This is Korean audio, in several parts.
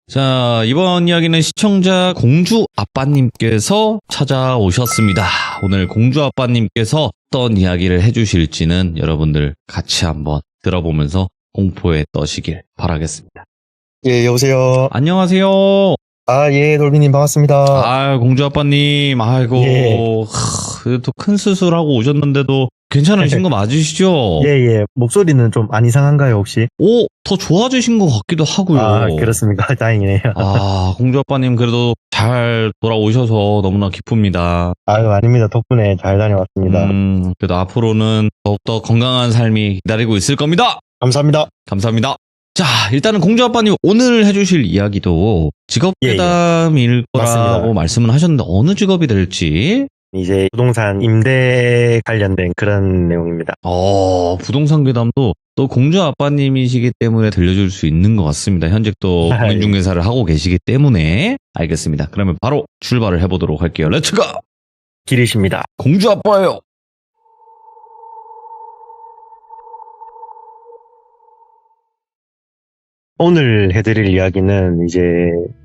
자, 이번 이야기는 시청자 공주 아빠님께서 찾아오셨습니다. 오늘 공주 아빠님께서 어떤 이야기를 해주실지는 여러분들 같이 한번 들어보면서 공포에 떠시길 바라겠습니다. 예, 여보세요. 안녕하세요. 아, 예, 돌비님 반갑습니다. 아, 공주 아빠님, 아이고, 예. 또 큰 수술하고 오셨는데도 괜찮으신 거 맞으시죠? 예, 예. 목소리는 좀 안 이상한가요, 혹시? 오, 더 좋아지신 것 같기도 하고요. 아, 그렇습니까? 다행이네요. 아, 공주 아빠님 그래도 잘 돌아오셔서 너무나 기쁩니다. 아유, 아닙니다. 덕분에 잘 다녀왔습니다. 그래도 앞으로는 더욱더 건강한 삶이 기다리고 있을 겁니다. 감사합니다. 감사합니다. 자, 일단은 공주 아빠님 오늘 해주실 이야기도 직업괴담일 거라고 맞습니다. 말씀은 하셨는데 어느 직업이 될지? 이제 부동산 임대 관련된 그런 내용입니다. 부동산 괴담도 또 공주 아빠님이시기 때문에 들려줄 수 있는 것 같습니다. 현재 또 아, 공인중개사를 하고 계시기 때문에. 알겠습니다. 그러면 바로 출발을 해보도록 할게요. 렛츠고! 길이십니다. 공주 아빠예요. 오늘 해드릴 이야기는 이제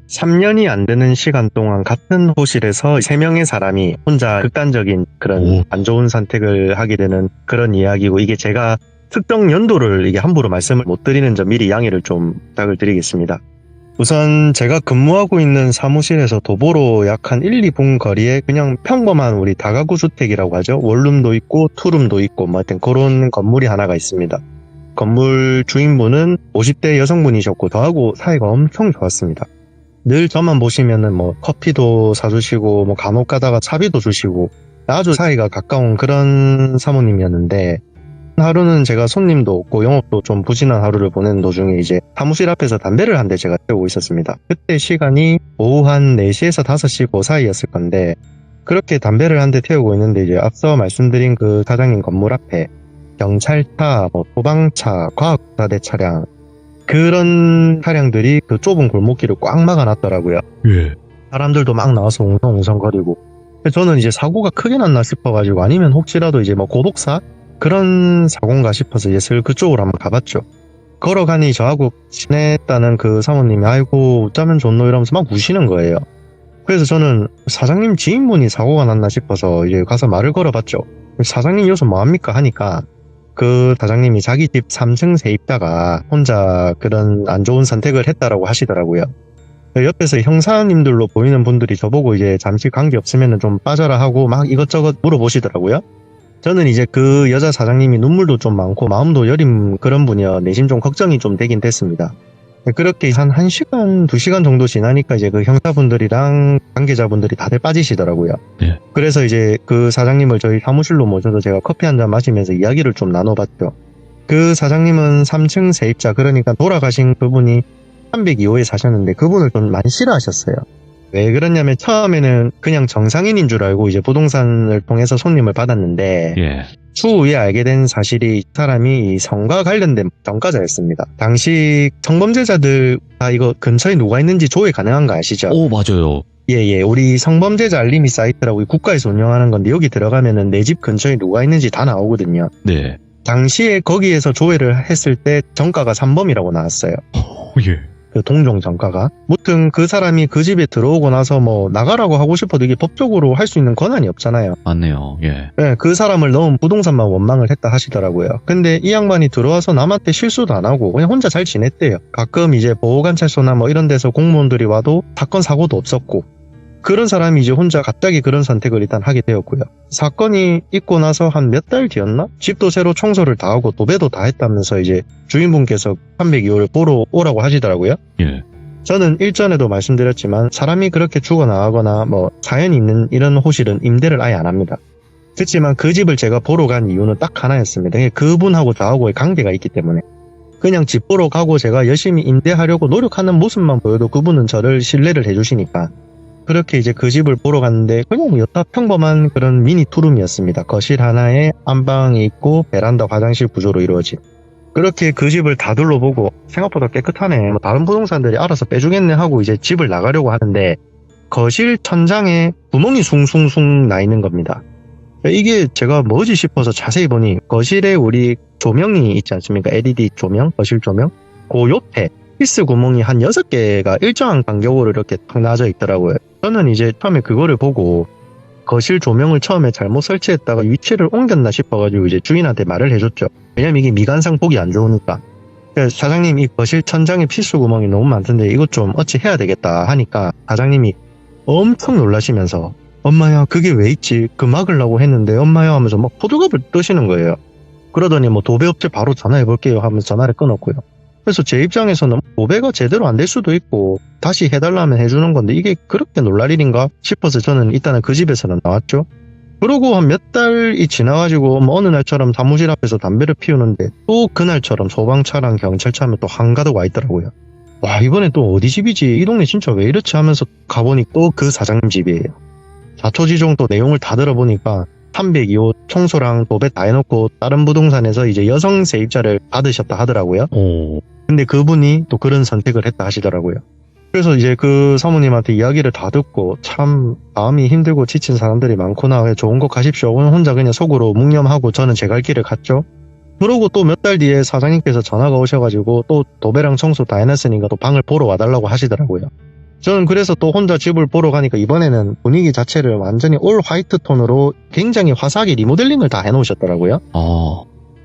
3년이 안 되는 시간 동안 같은 호실에서 3명의 사람이 혼자 극단적인 그런 안 좋은 선택을 하게 되는 그런 이야기고, 이게 제가 특정 연도를 이게 함부로 말씀을 못 드리는 점 미리 양해를 좀 부탁을 드리겠습니다. 우선 제가 근무하고 있는 사무실에서 도보로 약 한 1, 2분 거리에 그냥 평범한 우리 다가구 주택이라고 하죠. 원룸도 있고 투룸도 있고 뭐 하여튼 그런 건물이 하나가 있습니다. 건물 주인분은 50대 여성분이셨고 저하고 사이가 엄청 좋았습니다. 늘 저만 보시면은 뭐 커피도 사주시고 뭐 간혹 가다가 차비도 주시고 아주 사이가 가까운 그런 사모님이었는데, 하루는 제가 손님도 없고 영업도 좀 부진한 하루를 보내는 도중에 이제 사무실 앞에서 담배를 한 대 제가 태우고 있었습니다. 그때 시간이 오후 한 4시에서 5시 그 사이였을 건데, 그렇게 담배를 한 대 태우고 있는데 이제 앞서 말씀드린 그 사장님 건물 앞에 경찰차, 뭐 소방차, 과학수사대 차량, 그런 차량들이 그 좁은 골목길을 꽉 막아놨더라고요. 예. 사람들도 막 나와서 웅성웅성거리고. 저는 이제 사고가 크게 났나 싶어가지고, 아니면 혹시라도 이제 뭐 고독사? 그런 사고인가 싶어서 이제 슬 그쪽으로 한번 가봤죠. 걸어가니 저하고 친했다는 그 사모님이 아이고 어쩌면 좋노 이러면서 막 우시는 거예요. 그래서 저는 사장님 지인분이 사고가 났나 싶어서 이제 가서 말을 걸어봤죠. 사장님 여기서 뭐합니까 하니까 그 사장님이 자기 집 3층 세입자가 혼자 그런 안 좋은 선택을 했다라고 하시더라고요. 옆에서 형사님들로 보이는 분들이 저보고 이제 잠시 관계 없으면 좀 빠져라 하고 막 이것저것 물어보시더라고요. 저는 이제 그 여자 사장님이 눈물도 좀 많고 마음도 여린 그런 분이여 내심 좀 걱정이 좀 되긴 됐습니다. 그렇게 한 1시간, 2시간 정도 지나니까 이제 그 형사분들이랑 관계자분들이 다들 빠지시더라고요. 네. 그래서 이제 그 사장님을 저희 사무실로 모셔서 제가 커피 한잔 마시면서 이야기를 좀 나눠봤죠. 그 사장님은 3층 세입자, 그러니까 돌아가신 그분이 302호에 사셨는데 그분을 좀 많이 싫어하셨어요. 왜 그러냐면 처음에는 그냥 정상인인 줄 알고 이제 부동산을 통해서 손님을 받았는데, 예. 추후에 알게 된 사실이 이 사람이 성과 관련된 전과자였습니다. 당시 성범죄자들 다 이거 근처에 누가 있는지 조회 가능한 거 아시죠? 오, 맞아요. 예. 우리 성범죄자 알림이 사이트라고 국가에서 운영하는 건데, 여기 들어가면은 내 집 근처에 누가 있는지 다 나오거든요. 네. 당시에 거기에서 조회를 했을 때 정가가 3범이라고 나왔어요. 예. 그 동종 정가가. 무튼 그 사람이 그 집에 들어오고 나서 뭐 나가라고 하고 싶어도 이게 법적으로 할 수 있는 권한이 없잖아요. 맞네요. 예. 네, 그 사람을 넣은 부동산만 원망을 했다 하시더라고요. 근데 이 양반이 들어와서 남한테 실수도 안 하고 그냥 혼자 잘 지냈대요. 가끔 이제 보호관찰소나 뭐 이런 데서 공무원들이 와도 사건 사고도 없었고, 그런 사람이 이제 혼자 갑자기 그런 선택을 일단 하게 되었고요. 사건이 있고 나서 한 몇 달 뒤였나? 집도 새로 청소를 다 하고 도배도 다 했다면서 이제 주인분께서 302호를 보러 오라고 하시더라고요. 예. 저는 일전에도 말씀드렸지만 사람이 그렇게 죽어나가거나 뭐 사연이 있는 이런 호실은 임대를 아예 안 합니다. 그렇지만 그 집을 제가 보러 간 이유는 딱 하나였습니다. 그분하고 저하고의 관계가 있기 때문에. 그냥 집 보러 가고 제가 열심히 임대하려고 노력하는 모습만 보여도 그분은 저를 신뢰를 해주시니까 그렇게 이제 그 집을 보러 갔는데 그냥 여타 평범한 그런 미니 투룸이었습니다. 거실 하나에 안방이 있고 베란다 화장실 구조로 이루어진. 그렇게 그 집을 다 둘러보고 생각보다 깨끗하네, 뭐 다른 부동산들이 알아서 빼주겠네 하고 이제 집을 나가려고 하는데 거실 천장에 구멍이 숭숭숭 나 있는 겁니다. 이게 제가 뭐지 싶어서 자세히 보니 거실에 우리 조명이 있지 않습니까? LED 조명, 거실 조명. 그 옆에 피스 구멍이 한 6개가 일정한 간격으로 이렇게 탁 나져 있더라고요. 저는 이제 처음에 그거를 보고 거실 조명을 처음에 잘못 설치했다가 위치를 옮겼나 싶어가지고 이제 주인한테 말을 해줬죠. 왜냐면 이게 미관상 보기 안 좋으니까. 그래서 사장님, 이 거실 천장에 피스 구멍이 너무 많던데 이것 좀 어찌 해야 되겠다 하니까 사장님이 엄청 놀라시면서 엄마야 그게 왜 있지? 그 막으려고 했는데 엄마야 하면서 막 호들갑을 뜨시는 거예요. 그러더니 뭐 도배업체 바로 전화해볼게요 하면서 전화를 끊었고요. 그래서 제 입장에서는 도배가 제대로 안 될 수도 있고 다시 해달라면 해주는 건데 이게 그렇게 놀랄 일인가 싶어서 저는 일단은 그 집에서는 나왔죠. 그러고 한 몇 달이 지나가지고 뭐 어느 날처럼 사무실 앞에서 담배를 피우는데 또 그날처럼 소방차랑 경찰차면 또 한가득 와 있더라고요. 와, 이번에 또 어디 집이지? 이 동네 진짜 왜 이렇지? 하면서 가보니 또 그 사장님 집이에요. 자초지종 또 내용을 다 들어보니까 302호 청소랑 도배 다 해놓고 다른 부동산에서 이제 여성 세입자를 받으셨다 하더라고요. 근데 그분이 또 그런 선택을 했다 하시더라고요. 그래서 이제 그 사모님한테 이야기를 다 듣고 참 마음이 힘들고 지친 사람들이 많구나. 좋은 곳 가십시오. 혼자 그냥 속으로 묵념하고 저는 제 갈 길을 갔죠. 그러고 또 몇 달 뒤에 사장님께서 전화가 오셔가지고 또 도배랑 청소 다 해놨으니까 또 방을 보러 와달라고 하시더라고요. 저는 그래서 또 혼자 집을 보러 가니까 이번에는 분위기 자체를 완전히 올 화이트 톤으로 굉장히 화사하게 리모델링을 다 해놓으셨더라고요.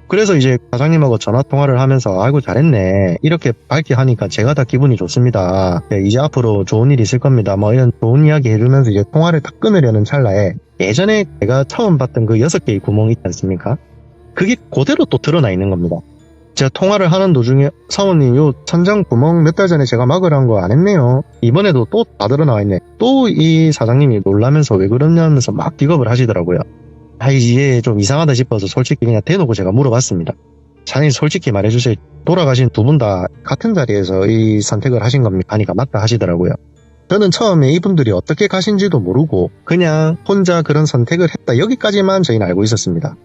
그래서 이제 사장님하고 전화 통화를 하면서 아이고 잘했네. 이렇게 밝게 하니까 제가 다 기분이 좋습니다. 네, 이제 앞으로 좋은 일이 있을 겁니다. 뭐 이런 좋은 이야기 해주면서 이제 통화를 딱 끊으려는 찰나에 예전에 제가 처음 봤던 그 6개의 구멍이 있지 않습니까? 그게 그대로 또 드러나 있는 겁니다. 제가 통화를 하는 도중에 사모님 요 천장 구멍 몇 달 전에 제가 막으라는 거 안 했네요. 이번에도 또 다 드러나와 있네. 또 이 사장님이 놀라면서 왜 그러냐면서 막 기겁을 하시더라고요. 아, 이게 좀 이상하다 싶어서 솔직히 그냥 대놓고 제가 물어봤습니다. 사장님 솔직히 말해주세요. 돌아가신 두 분 다 같은 자리에서 이 선택을 하신 겁니까? 하니까 맞다 하시더라고요. 저는 처음에 이분들이 어떻게 가신지도 모르고 그냥 혼자 그런 선택을 했다 여기까지만 저희는 알고 있었습니다.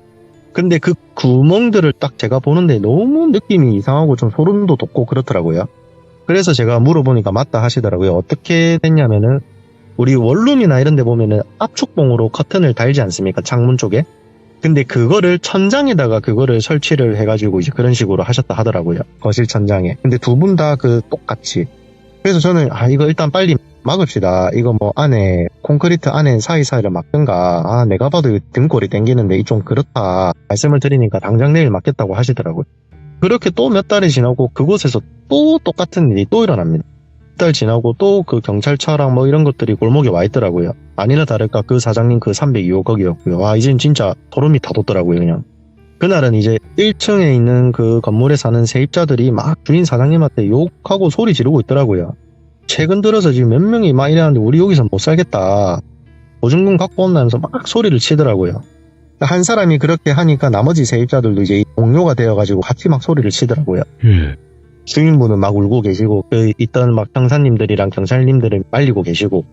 근데 그 구멍들을 딱 제가 보는데 너무 느낌이 이상하고 좀 소름도 돋고 그렇더라고요. 그래서 제가 물어보니까 맞다 하시더라고요. 어떻게 됐냐면은 우리 원룸이나 이런 데 보면은 압축봉으로 커튼을 달지 않습니까? 창문 쪽에. 근데 그거를 천장에다가 그거를 설치를 해가지고 이제 그런 식으로 하셨다 하더라고요. 거실 천장에. 근데 두 분 다 그 똑같이. 그래서 저는 이거 일단 빨리 막읍시다. 이거 뭐 안에 콘크리트 안에 사이사이를 막든가 내가 봐도 등골이 땡기는데 이 좀 그렇다 말씀을 드리니까 당장 내일 막겠다고 하시더라고요. 그렇게 또 몇 달이 지나고 그곳에서 또 똑같은 일이 또 일어납니다. 몇 달 지나고 또 그 경찰차랑 뭐 이런 것들이 골목에 와 있더라고요. 아니나 다를까 그 사장님 그 302호 거기였고요. 이젠 진짜 소름이 다 돋더라고요. 그냥 그날은 이제 1층에 있는 그 건물에 사는 세입자들이 막 주인 사장님한테 욕하고 소리 지르고 있더라고요. 최근 들어서 지금 몇 명이 막 이러는데 우리 여기서 못 살겠다. 보증금 갖고 온다면서 막 소리를 치더라고요. 한 사람이 그렇게 하니까 나머지 세입자들도 이제 동료가 되어가지고 같이 막 소리를 치더라고요. 주인분은 막 울고 계시고 그 있던 막 형사님들이랑 경찰님들을 말리고 계시고.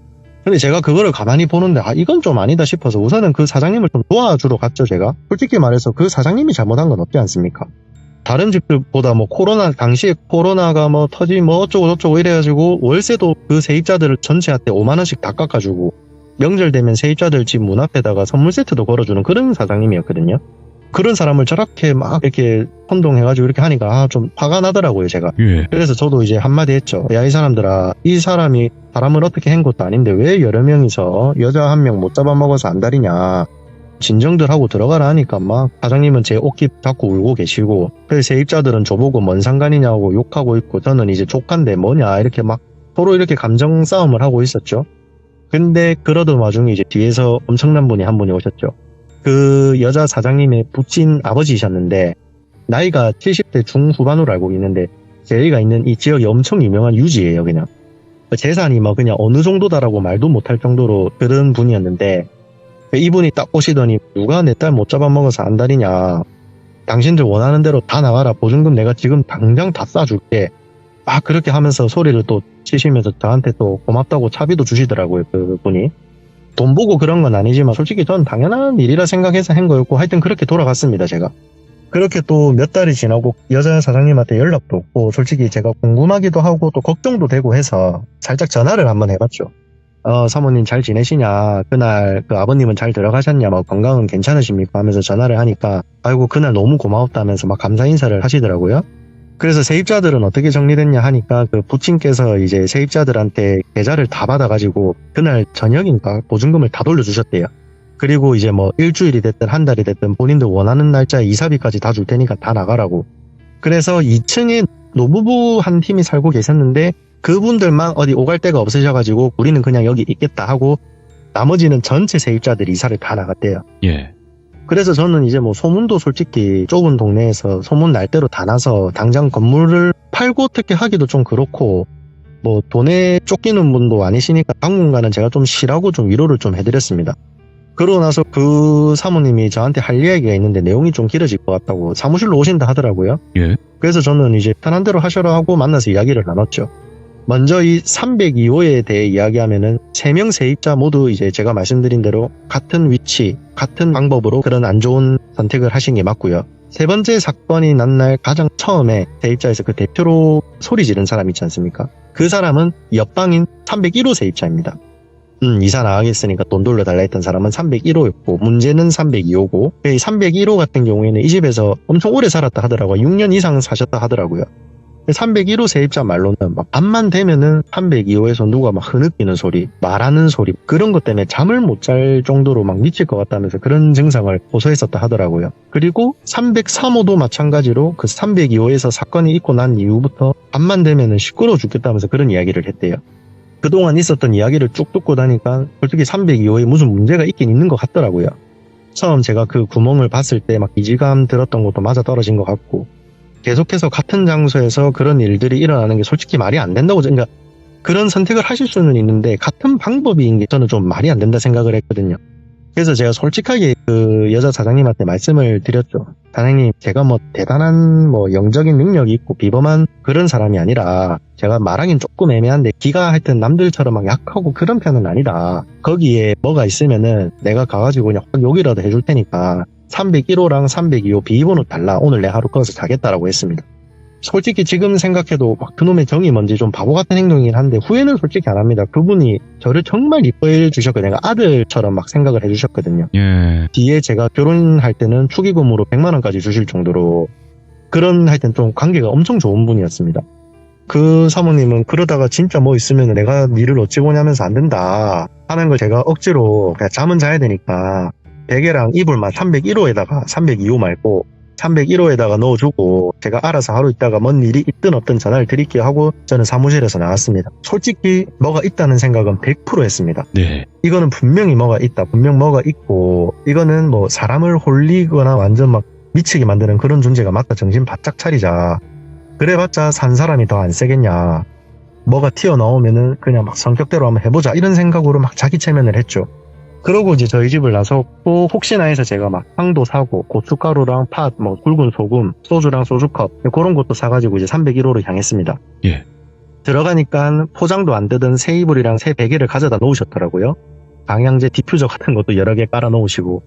근데 제가 그거를 가만히 보는데 이건 좀 아니다 싶어서 우선은 그 사장님을 좀 도와주러 갔죠. 제가 솔직히 말해서 그 사장님이 잘못한 건 없지 않습니까? 다른 집들보다 뭐 코로나 당시에 코로나가 뭐 터지 뭐 어쩌고 저쩌고 이래가지고 월세도 그 세입자들을 전체한테 5만원씩 다 깎아주고 명절 되면 세입자들 집 문 앞에다가 선물 세트도 걸어주는 그런 사장님이었거든요. 그런 사람을 저렇게 막 이렇게 선동해가지고 이렇게 하니까 좀 화가 나더라고요, 제가. 그래서 저도 이제 한마디 했죠. 야, 이 사람들아, 이 사람이 사람을 어떻게 한 것도 아닌데 왜 여러 명이서 여자 한 명 못 잡아먹어서 안달이냐. 진정들 하고 들어가라 하니까 막 사장님은 제 옷깃 잡고 울고 계시고 그래서 세입자들은 저보고 뭔 상관이냐고 욕하고 있고 저는 이제 족한데 뭐냐 이렇게 막 서로 이렇게 감정 싸움을 하고 있었죠. 근데 그러던 와중에 이제 뒤에서 엄청난 분이 한 분이 오셨죠. 그 여자 사장님의 부친 아버지셨는데 나이가 70대 중후반으로 알고 있는데 저희가 있는 이 지역이 엄청 유명한 유지예요. 그냥 재산이 뭐 그냥 어느 정도다라고 말도 못할 정도로 그런 분이었는데 이분이 딱 오시더니 누가 내 딸 못 잡아먹어서 안달이냐. 당신들 원하는 대로 다 나가라. 보증금 내가 지금 당장 다 싸줄게. 막 그렇게 하면서 소리를 또 치시면서 저한테 또 고맙다고 차비도 주시더라고요. 그분이. 돈 보고 그런 건 아니지만 솔직히 전 당연한 일이라 생각해서 한 거였고 하여튼 그렇게 돌아갔습니다. 제가. 그렇게 또 몇 달이 지나고 여자 사장님한테 연락도 없고 솔직히 제가 궁금하기도 하고 또 걱정도 되고 해서 살짝 전화를 한번 해봤죠. 사모님 잘 지내시냐? 그날 그 아버님은 잘 들어가셨냐? 뭐 건강은 괜찮으십니까? 하면서 전화를 하니까 아이고 그날 너무 고마웠다면서 막 감사 인사를 하시더라고요. 그래서 세입자들은 어떻게 정리됐냐 하니까 그 부친께서 이제 세입자들한테 계좌를 다 받아가지고 그날 저녁인가 보증금을 다 돌려주셨대요. 그리고 이제 뭐 일주일이 됐든 한 달이 됐든 본인들 원하는 날짜에 이사비까지 다 줄 테니까 다 나가라고. 그래서 2층에 노부부 한 팀이 살고 계셨는데 그분들만 어디 오갈 데가 없으셔가지고 우리는 그냥 여기 있겠다 하고 나머지는 전체 세입자들이 이사를 다 나갔대요. 예. 그래서 저는 이제 뭐 소문도 솔직히 좁은 동네에서 소문 날 대로 다 나서 당장 건물을 팔고 어떻게 하기도 좀 그렇고 뭐 돈에 쫓기는 분도 아니시니까 당분간은 제가 좀 쉬라고 좀 위로를 좀 해드렸습니다. 그러고 나서 그 사모님이 저한테 할 이야기가 있는데 내용이 좀 길어질 것 같다고 사무실로 오신다 하더라고요. 예. 그래서 저는 이제 편한 대로 하셔라 하고 만나서 이야기를 나눴죠. 먼저 이 302호에 대해 이야기하면은 3명 세입자 모두 이제 제가 말씀드린 대로 같은 위치, 같은 방법으로 그런 안 좋은 선택을 하신 게 맞고요. 세 번째 사건이 난 날 가장 처음에 세입자에서 그 대표로 소리 지른 사람 있지 않습니까? 그 사람은 옆방인 301호 세입자입니다. 이사 나가겠으니까 돈 돌려달라 했던 사람은 301호였고 문제는 302호고 이 301호 같은 경우에는 이 집에서 엄청 오래 살았다 하더라고요. 6년 이상 사셨다 하더라고요. 301호 세입자 말로는 막 밤만 되면은 302호에서 누가 막 흐느끼는 소리, 말하는 소리 그런 것 때문에 잠을 못 잘 정도로 막 미칠 것 같다면서 그런 증상을 호소했었다 하더라고요. 그리고 303호도 마찬가지로 그 302호에서 사건이 있고 난 이후부터 밤만 되면은 시끄러워 죽겠다면서 그런 이야기를 했대요. 그동안 있었던 이야기를 쭉 듣고 나니까 솔직히 302호에 무슨 문제가 있긴 있는 것 같더라고요. 처음 제가 그 구멍을 봤을 때 막 이질감 들었던 것도 맞아떨어진 것 같고 계속해서 같은 장소에서 그런 일들이 일어나는 게 솔직히 말이 안 된다고 그러니까 그런 선택을 하실 수는 있는데 같은 방법인 게 저는 좀 말이 안 된다 생각을 했거든요. 그래서 제가 솔직하게 그 여자 사장님한테 말씀을 드렸죠. 사장님, 제가 뭐 대단한 뭐 영적인 능력이 있고 비범한 그런 사람이 아니라 제가 말하긴 조금 애매한데 기가 하여튼 남들처럼 막 약하고 그런 편은 아니다. 거기에 뭐가 있으면은 내가 가가지고 그냥 확 욕이라도 해줄 테니까 301호랑 302호 비번호 달라. 오늘 내 하루 거기서 자겠다라고 했습니다. 솔직히 지금 생각해도 막 그놈의 정이 뭔지 좀 바보 같은 행동이긴 한데 후회는 솔직히 안 합니다. 그분이 저를 정말 이뻐해 주셨거든요. 내가 아들처럼 막 생각을 해주셨거든요. 예. 뒤에 제가 결혼할 때는 축의금으로 100만 원까지 주실 정도로 그런 하여튼 좀 관계가 엄청 좋은 분이었습니다. 그 사모님은 그러다가 진짜 뭐 있으면 내가 니를 어찌 보냐면서 안 된다 하는 걸 제가 억지로 그냥 잠은 자야 되니까 베개랑 이불만 301호에다가 302호 말고 301호에다가 넣어주고 제가 알아서 하루 있다가 뭔 일이 있든 없든 전화를 드릴게요 하고 저는 사무실에서 나왔습니다. 솔직히 뭐가 있다는 생각은 100% 했습니다. 네. 이거는 분명히 뭐가 있다. 분명 뭐가 있고 이거는 뭐 사람을 홀리거나 완전 막 미치게 만드는 그런 존재가 맞다. 정신 바짝 차리자. 그래봤자 산 사람이 더 안 세겠냐. 뭐가 튀어나오면은 그냥 막 성격대로 한번 해보자. 이런 생각으로 막 자기 체면을 했죠. 그러고 이제 저희 집을 나섰고 혹시나 해서 제가 막 빵도 사고 고춧가루랑 팥, 뭐 굵은 소금, 소주랑 소주컵 그런 것도 사가지고 이제 301호로 향했습니다. 예. 들어가니까 포장도 안 뜯은 새 이불이랑 새 베개를 가져다 놓으셨더라고요. 방향제 디퓨저 같은 것도 여러 개 깔아 놓으시고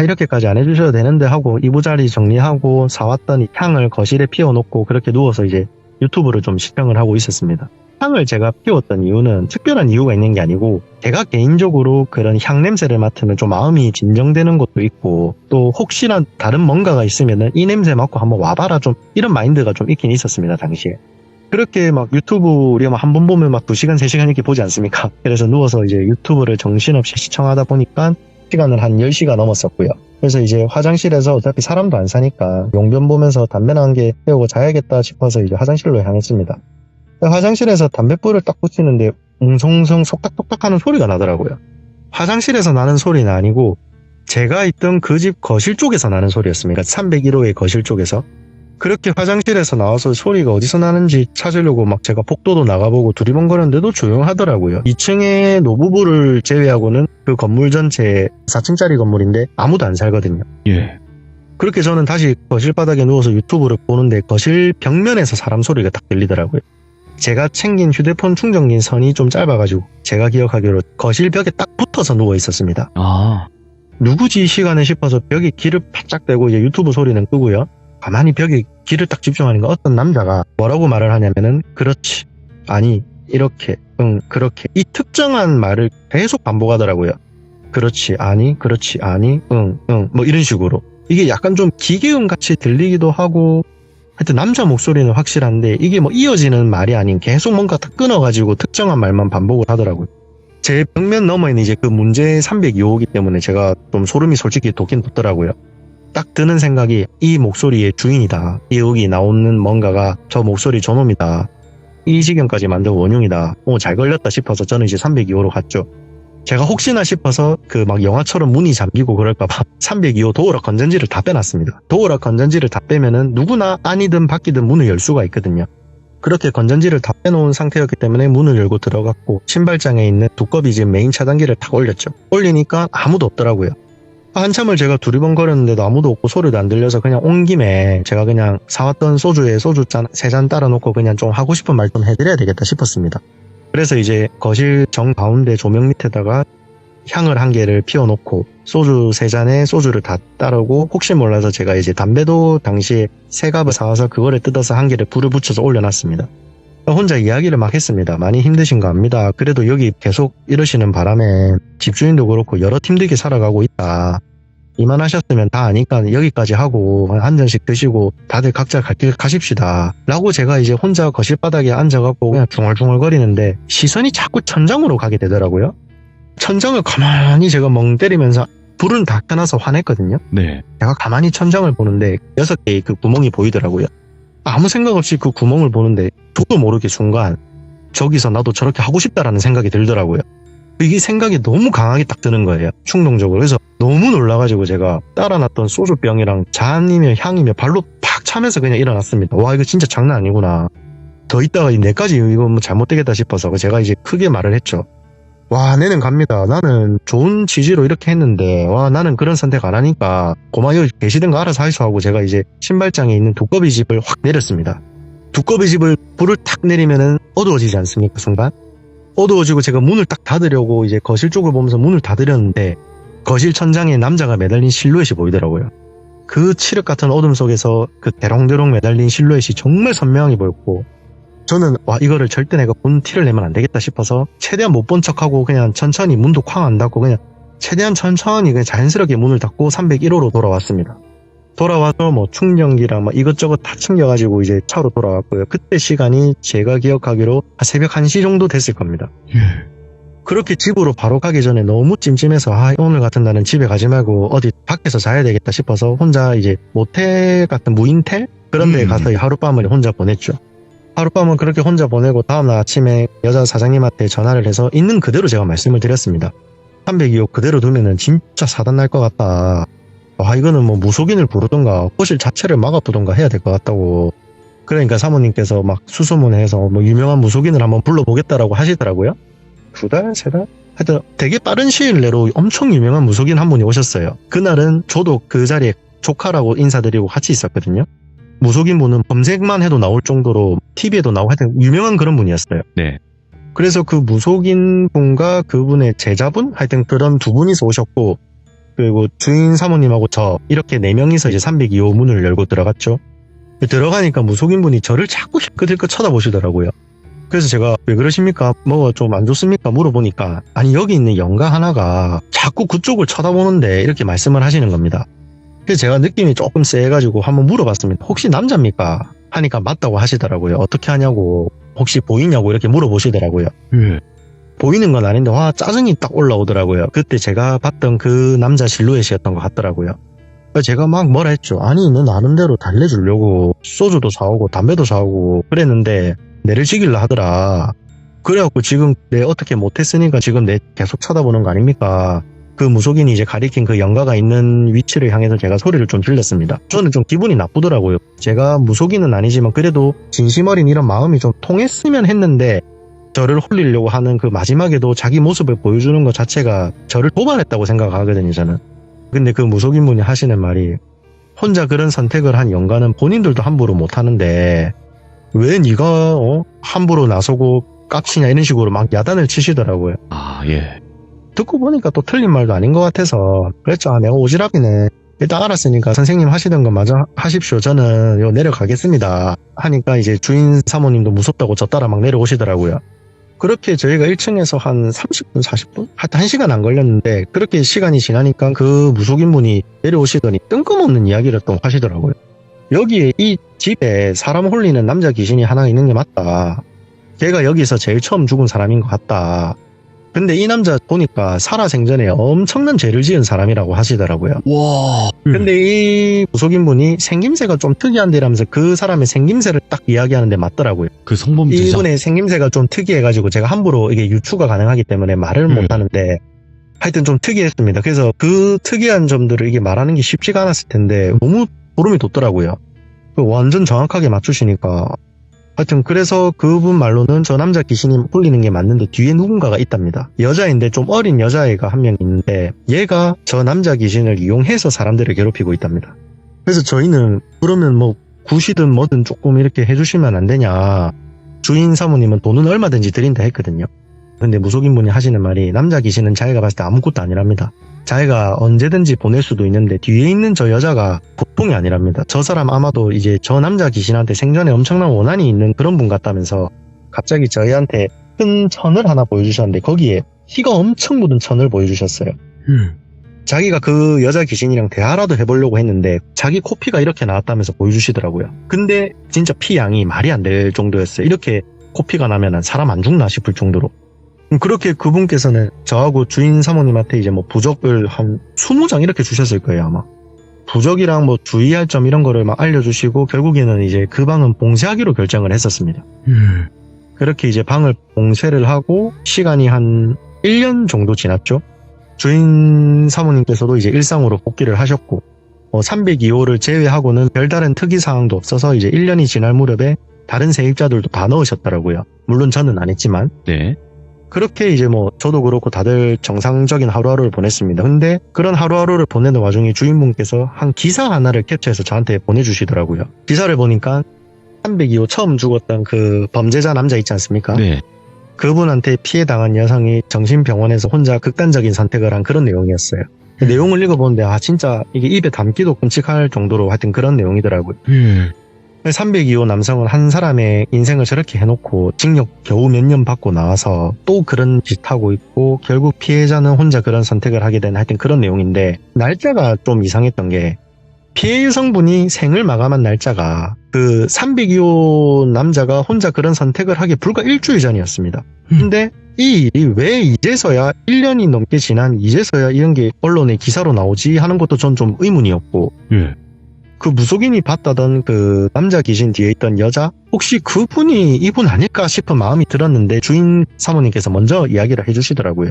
이렇게까지 안 해주셔도 되는데 하고 이부자리 정리하고 사왔던 향을 거실에 피워놓고 그렇게 누워서 이제 유튜브를 좀 시청을 하고 있었습니다. 향을 제가 피웠던 이유는 특별한 이유가 있는 게 아니고 제가 개인적으로 그런 향 냄새를 맡으면 좀 마음이 진정되는 것도 있고 또 혹시나 다른 뭔가가 있으면은 이 냄새 맡고 한번 와봐라 좀 이런 마인드가 좀 있긴 있었습니다 당시에. 그렇게 막 유튜브 우리가 막 한 번 보면 막 2시간 3시간 이렇게 보지 않습니까? 그래서 누워서 이제 유튜브를 정신없이 시청하다 보니까 시간은 한 10시가 넘었었고요. 그래서 이제 화장실에서 어차피 사람도 안 사니까 용변 보면서 담배나 한 개 태우고 자야겠다 싶어서 이제 화장실로 향했습니다. 화장실에서 담뱃불을 딱 붙이는데 웅성웅성 속닥속닥 하는 소리가 나더라고요. 화장실에서 나는 소리는 아니고 제가 있던 그 집 거실 쪽에서 나는 소리였습니다. 301호의 거실 쪽에서. 그렇게 화장실에서 나와서 소리가 어디서 나는지 찾으려고 막 제가 복도도 나가보고 두리번거렸는데도 조용하더라고요. 2층의 노부부를 제외하고는 그 건물 전체 4층짜리 건물인데 아무도 안 살거든요. 예. 그렇게 저는 다시 거실 바닥에 누워서 유튜브를 보는데 거실 벽면에서 사람 소리가 딱 들리더라고요. 제가 챙긴 휴대폰 충전기 선이 좀 짧아가지고 제가 기억하기로 거실 벽에 딱 붙어서 누워 있었습니다. 아. 누구지 이 시간에 싶어서 벽에 귀를 바짝 대고 이제 유튜브 소리는 끄고요. 가만히 벽에 귀를 딱 집중하니까 어떤 남자가 뭐라고 말을 하냐면은 그렇지, 아니, 이렇게, 응, 그렇게 이 특정한 말을 계속 반복하더라고요. 그렇지, 아니, 응, 뭐 이런 식으로. 이게 약간 좀 기계음 같이 들리기도 하고 하여튼 남자 목소리는 확실한데 이게 뭐 이어지는 말이 아닌 계속 뭔가 딱 끊어가지고 특정한 말만 반복을 하더라고요. 제 벽면 너머에 있는 이제 그 문제 302호이기 때문에 제가 좀 소름이 솔직히 돋긴 돋더라고요. 딱 드는 생각이 이 목소리의 주인이다. 이 여기 나오는 뭔가가 저 목소리 저놈이다. 이 지경까지 만든 원흉이다. 잘 걸렸다 싶어서 저는 이제 302호로 갔죠. 제가 혹시나 싶어서 그 막 영화처럼 문이 잠기고 그럴까봐 302호 도어락 건전지를 다 빼놨습니다. 도어락 건전지를 다 빼면은 누구나 안이든 밖이든 문을 열 수가 있거든요. 그렇게 건전지를 다 빼놓은 상태였기 때문에 문을 열고 들어갔고 신발장에 있는 두꺼비 집 메인 차단기를 탁 올렸죠. 올리니까 아무도 없더라고요. 한참을 제가 두리번거렸는데도 아무도 없고 소리도 안 들려서 그냥 온 김에 제가 그냥 사왔던 소주에 소주잔 3잔 따라 놓고 그냥 좀 하고 싶은 말 좀 해드려야 되겠다 싶었습니다. 그래서 이제 거실 정가운데 조명 밑에다가 향을 1개를 피워놓고 소주 3잔에 소주를 다 따르고 혹시 몰라서 제가 이제 담배도 당시에 3갑을 사와서 그거를 뜯어서 1개를 불을 붙여서 올려놨습니다. 혼자 이야기를 막 했습니다. 많이 힘드신 거 압니다. 그래도 여기 계속 이러시는 바람에 집주인도 그렇고 여러 팀들끼리 살아가고 있다. 이만하셨으면 다 아니까 여기까지 하고 한 잔씩 드시고 다들 각자 갈 길 가십시다. 라고 제가 이제 혼자 거실바닥에 앉아갖고 그냥 중얼중얼거리는데 시선이 자꾸 천장으로 가게 되더라고요. 천장을 가만히 제가 멍 때리면서 불은 다 켜놔서 화냈거든요. 네. 제가 가만히 천장을 보는데 6개의 그 구멍이 보이더라고요. 아무 생각 없이 그 구멍을 보는데 저도 모르게 순간 저기서 나도 저렇게 하고 싶다라는 생각이 들더라고요. 이게 생각이 너무 강하게 딱 드는 거예요. 충동적으로. 그래서 너무 놀라가지고 제가 따라놨던 소주병이랑 잔이며 향이며 발로 팍 차면서 그냥 일어났습니다. 와, 이거 진짜 장난 아니구나. 더 있다가 내까지 이거 뭐 잘못되겠다 싶어서 제가 이제 크게 말을 했죠. 와, 내는 갑니다. 나는 좋은 취지로 이렇게 했는데 와, 나는 그런 선택 안 하니까 고마 여기 계시던 거 알아서 하시오 하고 제가 이제 신발장에 있는 두꺼비 집을 확 내렸습니다. 두꺼비 집을 불을 탁 내리면은 어두워지지 않습니까? 순간 어두워지고 제가 문을 딱 닫으려고 이제 거실 쪽을 보면서 문을 닫으려는데 거실 천장에 남자가 매달린 실루엣이 보이더라고요. 그 칠흑 같은 어둠 속에서 그 대롱대롱 매달린 실루엣이 정말 선명하게 보였고 저는 와, 이거를 절대 내가 본 티를 내면 안 되겠다 싶어서 최대한 못 본 척하고 그냥 천천히 문도 쾅 안 닫고 그냥 최대한 천천히 그냥 자연스럽게 문을 닫고 301호로 돌아왔습니다. 돌아와서 뭐 충전기랑 막 이것저것 다 챙겨가지고 이제 차로 돌아왔고요. 그때 시간이 제가 기억하기로 새벽 1시 정도 됐을 겁니다. 그렇게 집으로 바로 가기 전에 너무 찜찜해서 오늘 같은 날은 집에 가지 말고 어디 밖에서 자야 되겠다 싶어서 혼자 이제 모텔 같은 무인텔? 그런 데 가서 하룻밤을 혼자 보냈죠. 하룻밤은 그렇게 혼자 보내고 다음날 아침에 여자 사장님한테 전화를 해서 있는 그대로 제가 말씀을 드렸습니다. 302호 그대로 두면은 진짜 사단 날 것 같다. 이거는 뭐 무속인을 부르던가 호실 자체를 막아두던가 해야 될 것 같다고. 그러니까 사모님께서 막 수소문해서 뭐 유명한 무속인을 한번 불러보겠다라고 하시더라고요. 2달? 3달? 하여튼 되게 빠른 시일 내로 엄청 유명한 무속인 한 분이 오셨어요. 그날은 저도 그 자리에 조카라고 인사드리고 같이 있었거든요. 무속인 분은 검색만 해도 나올 정도로 TV에도 나오고 하여튼 유명한 그런 분이었어요. 네. 그래서 그 무속인 분과 그분의 제자분? 하여튼 그런 두 분이서 오셨고 그리고 주인 사모님하고 저 이렇게 4명이서 이제 302호 문을 열고 들어갔죠. 들어가니까 무속인 분이 저를 자꾸 힐끗힐끗 쳐다보시더라고요. 그래서 제가 왜 그러십니까? 뭐 좀 안 좋습니까? 물어보니까 아니 여기 있는 영가 하나가 자꾸 그쪽을 쳐다보는데 이렇게 말씀을 하시는 겁니다. 그래서 제가 느낌이 조금 세가지고 한번 물어봤습니다. 혹시 남자입니까? 하니까 맞다고 하시더라고요. 어떻게 하냐고 혹시 보이냐고 이렇게 물어보시더라고요. 보이는 건 아닌데 짜증이 딱 올라오더라고요. 그때 제가 봤던 그 남자 실루엣이었던 것 같더라고요. 제가 막 뭐라 했죠. 아니 너 나름대로 달래주려고 소주도 사오고 담배도 사오고 그랬는데 내를 죽일라 하더라. 그래갖고 지금 내 어떻게 못했으니까 지금 내 계속 쳐다보는 거 아닙니까? 그 무속인이 이제 가리킨 그 영가가 있는 위치를 향해서 제가 소리를 좀 질렀습니다. 저는 좀 기분이 나쁘더라고요. 제가 무속인은 아니지만 그래도 진심 어린 이런 마음이 좀 통했으면 했는데 저를 홀리려고 하는 그 마지막에도 자기 모습을 보여주는 것 자체가 저를 도발했다고 생각하거든요, 저는. 근데 그 무속인분이 하시는 말이 혼자 그런 선택을 한 영가는 본인들도 함부로 못하는데 왜 네가 함부로 나서고 깝치냐 이런 식으로 막 야단을 치시더라고요. 예. 듣고 보니까 또 틀린 말도 아닌 것 같아서 그랬죠. 내가 오지랖이네. 일단 알았으니까 선생님 하시던 거 마저 하십시오. 저는 요 내려가겠습니다. 하니까 이제 주인 사모님도 무섭다고 저 따라 막 내려오시더라고요. 그렇게 저희가 1층에서 한 30분, 40분? 하여튼 1시간 안 걸렸는데 그렇게 시간이 지나니까 그 무속인분이 내려오시더니 뜬금없는 이야기를 또 하시더라고요. 여기에 이 집에 사람 홀리는 남자 귀신이 하나 있는 게 맞다. 걔가 여기서 제일 처음 죽은 사람인 것 같다. 근데 이 남자 보니까 살아생전에 엄청난 죄를 지은 사람이라고 하시더라고요. 와. 근데 이 무속인분이 생김새가 좀 특이한데라면서 그 사람의 생김새를 딱 이야기하는데 맞더라고요. 그 성범죄자. 이분의 생김새가 좀 특이해가지고 제가 함부로 이게 유추가 가능하기 때문에 말을 못하는데 하여튼 좀 특이했습니다. 그래서 그 특이한 점들을 이게 말하는 게 쉽지가 않았을 텐데 너무 소름이 돋더라고요. 완전 정확하게 맞추시니까. 하여튼 그래서 그분 말로는 저 남자 귀신이 홀리는 게 맞는데 뒤에 누군가가 있답니다. 여자인데 좀 어린 여자애가 한 명 있는데 얘가 저 남자 귀신을 이용해서 사람들을 괴롭히고 있답니다. 그래서 저희는 그러면 뭐 굿이든 뭐든 조금 이렇게 해주시면 안 되냐. 주인 사모님은 돈은 얼마든지 드린다 했거든요. 근데 무속인분이 하시는 말이 남자 귀신은 자기가 봤을 때 아무것도 아니랍니다. 자기가 언제든지 보낼 수도 있는데 뒤에 있는 저 여자가 보통이 아니랍니다. 저 사람 아마도 이제 저 남자 귀신한테 생전에 엄청난 원한이 있는 그런 분 같다면서 갑자기 저희한테 큰 천을 하나 보여주셨는데 거기에 피가 엄청 묻은 천을 보여주셨어요. 자기가 그 여자 귀신이랑 대화라도 해보려고 했는데 자기 코피가 이렇게 나왔다면서 보여주시더라고요. 근데 진짜 피 양이 말이 안 될 정도였어요. 이렇게 코피가 나면 사람 안 죽나 싶을 정도로. 그렇게 그분께서는 저하고 주인 사모님한테 이제 뭐 부적을 한 20장 이렇게 주셨을 거예요, 아마. 부적이랑 뭐 주의할 점 이런 거를 막 알려주시고 결국에는 이제 그 방은 봉쇄하기로 결정을 했었습니다. 그렇게 이제 방을 봉쇄를 하고 시간이 한 1년 정도 지났죠. 주인 사모님께서도 이제 일상으로 복귀를 하셨고 302호를 제외하고는 별다른 특이사항도 없어서 이제 1년이 지날 무렵에 다른 세입자들도 다 넣으셨더라고요. 물론 저는 안 했지만. 네. 그렇게 이제 뭐 저도 그렇고 다들 정상적인 하루하루를 보냈습니다. 근데 그런 하루하루를 보내는 와중에 주인분께서 한 기사 하나를 캡처해서 저한테 보내주시더라고요. 기사를 보니까 302호 처음 죽었던 그 범죄자 남자 있지 않습니까? 네. 그분한테 피해당한 여성이 정신병원에서 혼자 극단적인 선택을 한 그런 내용이었어요. 내용을 읽어보는데 진짜 이게 입에 담기도 끔찍할 정도로 하여튼 그런 내용이더라고요. 302호 남성은 한 사람의 인생을 저렇게 해놓고 징역 겨우 몇 년 받고 나와서 또 그런 짓 하고 있고 결국 피해자는 혼자 그런 선택을 하게 된 하여튼 그런 내용인데 날짜가 좀 이상했던 게 피해 여성분이 생을 마감한 날짜가 그 302호 남자가 혼자 그런 선택을 하기 불과 일주일 전이었습니다. 근데 이 일이 왜 이제서야 1년이 넘게 지난 이제서야 이런 게 언론에 기사로 나오지 하는 것도 전 좀 의문이었고 그 무속인이 봤다던 그 남자 귀신 뒤에 있던 여자 혹시 그분이 이분 아닐까 싶은 마음이 들었는데 주인 사모님께서 먼저 이야기를 해주시더라고요.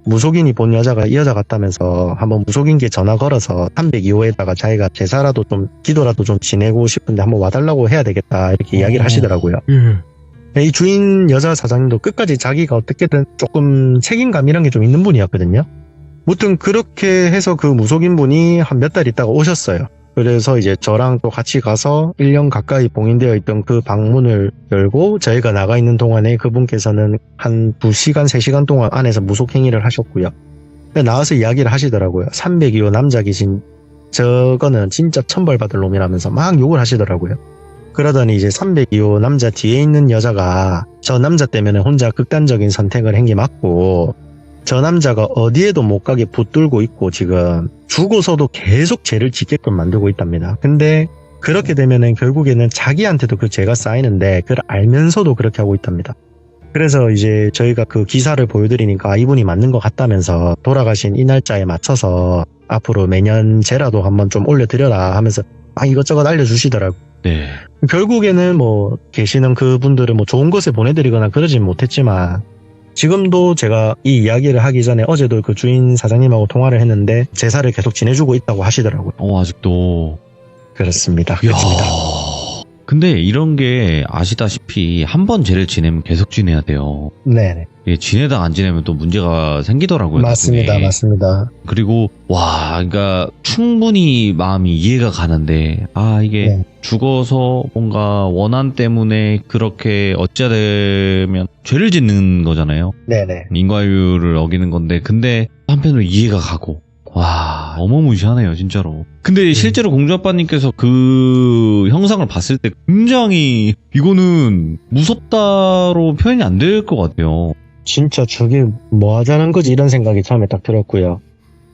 무속인이 본 여자가 이 여자 같다면서 한번 무속인께 전화 걸어서 302호에다가 자기가 제사라도 좀 기도라도 좀 지내고 싶은데 한번 와달라고 해야 되겠다 이렇게 이야기를 하시더라고요. 이 주인 여자 사장님도 끝까지 자기가 어떻게든 조금 책임감 이런 게 좀 있는 분이었거든요. 무튼 그렇게 해서 그 무속인 분이 한 몇 달 있다가 오셨어요. 그래서 이제 저랑 또 같이 가서 1년 가까이 봉인되어 있던 그 방문을 열고 저희가 나가 있는 동안에 그분께서는 한 2시간, 3시간 동안 안에서 무속행위를 하셨고요. 나와서 이야기를 하시더라고요. 302호 남자 귀신 저거는 진짜 천벌받을 놈이라면서 막 욕을 하시더라고요. 그러더니 이제 302호 남자 뒤에 있는 여자가 저 남자 때문에 혼자 극단적인 선택을 한 게 맞고 저 남자가 어디에도 못 가게 붙들고 있고 지금 죽어서도 계속 죄를 짓게끔 만들고 있답니다. 근데 그렇게 되면은 결국에는 자기한테도 그 죄가 쌓이는데 그걸 알면서도 그렇게 하고 있답니다. 그래서 이제 저희가 그 기사를 보여드리니까 이분이 맞는 것 같다면서 돌아가신 이 날짜에 맞춰서 앞으로 매년 죄라도 한번 좀 올려드려라 하면서 이것저것 알려주시더라고요. 네. 결국에는 뭐 계시는 그분들을 뭐 좋은 곳에 보내드리거나 그러진 못했지만 지금도 제가 이 이야기를 하기 전에 어제도 그 주인 사장님하고 통화를 했는데 제사를 계속 지내주고 있다고 하시더라고요. 아직도. 그렇습니다. 이야. 그렇습니다. 근데 이런 게 아시다시피 한 번 죄를 지내면 계속 지내야 돼요. 네네. 예, 지내다가 안 지내면 또 문제가 생기더라고요. 맞습니다. 나중에. 맞습니다. 그리고 그러니까 충분히 마음이 이해가 가는데 이게 네. 죽어서 뭔가 원한 때문에 그렇게 어찌되면 죄를 짓는 거잖아요. 네네. 인과율을 어기는 건데 근데 한편으로 이해가 가고 어마무시하네요 진짜로. 근데 실제로 공주아빠님께서 그 형상을 봤을 때 굉장히 이거는 무섭다로 표현이 안 될 것 같아요. 진짜 저게 뭐 하자는 거지 이런 생각이 처음에 딱 들었고요.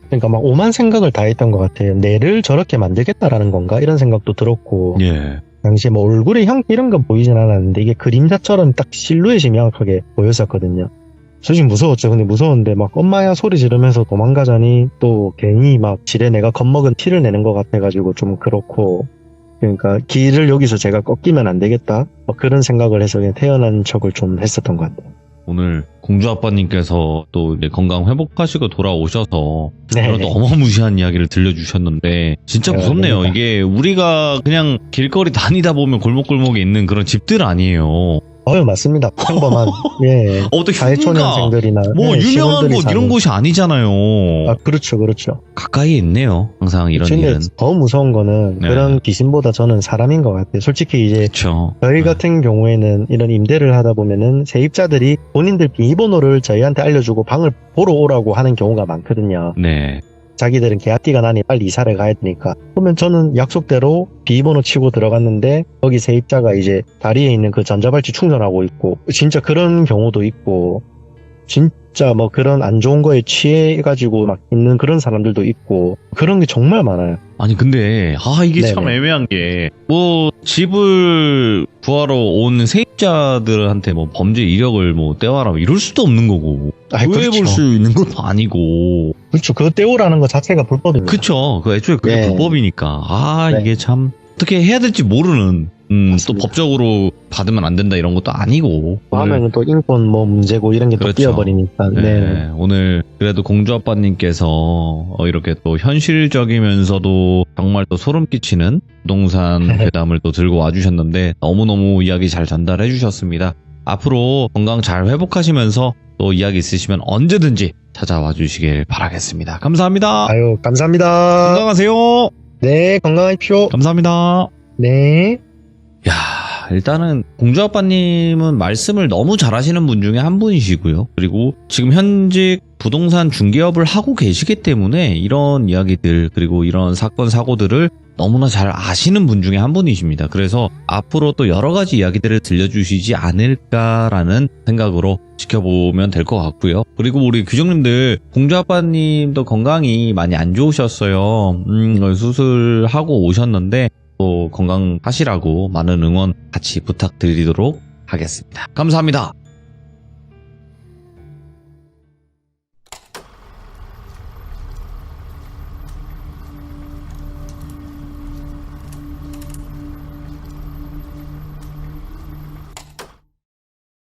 그러니까 막 오만 생각을 다 했던 것 같아요. 뇌를 저렇게 만들겠다라는 건가? 이런 생각도 들었고. 예. 당시 뭐 얼굴의 형태 이런 건 보이진 않았는데 이게 그림자처럼 딱 실루엣이 명확하게 보였었거든요. 솔직히 무서웠죠. 근데 무서운데 막 엄마야 소리 지르면서 도망가자니 또 괜히 막 지레 내가 겁먹은 티를 내는 것 같아가지고 좀 그렇고. 그러니까 길을 여기서 제가 꺾이면 안 되겠다. 뭐 그런 생각을 해서 그냥 태어난 척을 좀 했었던 것 같아요. 오늘 공주 아빠님께서 또 이제 건강 회복하시고 돌아오셔서 네. 그런 또 어마무시한 이야기를 들려주셨는데 진짜 네, 무섭네요. 아닙니다. 이게 우리가 그냥 길거리 다니다 보면 골목골목에 있는 그런 집들 아니에요. 맞습니다. 평범한 예 어떻게 사회초년생들이나 뭐 유명한 신혼들이 곳 이런 사는. 곳이 아니잖아요. 아 그렇죠. 가까이에 있네요. 항상 이런 근데 일은. 더 무서운 거는 네. 그런 귀신보다 저는 사람인 것 같아요. 솔직히 이제 그렇죠. 저희 같은 경우에는 이런 임대를 하다 보면은 세입자들이 본인들 비밀번호를 저희한테 알려주고 방을 보러 오라고 하는 경우가 많거든요. 네. 자기들은 계약기가 나니 빨리 이사를 가야 되니까. 그러면 저는 약속대로 비밀번호 치고 들어갔는데 거기 세입자가 이제 다리에 있는 그 전자발찌 충전하고 있고 진짜 그런 경우도 있고 진짜 뭐 그런 안 좋은 거에 취해가지고 막 있는 그런 사람들도 있고 그런 게 정말 많아요. 아니 근데 이게 네네. 참 애매한 게 뭐 집을 구하러 온 세입자들한테 뭐 범죄 이력을 뭐 떼와라 뭐 이럴 수도 없는 거고 구해볼 그렇죠. 수 있는 것도 아니고 그렇죠. 그거 떼오라는 것 자체가 불법입니다. 그쵸. 그 애초에 그게 네. 불법이니까 네. 이게 참 어떻게 해야 될지 모르는 또 맞습니다. 법적으로 받으면 안 된다 이런 것도 아니고 하면은 또 인권 뭐 문제고 이런 게 또 그렇죠. 뛰어버리니까. 네, 오늘 그래도 공주 아빠님께서 이렇게 또 현실적이면서도 정말 또 소름 끼치는 부동산 괴담을 또 들고 와주셨는데 너무너무 이야기 잘 전달해 주셨습니다. 앞으로 건강 잘 회복하시면서 또 이야기 있으시면 언제든지 찾아와 주시길 바라겠습니다. 감사합니다. 아유 감사합니다. 건강하세요. 네 건강하십시오. 감사합니다. 네. 야, 일단은 공주 아빠님은 말씀을 너무 잘하시는 분 중에 한 분이시고요. 그리고 지금 현직 부동산 중개업을 하고 계시기 때문에 이런 이야기들 그리고 이런 사건 사고들을 너무나 잘 아시는 분 중에 한 분이십니다. 그래서 앞으로 또 여러 가지 이야기들을 들려주시지 않을까라는 생각으로 지켜보면 될 것 같고요. 그리고 우리 규정님들 공주 아빠님도 건강이 많이 안 좋으셨어요. 수술하고 오셨는데 또 건강하시라고 많은 응원 같이 부탁드리도록 하겠습니다. 감사합니다.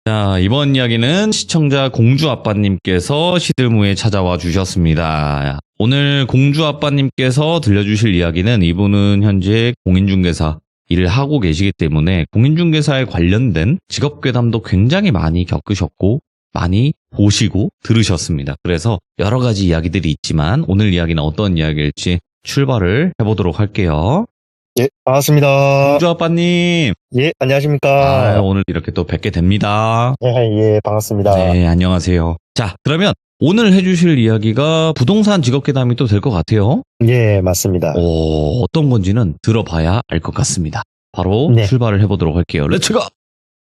자, 이번 이야기는 시청자 공주 아빠님께서 시들무에 찾아와 주셨습니다. 오늘 공주 아빠님께서 들려주실 이야기는 이분은 현재 공인중개사 일을 하고 계시기 때문에 공인중개사에 관련된 직업괴담도 굉장히 많이 겪으셨고 많이 보시고 들으셨습니다. 그래서 여러 가지 이야기들이 있지만 오늘 이야기는 어떤 이야기일지 출발을 해보도록 할게요. 예 반갑습니다. 공주 아빠님. 예 안녕하십니까. 오늘 이렇게 또 뵙게 됩니다. 예 반갑습니다. 네, 안녕하세요. 자, 그러면 오늘 해주실 이야기가 부동산 직업괴담이 또 될 것 같아요. 예 맞습니다. 어떤 건지는 들어봐야 알 것 같습니다. 바로 네. 출발을 해보도록 할게요. 렛츠고!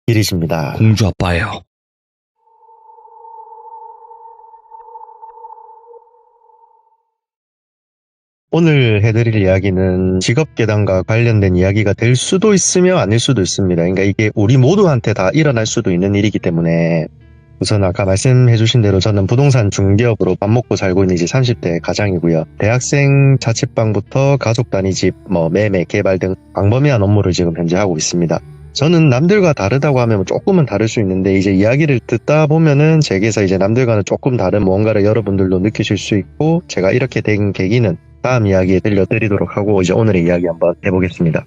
일이십니다. 공주 아빠예요. 오늘 해드릴 이야기는 직업괴담과 관련된 이야기가 될 수도 있으며 아닐 수도 있습니다. 그러니까 이게 우리 모두한테 다 일어날 수도 있는 일이기 때문에 우선 아까 말씀해주신 대로 저는 부동산 중개업으로 밥 먹고 살고 있는 이제 30대 가장이고요. 대학생 자취방부터 가족 단위 집, 매매, 개발 등 광범위한 업무를 지금 현재 하고 있습니다. 저는 남들과 다르다고 하면 조금은 다를 수 있는데 이제 이야기를 듣다 보면은 제게서 이제 남들과는 조금 다른 뭔가를 여러분들도 느끼실 수 있고 제가 이렇게 된 계기는 다음 이야기에 들려드리도록 하고 이제 오늘의 이야기 한번 해보겠습니다.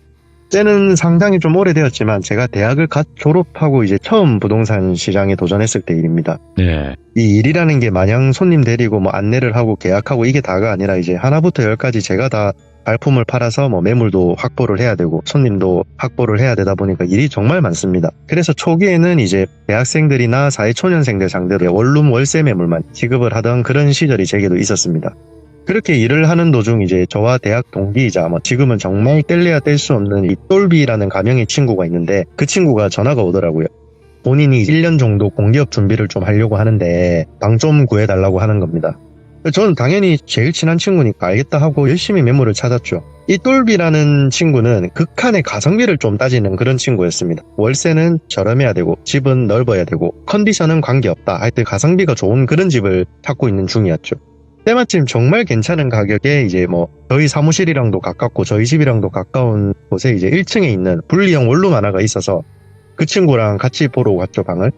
때는 상당히 좀 오래되었지만 제가 대학을 갓 졸업하고 이제 처음 부동산 시장에 도전했을 때 일입니다. 네. 이 일이라는 게 마냥 손님 데리고 안내를 하고 계약하고 이게 다가 아니라 이제 하나부터 열까지 제가 다 발품을 팔아서 매물도 확보를 해야 되고 손님도 확보를 해야 되다 보니까 일이 정말 많습니다. 그래서 초기에는 이제 대학생들이나 사회초년생들 상대로 원룸 월세 매물만 지급을 하던 그런 시절이 제게도 있었습니다. 그렇게 일을 하는 도중 이제 저와 대학 동기이자 지금은 정말 뗄래야 뗄 수 없는 이 똘비라는 가명의 친구가 있는데 그 친구가 전화가 오더라고요. 본인이 1년 정도 공기업 준비를 좀 하려고 하는데 방 좀 구해달라고 하는 겁니다. 저는 당연히 제일 친한 친구니까 알겠다 하고 열심히 매물을 찾았죠. 이 똘비라는 친구는 극한의 가성비를 좀 따지는 그런 친구였습니다. 월세는 저렴해야 되고 집은 넓어야 되고 컨디션은 관계없다. 하여튼 가성비가 좋은 그런 집을 찾고 있는 중이었죠. 때마침 정말 괜찮은 가격에 이제 뭐 저희 사무실이랑도 가깝고 저희 집이랑도 가까운 곳에 이제 1층에 있는 분리형 원룸 하나가 있어서 그 친구랑 같이 보러 갔죠, 방을.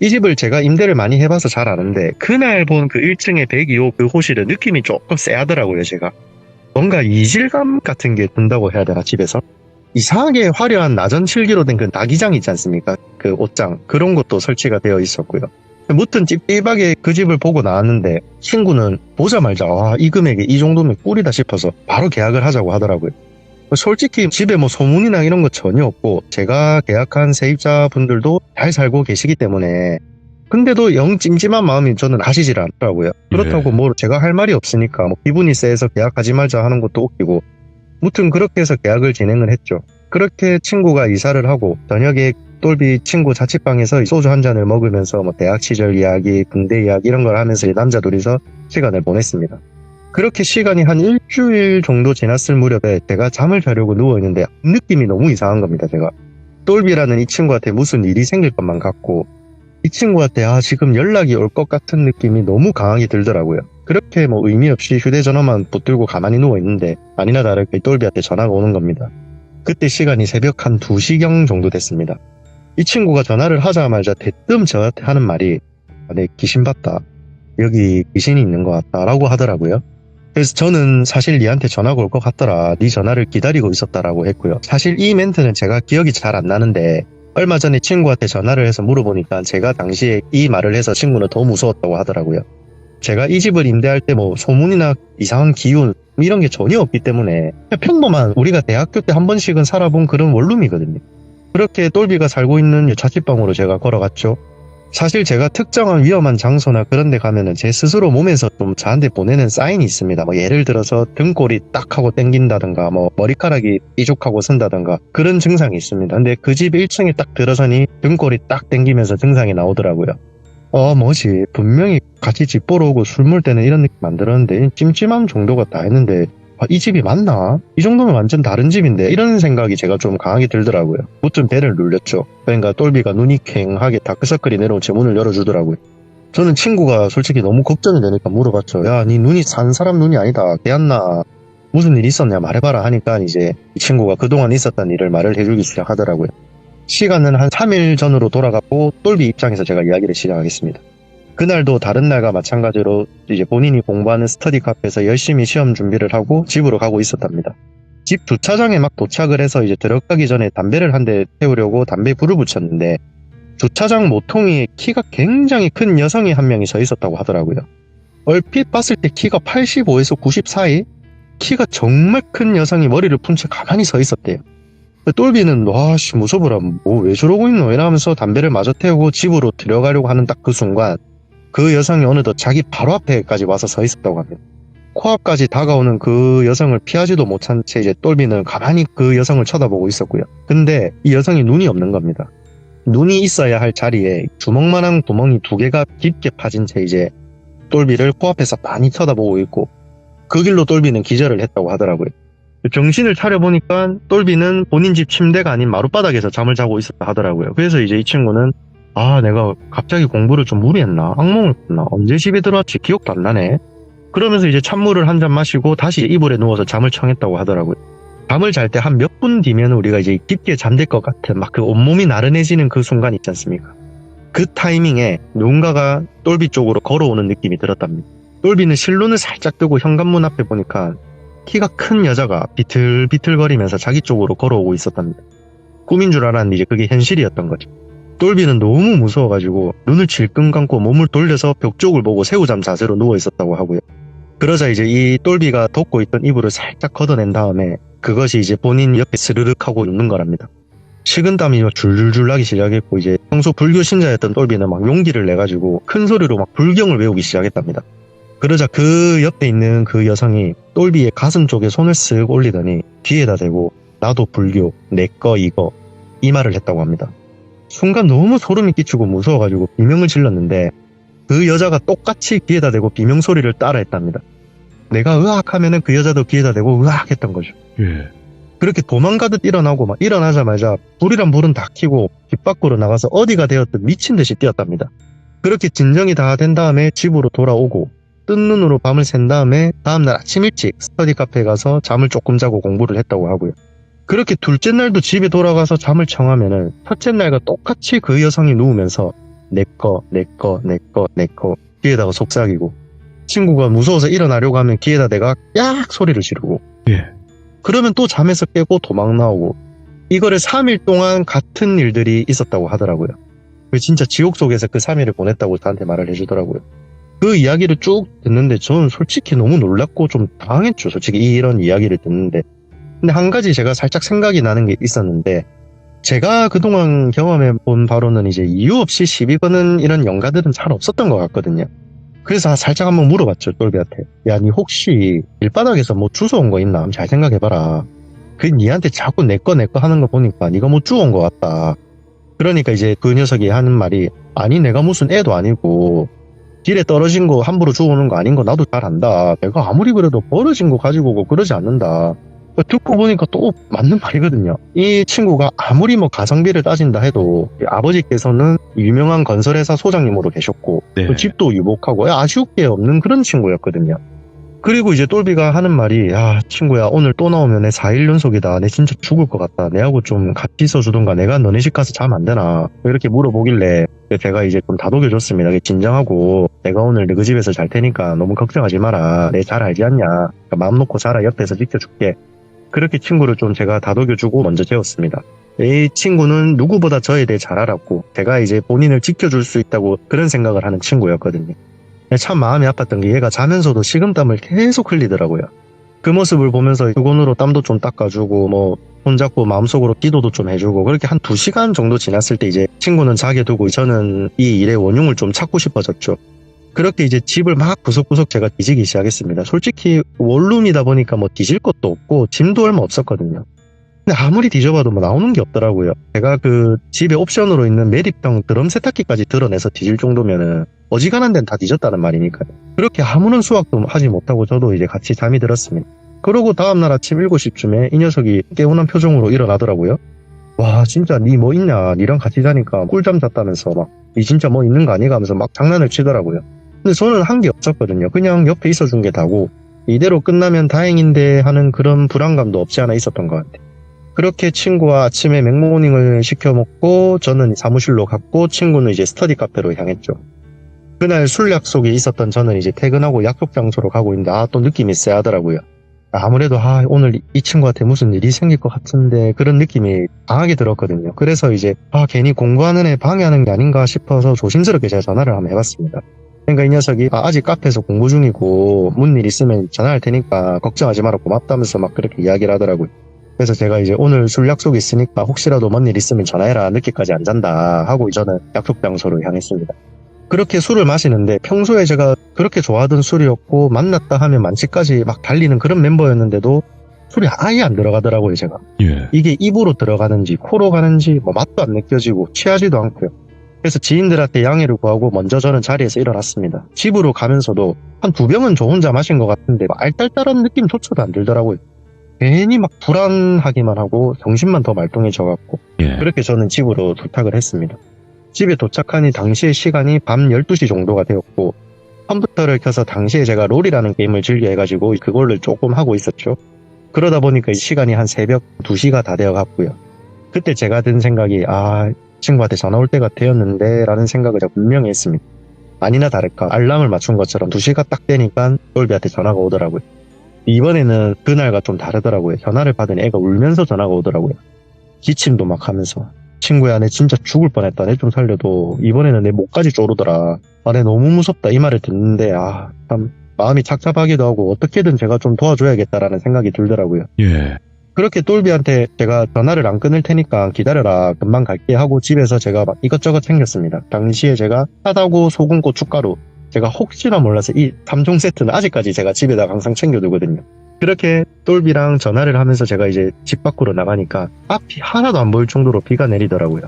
이 집을 제가 임대를 많이 해봐서 잘 아는데 그날 본 그 1층의 102호 그 호실은 느낌이 조금 쎄하더라고요. 제가 뭔가 이질감 같은 게 든다고 해야 되나, 집에서 이상하게 화려한 나전 칠기로 된 그 나기장 있지 않습니까? 그 옷장, 그런 것도 설치가 되어 있었고요. 무튼 찝찝하게 그 집을 보고 나왔는데 친구는 보자마자 이 금액에 이 정도면 꿀이다 싶어서 바로 계약을 하자고 하더라고요. 솔직히 집에 뭐 소문이나 이런 거 전혀 없고 제가 계약한 세입자분들도 잘 살고 계시기 때문에, 근데도 영 찜찜한 마음이 저는 가시질 않더라고요. 그렇다고 뭐 제가 할 말이 없으니까 뭐 기분이 쎄해서 계약하지 말자 하는 것도 웃기고, 무튼 그렇게 해서 계약을 진행을 했죠. 그렇게 친구가 이사를 하고 저녁에 똘비 친구 자취방에서 소주 한 잔을 먹으면서 뭐 대학 시절 이야기, 군대 이야기 이런 걸 하면서 남자 둘이서 시간을 보냈습니다. 그렇게 시간이 한 일주일 정도 지났을 무렵에 제가 잠을 자려고 누워있는데 느낌이 너무 이상한 겁니다. 제가 똘비라는 이 친구한테 무슨 일이 생길 것만 같고 이 친구한테 지금 연락이 올 것 같은 느낌이 너무 강하게 들더라고요. 그렇게 뭐 의미 없이 휴대전화만 붙들고 가만히 누워있는데 아니나 다를까 똘비한테 전화가 오는 겁니다. 그때 시간이 새벽 한 2시경 정도 됐습니다. 이 친구가 전화를 하자마자 대뜸 저한테 하는 말이 내 귀신 봤다. 여기 귀신이 있는 것 같다 라고 하더라고요. 그래서 저는 사실 니한테 전화가 올 것 같더라. 니 전화를 기다리고 있었다라고 했고요. 사실 이 멘트는 제가 기억이 잘 안 나는데 얼마 전에 친구한테 전화를 해서 물어보니까 제가 당시에 이 말을 해서 친구는 더 무서웠다고 하더라고요. 제가 이 집을 임대할 때 뭐 소문이나 이상한 기운 이런 게 전혀 없기 때문에 평범한 우리가 대학교 때 한 번씩은 살아본 그런 원룸이거든요. 그렇게 똘비가 살고 있는 자취방으로 제가 걸어갔죠. 사실 제가 특정한 위험한 장소나 그런 데 가면은 제 스스로 몸에서 좀 저한테 보내는 사인이 있습니다. 뭐 예를 들어서 등골이 딱 하고 땡긴다든가 뭐 머리카락이 삐죽하고 쓴다든가 그런 증상이 있습니다. 근데 그 집 1층에 딱 들어서니 등골이 딱 땡기면서 증상이 나오더라고요. 뭐지? 분명히 같이 집 보러 오고 술 먹을 때는 이런 느낌 안 들었는데 찜찜함 정도가 다 했는데 이 집이 맞나? 이 정도면 완전 다른 집인데 이런 생각이 제가 좀 강하게 들더라고요. 무튼 배를 눌렸죠. 그러니까 똘비가 눈이 퀭하게 다크서클이 내려온 제 문을 열어주더라고요. 저는 친구가 솔직히 너무 걱정이 되니까 물어봤죠. 야, 니 눈이 산 사람 눈이 아니다. 개안나. 무슨 일 있었냐 말해봐라 하니까 이제 이 친구가 그동안 있었던 일을 말을 해주기 시작하더라고요. 시간은 한 3일 전으로 돌아갔고 똘비 입장에서 제가 이야기를 시작하겠습니다. 그날도 다른 날과 마찬가지로 이제 본인이 공부하는 스터디 카페에서 열심히 시험 준비를 하고 집으로 가고 있었답니다. 집 주차장에 막 도착을 해서 이제 들어가기 전에 담배를 한 대 태우려고 담배에 불을 붙였는데 주차장 모퉁이에 키가 굉장히 큰 여성이 한 명이 서 있었다고 하더라고요. 얼핏 봤을 때 키가 85에서 90 사이? 키가 정말 큰 여성이 머리를 푼 채 가만히 서 있었대요. 똘비는 와씨 무서워라 뭐 왜 저러고 있노 이러면서 담배를 마저 태우고 집으로 들어가려고 하는 딱 그 순간 그 여성이 어느덧 자기 바로 앞에까지 와서 서 있었다고 합니다. 코앞까지 다가오는 그 여성을 피하지도 못한 채 이제 똘비는 가만히 그 여성을 쳐다보고 있었고요. 근데 이 여성이 눈이 없는 겁니다. 눈이 있어야 할 자리에 주먹만한 구멍이 2개가 깊게 파진 채 이제 똘비를 코앞에서 많이 쳐다보고 있고 그 길로 똘비는 기절을 했다고 하더라고요. 정신을 차려보니까 똘비는 본인 집 침대가 아닌 마룻바닥에서 잠을 자고 있었다 하더라고요. 그래서 이제 이 친구는 내가 갑자기 공부를 좀 무리했나? 악몽을 꿨나? 언제 집에 들어왔지? 기억도 안 나네. 그러면서 이제 찬물을 한 잔 마시고 다시 이불에 누워서 잠을 청했다고 하더라고요. 잠을 잘 때 한 몇 분 뒤면 우리가 이제 깊게 잠들 것 같은 막 그 온몸이 나른해지는 그 순간 있지 않습니까? 그 타이밍에 누군가가 똘비 쪽으로 걸어오는 느낌이 들었답니다. 똘비는 실눈을 살짝 뜨고 현관문 앞에 보니까 키가 큰 여자가 비틀비틀거리면서 자기 쪽으로 걸어오고 있었답니다. 꿈인 줄 알았는데 이제 그게 현실이었던 거죠. 똘비는 너무 무서워가지고 눈을 질끈 감고 몸을 돌려서 벽 쪽을 보고 새우잠 자세로 누워 있었다고 하고요. 그러자 이제 이 똘비가 덮고 있던 이불을 살짝 걷어낸 다음에 그것이 이제 본인 옆에 스르륵 하고 눕는 거랍니다. 식은땀이 줄줄줄 나기 시작했고 이제 평소 불교 신자였던 똘비는 막 용기를 내가지고 큰 소리로 막 불경을 외우기 시작했답니다. 그러자 그 옆에 있는 그 여성이 똘비의 가슴 쪽에 손을 쓱 올리더니 귀에다 대고 나도 불교, 내꺼 이거 이 말을 했다고 합니다. 순간 너무 소름이 끼치고 무서워가지고 비명을 질렀는데 그 여자가 똑같이 귀에다 대고 비명소리를 따라 했답니다. 내가 으악 하면은 그 여자도 귀에다 대고 으악 했던 거죠. 예. 그렇게 도망가듯 일어나고 막 일어나자마자 불이란 불은 다 켜고 집 밖으로 나가서 어디가 되었든 미친 듯이 뛰었답니다. 그렇게 진정이 다 된 다음에 집으로 돌아오고 뜬 눈으로 밤을 샌 다음에 다음날 아침 일찍 스터디 카페에 가서 잠을 조금 자고 공부를 했다고 하고요. 그렇게 둘째 날도 집에 돌아가서 잠을 청하면은 첫째 날과 똑같이 그 여성이 누우면서 내꺼 귀에다가 속삭이고, 친구가 무서워서 일어나려고 하면 귀에다 대가 약 소리를 지르고, 예. 그러면 또 잠에서 깨고 도망 나오고, 이거를 3일 동안 같은 일들이 있었다고 하더라고요. 진짜 지옥 속에서 그 3일을 보냈다고 저한테 말을 해주더라고요. 그 이야기를 쭉 듣는데 저는 솔직히 너무 놀랐고 좀 당황했죠. 솔직히 이런 이야기를 듣는데. 근데 한 가지 제가 살짝 생각이 나는 게 있었는데, 제가 그동안 경험해 본 바로는 이제 이유 없이 시비 거는 이런 영가들은 잘 없었던 것 같거든요. 그래서 살짝 한번 물어봤죠, 똘비한테. 야, 니 혹시 길바닥에서 뭐 주워온 거 있나? 잘 생각해봐라. 그 니한테 자꾸 내꺼 하는 거 보니까 니가 뭐 주워온 것 같다. 그러니까 이제 그 녀석이 하는 말이, 아니 내가 무슨 애도 아니고 길에 떨어진 거 함부로 주워오는 거 아닌 거 나도 잘 안다. 내가 아무리 그래도 버려진 거 가지고 오고 그러지 않는다. 듣고 보니까 또 맞는 말이거든요. 이 친구가 아무리 뭐 가성비를 따진다 해도 아버지께서는 유명한 건설회사 소장님으로 계셨고, 네. 그 집도 유복하고 아쉬울 게 없는 그런 친구였거든요. 그리고 이제 똘비가 하는 말이, 야 친구야 오늘 또 나오면 내 4일 연속이다. 내 진짜 죽을 것 같다. 내하고 좀 같이 있어주던가 내가 너네 집 가서 자면 안 되나. 이렇게 물어보길래 제가 이제 좀 다독여줬습니다. 진정하고 내가 오늘 너희 집에서 잘 테니까 너무 걱정하지 마라. 내 잘 알지 않냐. 그러니까 마음 놓고 자라. 옆에서 지켜줄게. 그렇게 친구를 좀 제가 다독여주고 먼저 재웠습니다. 이 친구는 누구보다 저에 대해 잘 알았고, 제가 이제 본인을 지켜줄 수 있다고 그런 생각을 하는 친구였거든요. 참 마음이 아팠던 게 얘가 자면서도 식은땀을 계속 흘리더라고요. 그 모습을 보면서 수건으로 땀도 좀 닦아주고 뭐 손잡고 마음속으로 기도도 좀 해주고, 그렇게 한 2시간 정도 지났을 때 이제 친구는 자게 두고 저는 이 일의 원흉을 좀 찾고 싶어졌죠. 그렇게 이제 집을 막 구석구석 제가 뒤지기 시작했습니다. 솔직히 원룸이다 보니까 뭐 뒤질 것도 없고 짐도 얼마 없었거든요. 근데 아무리 뒤져봐도 뭐 나오는 게 없더라고요. 제가 그 집에 옵션으로 있는 매립형 드럼 세탁기까지 드러내서 뒤질 정도면은 어지간한 데는 다 뒤졌다는 말이니까요. 그렇게 아무런 수확도 하지 못하고 저도 이제 같이 잠이 들었습니다. 그러고 다음날 아침 7시쯤에 이 녀석이 개운한 표정으로 일어나더라고요. 와 진짜 니 뭐 있냐, 니랑 같이 자니까 꿀잠 잤다면서 막 니 진짜 뭐 있는 거 아니가 하면서 막 장난을 치더라고요. 근데 저는 한 게 없었거든요. 그냥 옆에 있어준 게 다고, 이대로 끝나면 다행인데 하는 그런 불안감도 없지 않아 있었던 것 같아요. 그렇게 친구와 아침에 맥모닝을 시켜 먹고 저는 사무실로 갔고, 친구는 이제 스터디 카페로 향했죠. 그날 술 약속이 있었던 저는 이제 퇴근하고 약속 장소로 가고 있는데 또 느낌이 쎄하더라고요. 아무래도 오늘 이 친구한테 무슨 일이 생길 것 같은데 그런 느낌이 강하게 들었거든요. 그래서 이제 괜히 공부하는 애 방해하는 게 아닌가 싶어서 조심스럽게 제가 전화를 한번 해봤습니다. 그러니까 이 녀석이 아직 카페에서 공부 중이고 무슨 일 있으면 전화할 테니까 걱정하지 마라 고맙다면서 막 그렇게 이야기를 하더라고요. 그래서 제가 이제 오늘 술 약속이 있으니까 혹시라도 뭔 일 있으면 전화해라, 늦게까지 안 잔다 하고 저는 약속 장소로 향했습니다. 그렇게 술을 마시는데 평소에 제가 그렇게 좋아하던 술이었고 만났다 하면 만취까지 막 달리는 그런 멤버였는데도 술이 아예 안 들어가더라고요. 제가 이게 입으로 들어가는지 코로 가는지 뭐 맛도 안 느껴지고 취하지도 않고요. 그래서 지인들한테 양해를 구하고 먼저 저는 자리에서 일어났습니다. 집으로 가면서도 한 2병은 저 혼자 마신 것 같은데 알딸딸한 느낌조차도 안 들더라고요. 괜히 막 불안하기만 하고 정신만 더 말똥해져갖고 그렇게 저는 집으로 도착을 했습니다. 집에 도착하니 당시의 시간이 밤 12시 정도가 되었고, 컴퓨터를 켜서 당시에 제가 롤이라는 게임을 즐겨 해가지고 그걸를 조금 하고 있었죠. 그러다 보니까 이 시간이 한 새벽 2시가 다 되어갔고요. 그때 제가 든 생각이 친구한테 전화 올 때가 되었는데 라는 생각을 제가 분명히 했습니다. 아니나 다를까 알람을 맞춘 것처럼 2시가 딱 되니까 똘비한테 전화가 오더라고요. 이번에는 그날과 좀 다르더라고요. 전화를 받은 애가 울면서 전화가 오더라고요. 기침도 막 하면서, 친구야 내 진짜 죽을 뻔했다. 내 좀 살려도 이번에는 내 목까지 쪼르더라. 내 너무 무섭다. 이 말을 듣는데 참 마음이 착잡하기도 하고 어떻게든 제가 좀 도와줘야겠다라는 생각이 들더라고요. 그렇게 똘비한테 제가 전화를 안 끊을 테니까 기다려라, 금방 갈게 하고 집에서 제가 막 이것저것 챙겼습니다. 당시에 제가 팥하고 소금, 고춧가루, 제가 혹시나 몰라서 이 3종 세트는 아직까지 제가 집에다 항상 챙겨두거든요. 그렇게 똘비랑 전화를 하면서 제가 이제 집 밖으로 나가니까 앞이 하나도 안 보일 정도로 비가 내리더라고요.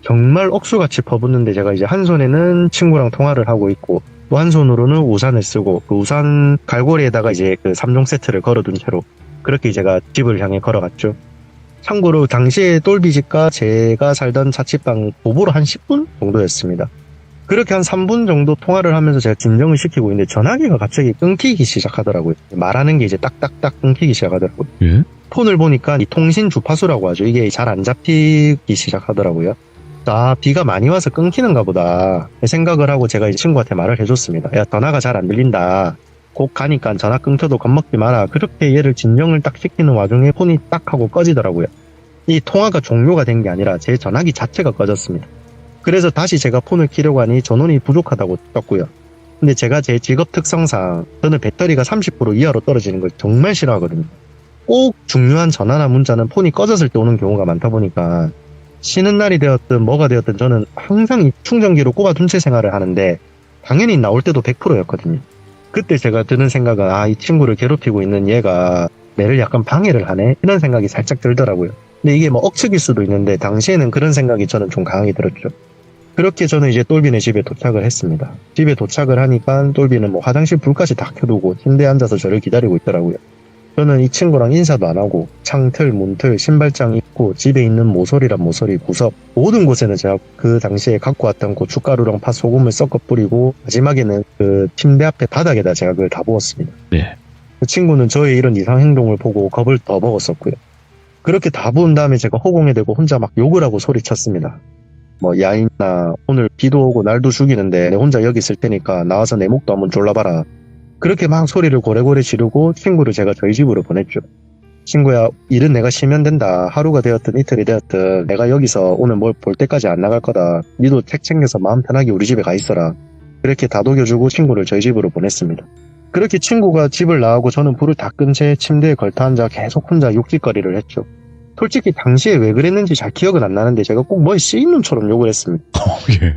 정말 억수같이 퍼붓는데 제가 이제 한 손에는 친구랑 통화를 하고 있고 또 한 손으로는 우산을 쓰고 그 우산 갈고리에다가 이제 그 3종 세트를 걸어둔 채로 그렇게 제가 집을 향해 걸어갔죠. 참고로 당시에 똘비집과 제가 살던 자취방 도보로 한 10분 정도였습니다. 그렇게 한 3분 정도 통화를 하면서 제가 진정을 시키고 있는데 전화기가 갑자기 끊기기 시작하더라고요. 말하는 게 이제 딱딱딱 끊기기 시작하더라고요. 예? 폰을 보니까 이 통신 주파수라고 하죠. 이게 잘 안 잡히기 시작하더라고요. 아, 비가 많이 와서 끊기는가 보다 생각을 하고 제가 이제 친구한테 말을 해줬습니다. 야, 전화가 잘 안 들린다. 곧 가니까 전화 끊겨도 겁먹지 마라. 그렇게 얘를 진정을 딱 시키는 와중에 폰이 딱 하고 꺼지더라고요. 이 통화가 종료가 된 게 아니라 제 전화기 자체가 꺼졌습니다. 그래서 다시 제가 폰을 키려고 하니 전원이 부족하다고 떴고요. 근데 제가 제 직업 특성상 저는 배터리가 30% 이하로 떨어지는 걸 정말 싫어하거든요. 꼭 중요한 전화나 문자는 폰이 꺼졌을 때 오는 경우가 많다 보니까 쉬는 날이 되었든 뭐가 되었든 저는 항상 이 충전기로 꼽아둔 채 생활을 하는데 당연히 나올 때도 100%였거든요. 그때 제가 드는 생각은 이 친구를 괴롭히고 있는 얘가 내를 약간 방해를 하네? 이런 생각이 살짝 들더라고요. 근데 이게 뭐 억측일 수도 있는데 당시에는 그런 생각이 저는 좀 강하게 들었죠. 그렇게 저는 이제 똘비네 집에 도착을 했습니다. 집에 도착을 하니까 똘비는 뭐 화장실 불까지 다 켜두고 침대에 앉아서 저를 기다리고 있더라고요. 저는 이 친구랑 인사도 안 하고 창틀, 문틀, 신발장 입고 집에 있는 모서리란 모서리, 구석 모든 곳에는 제가 그 당시에 갖고 왔던 고춧가루랑 파, 소금을 섞어 뿌리고 마지막에는 그 침대 앞에 바닥에다 제가 그걸 다 부었습니다. 네. 그 친구는 저의 이런 이상 행동을 보고 겁을 더 먹었었고요. 그렇게 다 부은 다음에 제가 허공에 대고 혼자 막 욕을 하고 소리쳤습니다. 뭐 야인나 오늘 비도 오고 날도 죽이는데 내 혼자 여기 있을 테니까 나와서 내 목도 한번 졸라봐라. 그렇게 막 소리를 고래고래 지르고 친구를 제가 저희 집으로 보냈죠. 친구야, 일은 내가 쉬면 된다. 하루가 되었든 이틀이 되었든 내가 여기서 오늘 뭘 볼 때까지 안 나갈 거다. 니도 책 챙겨서 마음 편하게 우리 집에 가 있어라. 그렇게 다독여주고 친구를 저희 집으로 보냈습니다. 그렇게 친구가 집을 나가고 저는 불을 다 끈 채 침대에 걸터 앉아 계속 혼자 욕짓거리를 했죠. 솔직히 당시에 왜 그랬는지 잘 기억은 안 나는데 제가 꼭 뭐에 쓰인 놈처럼 욕을 했습니다. 예.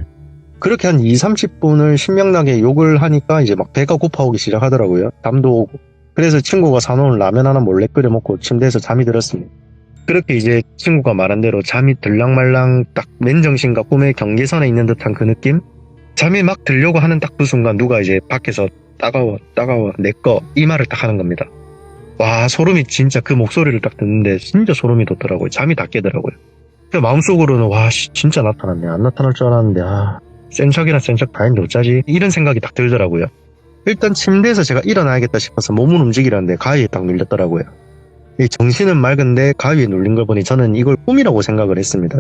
그렇게 한 20-30분을 신명나게 욕을 하니까 이제 막 배가 고파오기 시작하더라고요. 잠도 오고. 그래서 친구가 사놓은 라면 하나 몰래 끓여 먹고 침대에서 잠이 들었습니다. 그렇게 이제 친구가 말한 대로 잠이 들랑말랑 딱 맨정신과 꿈의 경계선에 있는 듯한 그 느낌? 잠이 막 들려고 하는 딱 그 순간 누가 이제 밖에서 따가워 내꺼 이 말을 딱 하는 겁니다. 와, 소름이 진짜 그 목소리를 딱 듣는데 진짜 소름이 돋더라고요. 잠이 다 깨더라고요. 그 마음속으로는 와 진짜 나타났네. 안 나타날 줄 알았는데 센 척이나 센 척 다 했는데 어쩌지? 이런 생각이 딱 들더라고요. 일단 침대에서 제가 일어나야겠다 싶어서 몸을 움직이려는데 가위에 딱 눌렸더라고요. 이 정신은 맑은데 가위에 눌린 걸 보니 저는 이걸 꿈이라고 생각을 했습니다.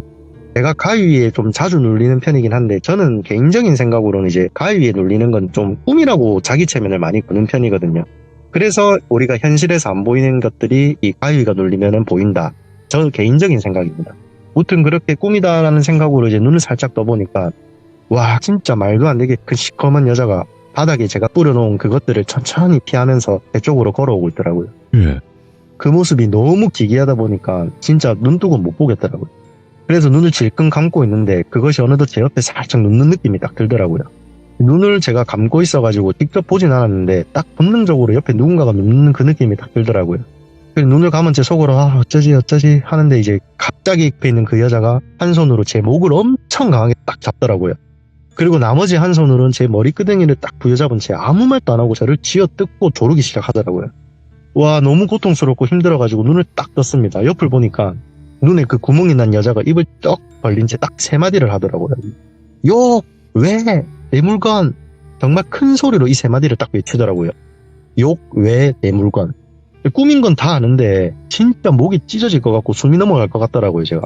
제가 가위에 좀 자주 눌리는 편이긴 한데 저는 개인적인 생각으로는 이제 가위에 눌리는 건 좀 꿈이라고 자기 체면을 많이 거는 편이거든요. 그래서 우리가 현실에서 안 보이는 것들이 이 가위가 눌리면은 보인다. 저 개인적인 생각입니다. 무튼 그렇게 꿈이다라는 생각으로 이제 눈을 살짝 떠보니까 와 진짜 말도 안 되게 그 시커먼 여자가 바닥에 제가 뿌려놓은 그것들을 천천히 피하면서 제 쪽으로 걸어오고 있더라고요. 예. 그 모습이 너무 기괴하다 보니까 진짜 눈 뜨고 못 보겠더라고요. 그래서 눈을 질끈 감고 있는데 그것이 어느덧 제 옆에 살짝 눕는 느낌이 딱 들더라고요. 눈을 제가 감고 있어가지고 직접 보진 않았는데 딱 본능적으로 옆에 누군가가 눕는 그 느낌이 딱 들더라고요. 그래서 눈을 감은 제 속으로 어쩌지 하는데 이제 갑자기 옆에 있는 그 여자가 한 손으로 제 목을 엄청 강하게 딱 잡더라고요. 그리고 나머지 한 손으로는 제 머리끄댕이를 딱 부여잡은 채 아무 말도 안 하고 저를 쥐어뜯고 조르기 시작하더라고요. 와 너무 고통스럽고 힘들어가지고 눈을 딱 떴습니다. 옆을 보니까 눈에 그 구멍이 난 여자가 입을 쩍 벌린 채 딱 3마디를 하더라고요. 욕! 왜? 내 물건! 정말 큰 소리로 이 3마디를 딱 외치더라고요. 욕! 왜? 내 물건! 꾸민 건 다 아는데 진짜 목이 찢어질 것 같고 숨이 넘어갈 것 같더라고요 제가.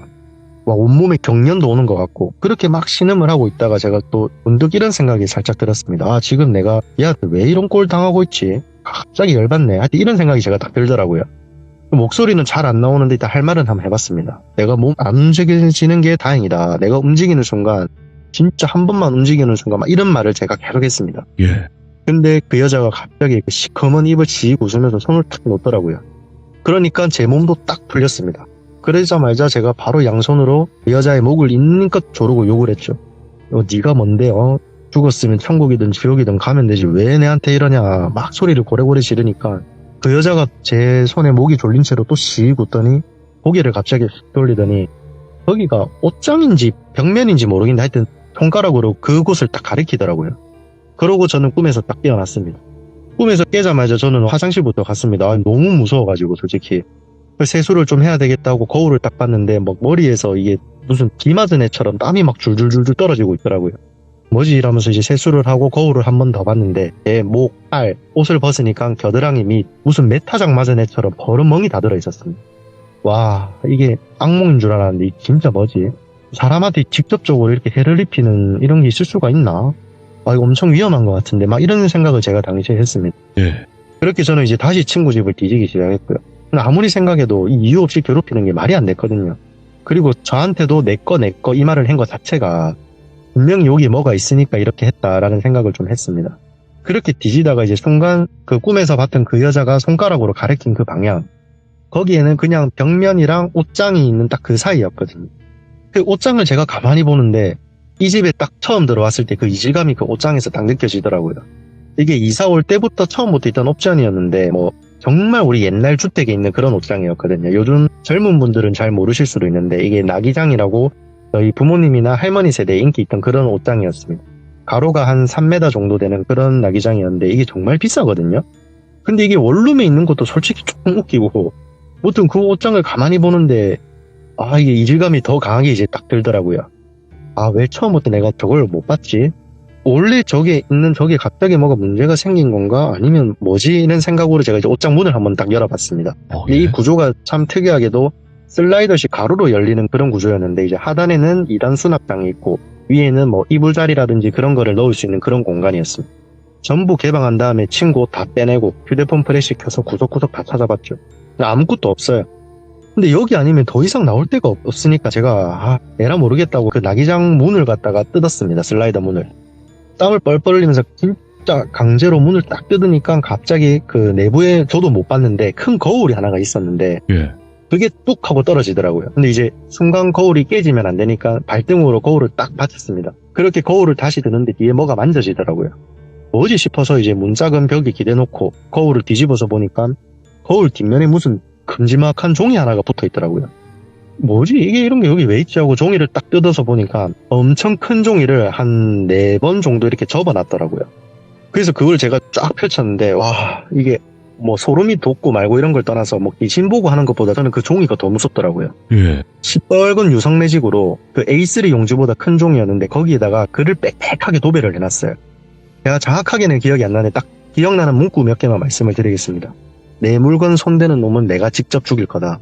와 온몸에 경련도 오는 것 같고 그렇게 막 신음을 하고 있다가 제가 또 문득 이런 생각이 살짝 들었습니다. 지금 내가 얘한테 왜 이런 꼴 당하고 있지? 갑자기 열받네. 하여튼 이런 생각이 제가 딱 들더라고요. 목소리는 잘 안 나오는데 일단 할 말은 한번 해봤습니다. 내가 몸 안 움직이는 게 다행이다. 내가 움직이는 순간 진짜 한 번만 움직이는 순간 막 이런 말을 제가 계속 했습니다. 예. 근데 그 여자가 갑자기 그 시커먼 입을 지고 웃으면서 손을 탁 놓더라고요. 그러니까 제 몸도 딱 풀렸습니다. 그러자마자 제가 바로 양손으로 그 여자의 목을 있는 것 조르고 욕을 했죠. 네가 뭔데? 죽었으면 천국이든 지옥이든 가면 되지 왜 내한테 이러냐 막 소리를 고래고래 지르니까 그 여자가 제 손에 목이 졸린 채로 또 씩 웃더니 고개를 갑자기 돌리더니 거기가 옷장인지 벽면인지 모르겠는데 하여튼 손가락으로 그곳을 딱 가리키더라고요. 그러고 저는 꿈에서 딱 깨어났습니다. 꿈에서 깨자마자 저는 화장실부터 갔습니다. 너무 무서워가지고 솔직히 세수를 좀 해야 되겠다고 거울을 딱 봤는데 막 머리에서 이게 무슨 비 맞은 애처럼 땀이 막 줄줄줄줄 떨어지고 있더라고요. 뭐지 이러면서 이제 세수를 하고 거울을 한 번 더 봤는데 내 목, 팔, 옷을 벗으니까 겨드랑이 및 무슨 메타작 맞은 애처럼 버릇멍이 다 들어있었습니다. 와, 이게 악몽인 줄 알았는데 이게 진짜 뭐지? 사람한테 직접적으로 이렇게 해를 입히는 이런 게 있을 수가 있나? 아, 이거 엄청 위험한 것 같은데 막 이런 생각을 제가 당시에 했습니다. 예. 그렇게 저는 이제 다시 친구 집을 뒤지기 시작했고요. 아무리 생각해도 이유 없이 괴롭히는 게 말이 안 됐거든요. 그리고 저한테도 내 거 이 말을 한 것 자체가 분명히 여기에 뭐가 있으니까 이렇게 했다라는 생각을 좀 했습니다. 그렇게 뒤지다가 이제 순간 그 꿈에서 봤던 그 여자가 손가락으로 가리킨 그 방향, 거기에는 그냥 벽면이랑 옷장이 있는 딱 그 사이였거든요. 그 옷장을 제가 가만히 보는데 이 집에 딱 처음 들어왔을 때 그 이질감이 그 옷장에서 딱 느껴지더라고요. 이게 이사 올 때부터 처음부터 있던 옵션이었는데 뭐 정말 우리 옛날 주택에 있는 그런 옷장이었거든요. 요즘 젊은 분들은 잘 모르실 수도 있는데 이게 나기장이라고 저희 부모님이나 할머니 세대에 인기 있던 그런 옷장이었습니다. 가로가 한 3m 정도 되는 그런 나기장이었는데 이게 정말 비싸거든요. 근데 이게 원룸에 있는 것도 솔직히 조금 웃기고 무튼 그 옷장을 가만히 보는데 이게 이질감이 더 강하게 이제 딱 들더라고요. 왜 처음부터 내가 저걸 못 봤지? 원래 저게 있는 저게 갑자기 뭐가 문제가 생긴 건가? 아니면 뭐지? 이런 생각으로 제가 이제 옷장 문을 한번 딱 열어봤습니다. 근데 이 구조가 참 특이하게도 슬라이더식 가로로 열리는 그런 구조였는데 이제 하단에는 2단 수납장이 있고 위에는 뭐 이불자리라든지 그런 거를 넣을 수 있는 그런 공간이었습니다. 전부 개방한 다음에 친구 옷 다 빼내고 휴대폰 플래시 켜서 구석구석 다 찾아봤죠. 아무것도 없어요. 근데 여기 아니면 더 이상 나올 데가 없으니까 제가 에라 모르겠다고 그 나기장 문을 갖다가 뜯었습니다. 슬라이더 문을. 땀을 뻘뻘 흘리면서 진짜 강제로 문을 딱 뜯으니까 갑자기 그 내부에 저도 못 봤는데 큰 거울이 하나가 있었는데 예. 그게 뚝 하고 떨어지더라고요. 근데 이제 순간 거울이 깨지면 안 되니까 발등으로 거울을 딱 받쳤습니다. 그렇게 거울을 다시 드는데 뒤에 뭐가 만져지더라고요. 뭐지 싶어서 이제 문짝은 벽에 기대놓고 거울을 뒤집어서 보니까 거울 뒷면에 무슨 큼지막한 종이 하나가 붙어 있더라고요. 뭐지 이게 이런 게 여기 왜 있지 하고 종이를 딱 뜯어서 보니까 엄청 큰 종이를 한 4번 정도 이렇게 접어놨더라고요. 그래서 그걸 제가 쫙 펼쳤는데 와 이게 뭐 소름이 돋고 말고 이런 걸 떠나서 뭐 귀신 보고 하는 것보다 저는 그 종이가 더 무섭더라고요. 예. 시뻘건 유성 매직으로 그 A3 용지보다 큰 종이였는데 거기에다가 글을 빽빽하게 도배를 해놨어요. 제가 정확하게는 기억이 안 나는데 딱 기억나는 문구 몇 개만 말씀을 드리겠습니다. 내 물건 손대는 놈은 내가 직접 죽일 거다.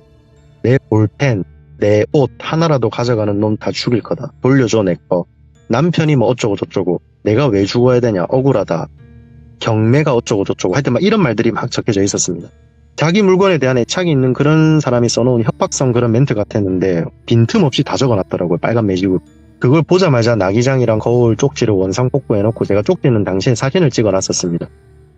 내 볼펜, 내 옷 하나라도 가져가는 놈 다 죽일 거다. 돌려줘 내 거. 남편이 뭐 어쩌고 저쩌고. 내가 왜 죽어야 되냐 억울하다. 경매가 어쩌고 저쩌고. 하여튼 막 이런 말들이 막 적혀져 있었습니다. 자기 물건에 대한 애착이 있는 그런 사람이 써놓은 협박성 그런 멘트 같았는데 빈틈없이 다 적어놨더라고요. 빨간 매직으로. 그걸 보자마자 나기장이랑 거울 쪽지를 원상 복구해놓고 제가 쪽지는 당시에 사진을 찍어놨었습니다.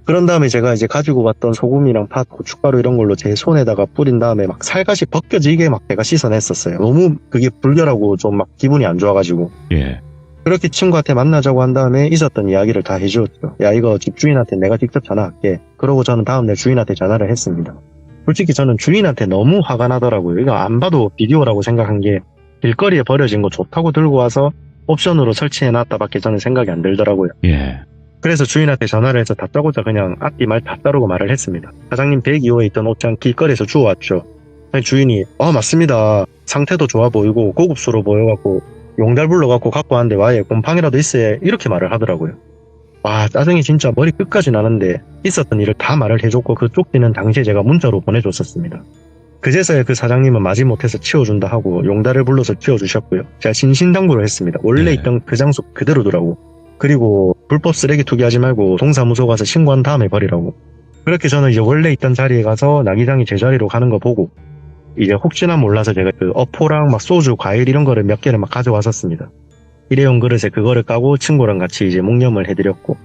그런 다음에 제가 이제 가지고 왔던 소금이랑 팥, 고춧가루 이런 걸로 제 손에다가 뿌린 다음에 막 살갗이 벗겨지게 막 제가 씻어냈었어요. 너무 그게 불결하고 좀 막 기분이 안 좋아가지고. 예. 그렇게 친구한테 만나자고 한 다음에 있었던 이야기를 다 해주었죠. 야 이거 집주인한테 내가 직접 전화할게. 그러고 저는 다음날 주인한테 전화를 했습니다. 솔직히 저는 주인한테 너무 화가 나더라고요. 이거 안 봐도 비디오라고 생각한 게 길거리에 버려진 거 좋다고 들고 와서 옵션으로 설치해놨다 밖에 저는 생각이 안 들더라고요. 예. 그래서 주인한테 전화를 해서 다짜고짜 그냥 앞뒤 말 다 따르고 말을 했습니다. 사장님 102호에 있던 옷장 길거리에서 주워왔죠. 주인이 맞습니다. 상태도 좋아 보이고 고급스러워 보여갖고 용달 불러갖고 갖고 왔는데 와예 곰팡이라도 있어야 이렇게 말을 하더라고요. 와 짜증이 진짜 머리 끝까지 나는데 있었던 일을 다 말을 해줬고 그 쪽지는 당시에 제가 문자로 보내줬었습니다. 그제서야 그 사장님은 마지못해서 치워준다 하고 용달을 불러서 치워주셨고요. 제가 신신당부를 했습니다. 원래 있던 그 장소 그대로더라고. 그리고 불법 쓰레기 투기하지 말고 동사무소 가서 신고한 다음에 버리라고. 그렇게 저는 이제 원래 있던 자리에 가서 나기장이 제자리로 가는 거 보고 이제 혹시나 몰라서 제가 그 어포랑 막 소주, 과일 이런 거를 몇 개를 막 가져왔었습니다. 일회용 그릇에 그거를 까고 친구랑 같이 이제 묵념을 해드렸고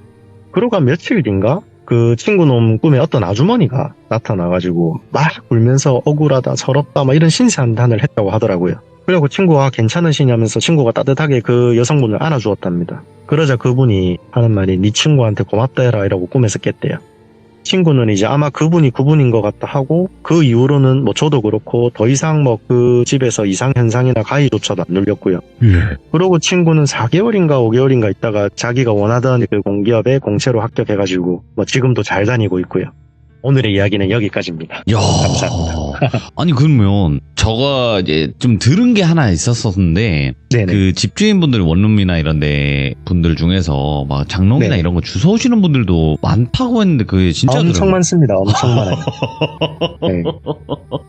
그러고 한 며칠 뒤인가 그 친구 놈 꿈에 어떤 아주머니가 나타나가지고 막 울면서 억울하다, 서럽다 막 이런 신세한탄을 했다고 하더라고요. 그리고 친구가 괜찮으시냐면서 친구가 따뜻하게 그 여성분을 안아주었답니다. 그러자 그분이 하는 말이 네 친구한테 고맙다 해라 이라고 꿈에서 깼대요. 친구는 이제 아마 그분이 그분인 것 같다 하고, 그 이후로는 뭐 저도 그렇고 더 이상 뭐 그 집에서 이상 현상이나 가위조차도 안 눌렸고요. 예. 그러고 친구는 4개월인가 5개월인가 있다가 자기가 원하던 그 공기업에 공채로 합격해가지고 뭐 지금도 잘 다니고 있고요. 오늘의 이야기는 여기까지입니다. 야, 감사합니다. 아니 그러면 저가 이제 좀 들은 게 하나 있었었는데 네네. 그 집주인분들 원룸이나 이런데 분들 중에서 막 장롱이나 네. 이런 거 주워 오시는 분들도 많다고 했는데 그게 진짜 엄청 많습니다. 엄청 많아요. 네.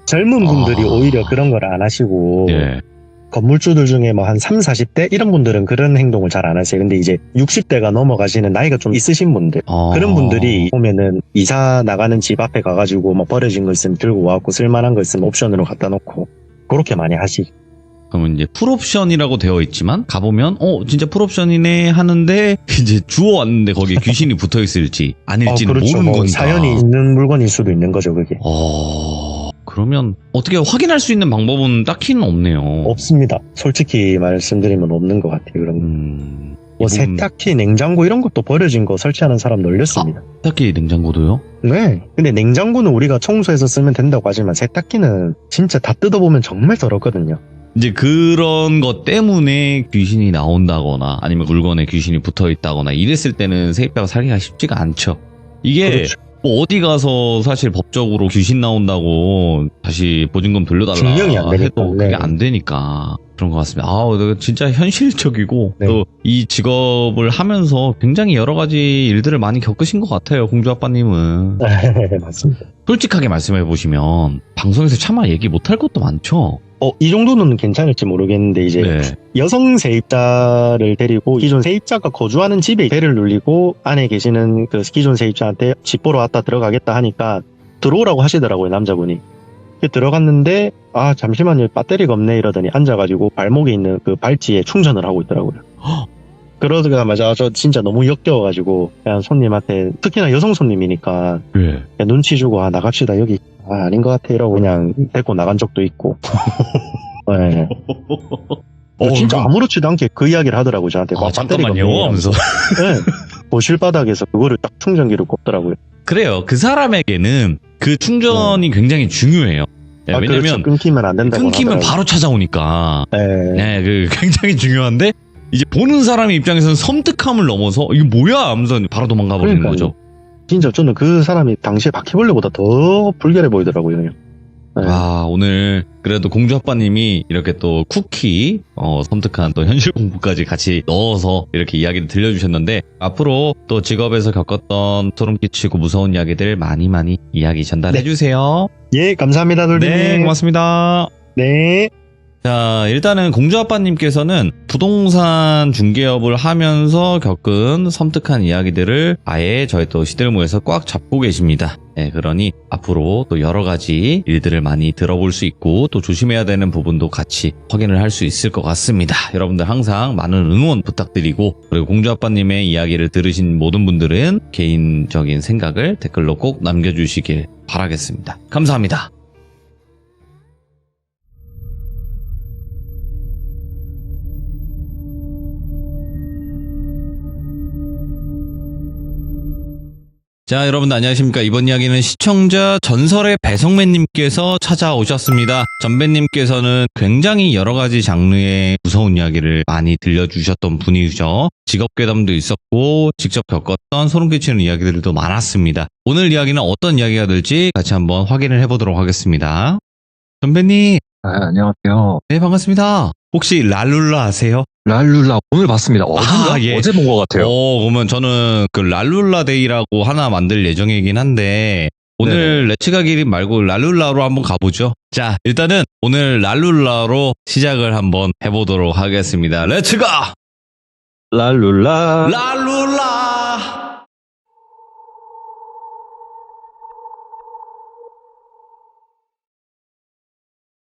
젊은 분들이 오히려 그런 걸 안 하시고 예. 건물주들 중에 뭐 한 3, 40대 이런 분들은 그런 행동을 잘 안 하세요. 근데 이제 60대가 넘어가시는 나이가 좀 있으신 분들, 그런 분들이 보면은 이사 나가는 집 앞에 가가지고 뭐 버려진 거 있으면 들고 와갖고 쓸만한 거 있으면 옵션으로 갖다 놓고 그렇게 많이 하시죠. 그러면 이제 풀옵션이라고 되어 있지만 가보면 진짜 풀옵션이네 하는데 이제 주워 왔는데 거기에 귀신이 붙어 있을지 아닐지는 그렇죠. 모르는 뭐 거니까. 사연이 있는 물건일 수도 있는 거죠, 그게. 그러면 어떻게 확인할 수 있는 방법은 딱히는 없네요. 없습니다. 솔직히 말씀드리면 없는 것 같아요. 그런 거. 뭐 세탁기, 냉장고 이런 것도 버려진 거 설치하는 사람 널렸습니다. 세탁기, 냉장고도요? 네. 근데 냉장고는 우리가 청소해서 쓰면 된다고 하지만 세탁기는 진짜 다 뜯어보면 정말 더럽거든요. 이제 그런 것 때문에 귀신이 나온다거나 아니면 물건에 귀신이 붙어 있다거나 이랬을 때는 세입자가 살기가 쉽지가 않죠. 이게 그렇죠. 뭐 어디 가서 사실 법적으로 귀신 나온다고 다시 보증금 돌려달라 증명이 안 되니까. 해도 그게 네. 안 되니까 그런 것 같습니다. 진짜 현실적이고 네. 또 이 직업을 하면서 굉장히 여러 가지 일들을 많이 겪으신 것 같아요. 공주 아빠님은. 네, 맞습니다. 솔직하게 말씀해 보시면 방송에서 차마 얘기 못할 것도 많죠. 이 정도는 괜찮을지 모르겠는데 이제 네. 여성 세입자를 데리고 기존 세입자가 거주하는 집에 배를 눌리고 안에 계시는 그 기존 세입자한테 집 보러 왔다 들어가겠다 하니까 들어오라고 하시더라고요, 남자분이. 들어갔는데 잠시만요, 배터리가 없네 이러더니 앉아가지고 발목에 있는 그 발찌에 충전을 하고 있더라고요. 그러자마자 저 진짜 너무 역겨워가지고 그냥 손님한테, 특히나 여성 손님이니까 네. 그냥 눈치 주고 나갑시다, 여기 아닌 것 같아 이러고 그냥 데리고 나간 적도 있고. 네. 진짜 아무렇지도 않게 그 이야기를 하더라고요, 저한테. 잠깐만요 하면서. 네. 거실 바닥에서 그거를 딱 충전기를 꼽더라고요. 그래요. 그 사람에게는 그 충전이 굉장히 중요해요. 네, 왜냐면 그렇죠. 끊기면 안 된다고 끊기면 하더라고요. 바로 찾아오니까. 네. 그 굉장히 중요한데 이제 보는 사람의 입장에서는 섬뜩함을 넘어서 이게 뭐야 하면서 바로 도망가 버리는 그러니까요. 거죠. 진짜 저는 그 사람이 당시에 바퀴벌레보다 더 불결해 보이더라고요. 그냥. 네. 오늘 그래도 공주 아빠님이 이렇게 또 쿠키 섬뜩한 또 현실 공부까지 같이 넣어서 이렇게 이야기를 들려주셨는데 앞으로 또 직업에서 겪었던 소름 끼치고 무서운 이야기들 많이 이야기 전달해 주세요. 예, 감사합니다, 돌리님. 네, 고맙습니다. 네. 자, 일단은 공주 아빠님께서는 부동산 중개업을 하면서 겪은 섬뜩한 이야기들을 아예 저희 또 시들모에서 꽉 잡고 계십니다. 네, 그러니 앞으로 또 여러 가지 일들을 많이 들어볼 수 있고 또 조심해야 되는 부분도 같이 확인을 할 수 있을 것 같습니다. 여러분들 항상 많은 응원 부탁드리고, 그리고 공주 아빠님의 이야기를 들으신 모든 분들은 개인적인 생각을 댓글로 꼭 남겨주시길 바라겠습니다. 감사합니다. 자, 여러분들 안녕하십니까. 이번 이야기는 시청자 전설의 배성매님께서 찾아오셨습니다. 전배님께서는 굉장히 여러 가지 장르의 무서운 이야기를 많이 들려주셨던 분이죠. 직업괴담도 있었고 직접 겪었던 소름 끼치는 이야기들도 많았습니다. 오늘 이야기는 어떤 이야기가 될지 같이 한번 확인을 해보도록 하겠습니다. 전배님. 안녕하세요. 네, 반갑습니다. 혹시 랄룰라 아세요? 랄룰라 오늘 봤습니다. 어제인가? 예. 어제 본 것 같아요. 그러면 저는 그 랄룰라 데이라고 하나 만들 예정이긴 한데 오늘 레츠가 기린 말고 랄룰라로 한번 가보죠. 자, 일단은 오늘 랄룰라로 시작을 한번 해보도록 하겠습니다. 레츠가! 랄룰라. 랄룰라!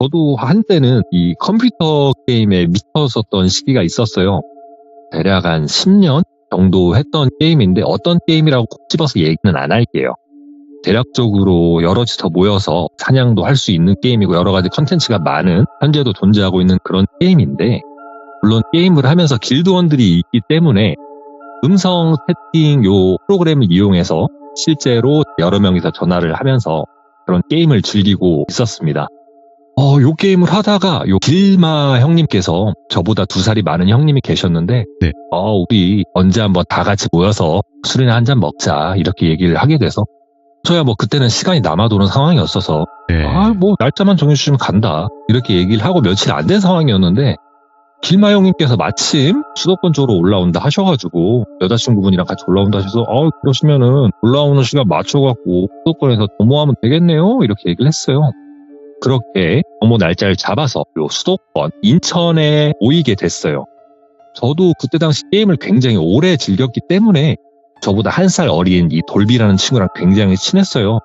저도 한때는 이 컴퓨터 게임에 미쳤었던 시기가 있었어요. 대략 한 10년 정도 했던 게임인데 어떤 게임이라고 콕 집어서 얘기는 안 할게요. 대략적으로 여럿이서 모여서 사냥도 할 수 있는 게임이고 여러 가지 컨텐츠가 많은, 현재도 존재하고 있는 그런 게임인데, 물론 게임을 하면서 길드원들이 있기 때문에 음성 세팅 요 프로그램을 이용해서 실제로 여러 명이서 전화를 하면서 그런 게임을 즐기고 있었습니다. 요 게임을 하다가 요 길마 형님께서 저보다 2살이 많은 형님이 계셨는데 네. 우리 언제 한번 다 같이 모여서 술이나 한잔 먹자 이렇게 얘기를 하게 돼서 저야 뭐 그때는 시간이 남아도는 상황이었어서 네. 뭐 날짜만 정해주시면 간다 이렇게 얘기를 하고 며칠 안 된 상황이었는데 길마 형님께서 마침 수도권 쪽으로 올라온다 하셔가지고 여자친구분이랑 같이 올라온다 하셔서 그러시면은 올라오는 시간 맞춰갖고 수도권에서 도모하면 되겠네요 이렇게 얘기를 했어요. 그렇게 도모 날짜를 잡아서 요 수도권 인천에 모이게 됐어요. 저도 그때 당시 게임을 굉장히 오래 즐겼기 때문에 저보다 1살 어린 이 돌비라는 친구랑 굉장히 친했어요.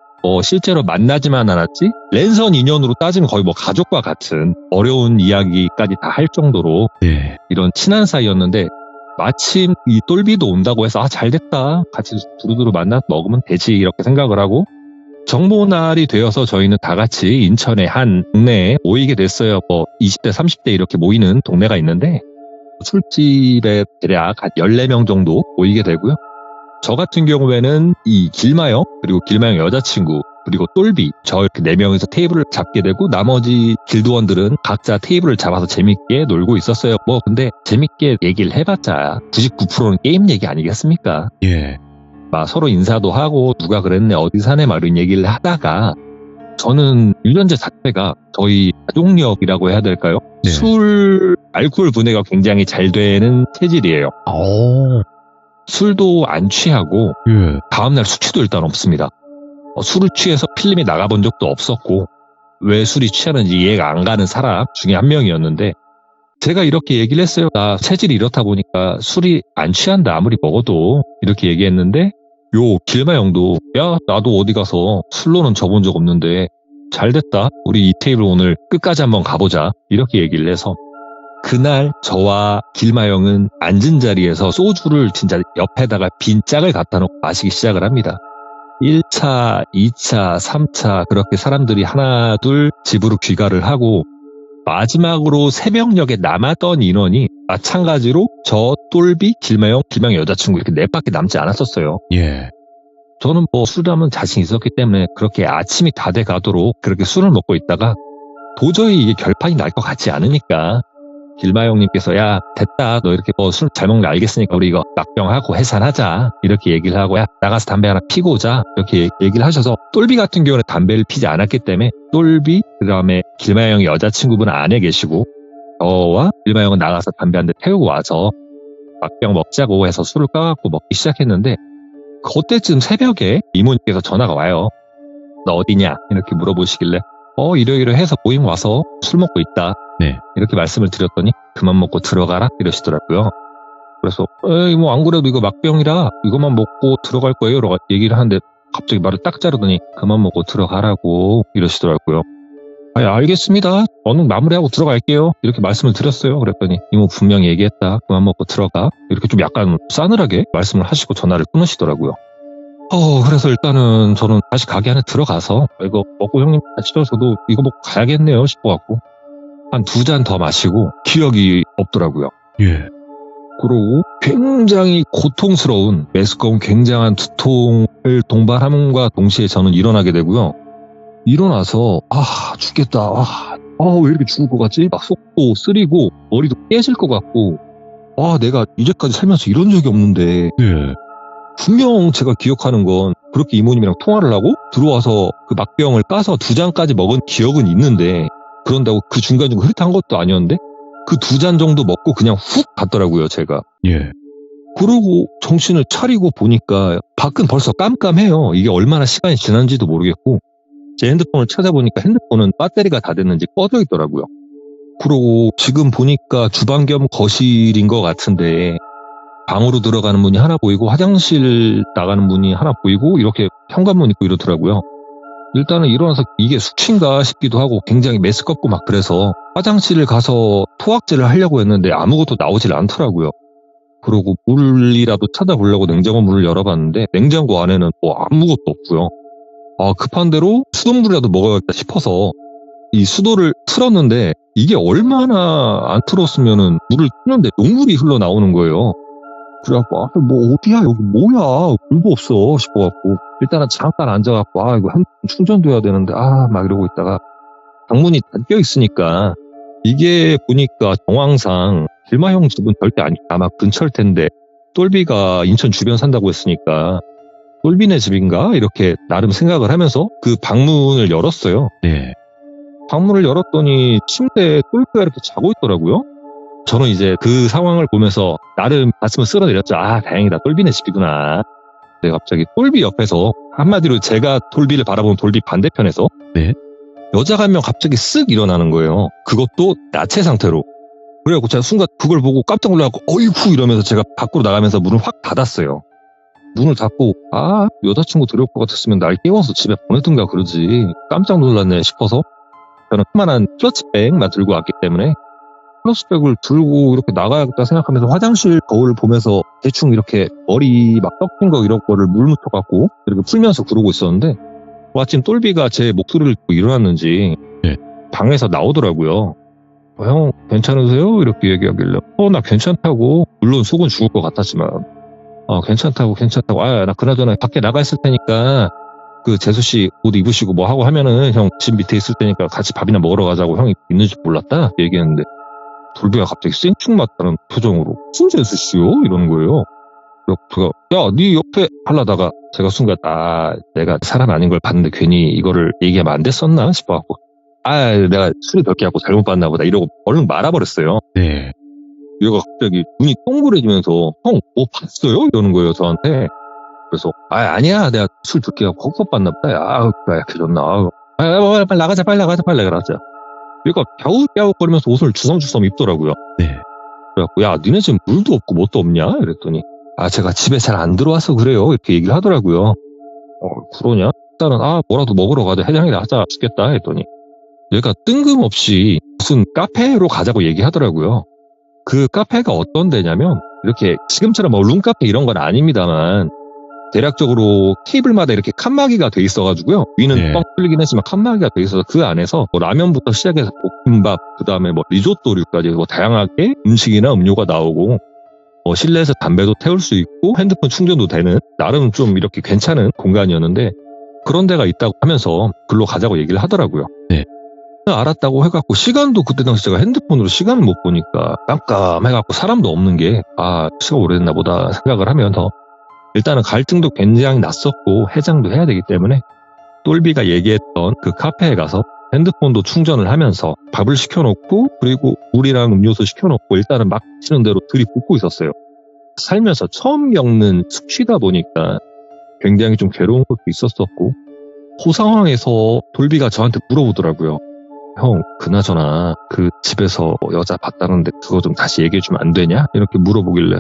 실제로 만나지만 않았지 랜선 인연으로 따지면 거의 뭐 가족과 같은 어려운 이야기까지 다 할 정도로 네. 이런 친한 사이였는데 마침 이 똘비도 온다고 해서 잘됐다 같이 두루두루 만나서 먹으면 되지 이렇게 생각을 하고 정모날이 되어서 저희는 다 같이 인천의 한 동네에 모이게 됐어요. 20대 30대 이렇게 모이는 동네가 있는데 술집에 대략 한 14명 정도 모이게 되고요. 저 같은 경우에는 이 길마형 그리고 길마형 여자친구 그리고 똘비 저 이렇게 4명이서 테이블을 잡게 되고 나머지 길드원들은 각자 테이블을 잡아서 재밌게 놀고 있었어요. 근데 재밌게 얘기를 해봤자 99%는 게임 얘기 아니겠습니까? 예. 서로 인사도 하고 누가 그랬네 어디 사네 이런 얘기를 하다가 저는 유전자 자체가 저희 가족력이라고 해야 될까요? 네. 알코올 분해가 굉장히 잘 되는 체질이에요. 술도 안 취하고 예. 다음날 수치도 일단 없습니다. 술을 취해서 필름이 나가본 적도 없었고 왜 술이 취하는지 이해가 안 가는 사람 중에 한 명이었는데 제가 이렇게 얘기를 했어요. 나 체질이 이렇다 보니까 술이 안 취한다 아무리 먹어도 이렇게 얘기했는데 요 길마 형도 야 나도 어디 가서 술로는 져본 적 없는데 잘됐다 우리 이 테이블 오늘 끝까지 한번 가보자 이렇게 얘기를 해서 그날 저와 길마 형은 앉은 자리에서 소주를 진짜 옆에다가 빈 짝을 갖다 놓고 마시기 시작을 합니다. 1차, 2차, 3차 그렇게 사람들이 하나 둘 집으로 귀가를 하고 마지막으로 새벽녘에 남았던 인원이 마찬가지로 저 똘비, 길마형, 길마형 여자친구 이렇게 4밖에 남지 않았었어요. 예. 저는 술을 하면 자신 있었기 때문에 그렇게 아침이 다 돼 가도록 그렇게 술을 먹고 있다가 도저히 이게 결판이 날 것 같지 않으니까 길마 형님께서 야 됐다 너 이렇게 술 잘 먹는 거 알겠으니까 우리 이거 막병하고 해산하자 이렇게 얘기를 하고 야 나가서 담배 하나 피고 오자 이렇게 얘기를 하셔서 똘비 같은 경우는 담배를 피지 않았기 때문에 똘비 그 다음에 길마 형의 여자친구분은 안에 계시고 저와 길마 형은 나가서 담배 한 대 태우고 와서 막병 먹자고 해서 술을 까갖고 먹기 시작했는데 그때쯤 새벽에 이모님께서 전화가 와요. 너 어디냐 이렇게 물어보시길래 이러이러해서 모임 와서 술 먹고 있다. 네. 이렇게 말씀을 드렸더니 그만 먹고 들어가라 이러시더라고요. 그래서 안 그래도 이거 막병이라 이것만 먹고 들어갈 거예요 라고 얘기를 하는데 갑자기 말을 딱 자르더니 그만 먹고 들어가라고 이러시더라고요. 알겠습니다. 저는 마무리하고 들어갈게요. 이렇게 말씀을 드렸어요. 그랬더니 이모 분명히 얘기했다. 그만 먹고 들어가. 이렇게 좀 약간 싸늘하게 말씀을 하시고 전화를 끊으시더라고요. 그래서 일단은 저는 다시 가게 안에 들어가서 이거 먹고 형님 가시죠. 저도 이거 먹고 가야겠네요 싶어갖고 한 2잔 더 마시고 기억이 없더라고요. 예. 그러고 굉장히 고통스러운 메스꺼운 굉장한 두통을 동반함과 동시에 저는 일어나게 되고요. 일어나서 죽겠다. 왜 이렇게 죽을 것 같지? 막 속도 쓰리고 머리도 깨질 것 같고 내가 이제까지 살면서 이런 적이 없는데 예. 분명 제가 기억하는 건 그렇게 이모님이랑 통화를 하고 들어와서 그 막병을 까서 2잔까지 먹은 기억은 있는데 그런다고 그 중간중간 흐릿한 것도 아니었는데 그 2잔 정도 먹고 그냥 훅 갔더라고요 제가. 예. 그러고 정신을 차리고 보니까 밖은 벌써 깜깜해요. 이게 얼마나 시간이 지난지도 모르겠고 제 핸드폰을 찾아보니까 핸드폰은 배터리가 다 됐는지 꺼져 있더라고요. 그러고 지금 보니까 주방 겸 거실인 것 같은데 방으로 들어가는 문이 하나 보이고 화장실 나가는 문이 하나 보이고 이렇게 현관문 있고 이렇더라고요. 일단은 일어나서 이게 숙취인가 싶기도 하고 굉장히 메스껍고 막 그래서 화장실을 가서 토악질을 하려고 했는데 아무것도 나오질 않더라고요. 그러고 물이라도 찾아보려고 냉장고 문을 열어봤는데 냉장고 안에는 아무것도 없고요. 급한 대로 수돗물이라도 먹어야겠다 싶어서 이 수도를 틀었는데 이게 얼마나 안 틀었으면은 물을 트는데 녹물이 흘러나오는 거예요. 그래갖고 뭐 어디야 여기 뭐야 불도 없어 싶어갖고 일단은 잠깐 앉아갖고 이거 핸드폰 충전돼야 되는데 막 이러고 있다가 방문이 닫혀 있으니까 이게 보니까 정황상 길마 형 집은 절대 아마 근처일 텐데 똘비가 인천 주변 산다고 했으니까 똘비네 집인가 이렇게 나름 생각을 하면서 그 방문을 열었어요. 네. 방문을 열었더니 침대에 똘비가 이렇게 자고 있더라고요. 저는 이제 그 상황을 보면서 나름 가슴을 쓸어내렸죠. 다행이다. 똘비네 집이구나. 근데 갑자기 똘비 옆에서 한마디로 제가 똘비를 바라보는 똘비 반대편에서 네. 여자가 한 명 갑자기 쓱 일어나는 거예요. 그것도 나체 상태로. 그래갖고 제가 순간 그걸 보고 깜짝 놀라고 어이쿠 이러면서 제가 밖으로 나가면서 문을 확 닫았어요. 문을 닫고 여자친구 들어올 것 같았으면 날 깨워서 집에 보내든가 그러지. 깜짝 놀랐네 싶어서 저는 그만한 클러치백만 들고 왔기 때문에 클러치백을 들고 이렇게 나가야겠다 생각하면서 화장실 거울을 보면서 대충 이렇게 머리 막 떡진 거 이런 거를 물 묻혀갖고 이렇게 풀면서 그러고 있었는데 마침 똘비가 제 목소리를 듣고 일어났는지 네. 방에서 나오더라고요. 형 괜찮으세요? 이렇게 얘기하길래 나 괜찮다고. 물론 속은 죽을 것 같았지만 괜찮다고 나 그나저나 밖에 나가 있을 테니까 그 재수씨 옷 입으시고 뭐 하고 하면은 형 집 밑에 있을 테니까 같이 밥이나 먹으러 가자고. 형이 있는 줄 몰랐다 얘기했는데 돌비가 갑자기 생충맞다는 표정으로 무슨 재수씨요? 이러는 거예요. 그래서 야 네 옆에 하려다가 제가 순간 내가 사람 아닌 걸 봤는데 괜히 이거를 얘기하면 안 됐었나 싶어갖고 내가 술이 몇 개 갖고 잘못 봤나 보다 이러고 얼른 말아버렸어요. 네. 얘가 갑자기 눈이 동그래지면서 형 뭐 봤어요? 이러는 거예요 저한테. 그래서 아니야 내가 술 몇 개 갖고 헛것 봤나 보다. 약해졌나. 빨리 나가자. 얘가 갸웃갸웃거리면서 옷을 주섬주섬 입더라고요. 네. 그래갖고 니네 지금 물도 없고 뭣도 없냐? 이랬더니 제가 집에 잘 안 들어와서 그래요. 이렇게 얘기를 하더라고요. 그러냐? 일단은 뭐라도 먹으러 가자. 해장이나 하자. 죽겠다 했더니 얘가 뜬금없이 무슨 카페로 가자고 얘기하더라고요. 그 카페가 어떤 데냐면 이렇게 지금처럼 뭐 룸카페 이런 건 아닙니다만 대략적으로 테이블마다 이렇게 칸막이가 돼 있어가지고요. 위는 네. 뻥 뚫리긴 했지만 칸막이가 돼 있어서 그 안에서 뭐 라면부터 시작해서 볶음밥, 그 다음에 뭐 리조또류까지 뭐 다양하게 음식이나 음료가 나오고 실내에서 담배도 태울 수 있고 핸드폰 충전도 되는 나름 좀 이렇게 괜찮은 공간이었는데 그런 데가 있다고 하면서 글로 가자고 얘기를 하더라고요. 네. 알았다고 해갖고 시간도 그때 당시 제가 핸드폰으로 시간을 못 보니까 깜깜해갖고 사람도 없는 게 시간 오래됐나 보다 생각을 하면서 일단은 갈등도 굉장히 났었고 해장도 해야 되기 때문에 똘비가 얘기했던 그 카페에 가서 핸드폰도 충전을 하면서 밥을 시켜놓고 그리고 물이랑 음료수 시켜놓고 일단은 막 치는 대로 들이붓고 있었어요. 살면서 처음 겪는 숙취다 보니까 굉장히 좀 괴로운 것도 있었었고 그 상황에서 똘비가 저한테 물어보더라고요. 형 그나저나 그 집에서 여자 봤다는데 그거 좀 다시 얘기해주면 안 되냐? 이렇게 물어보길래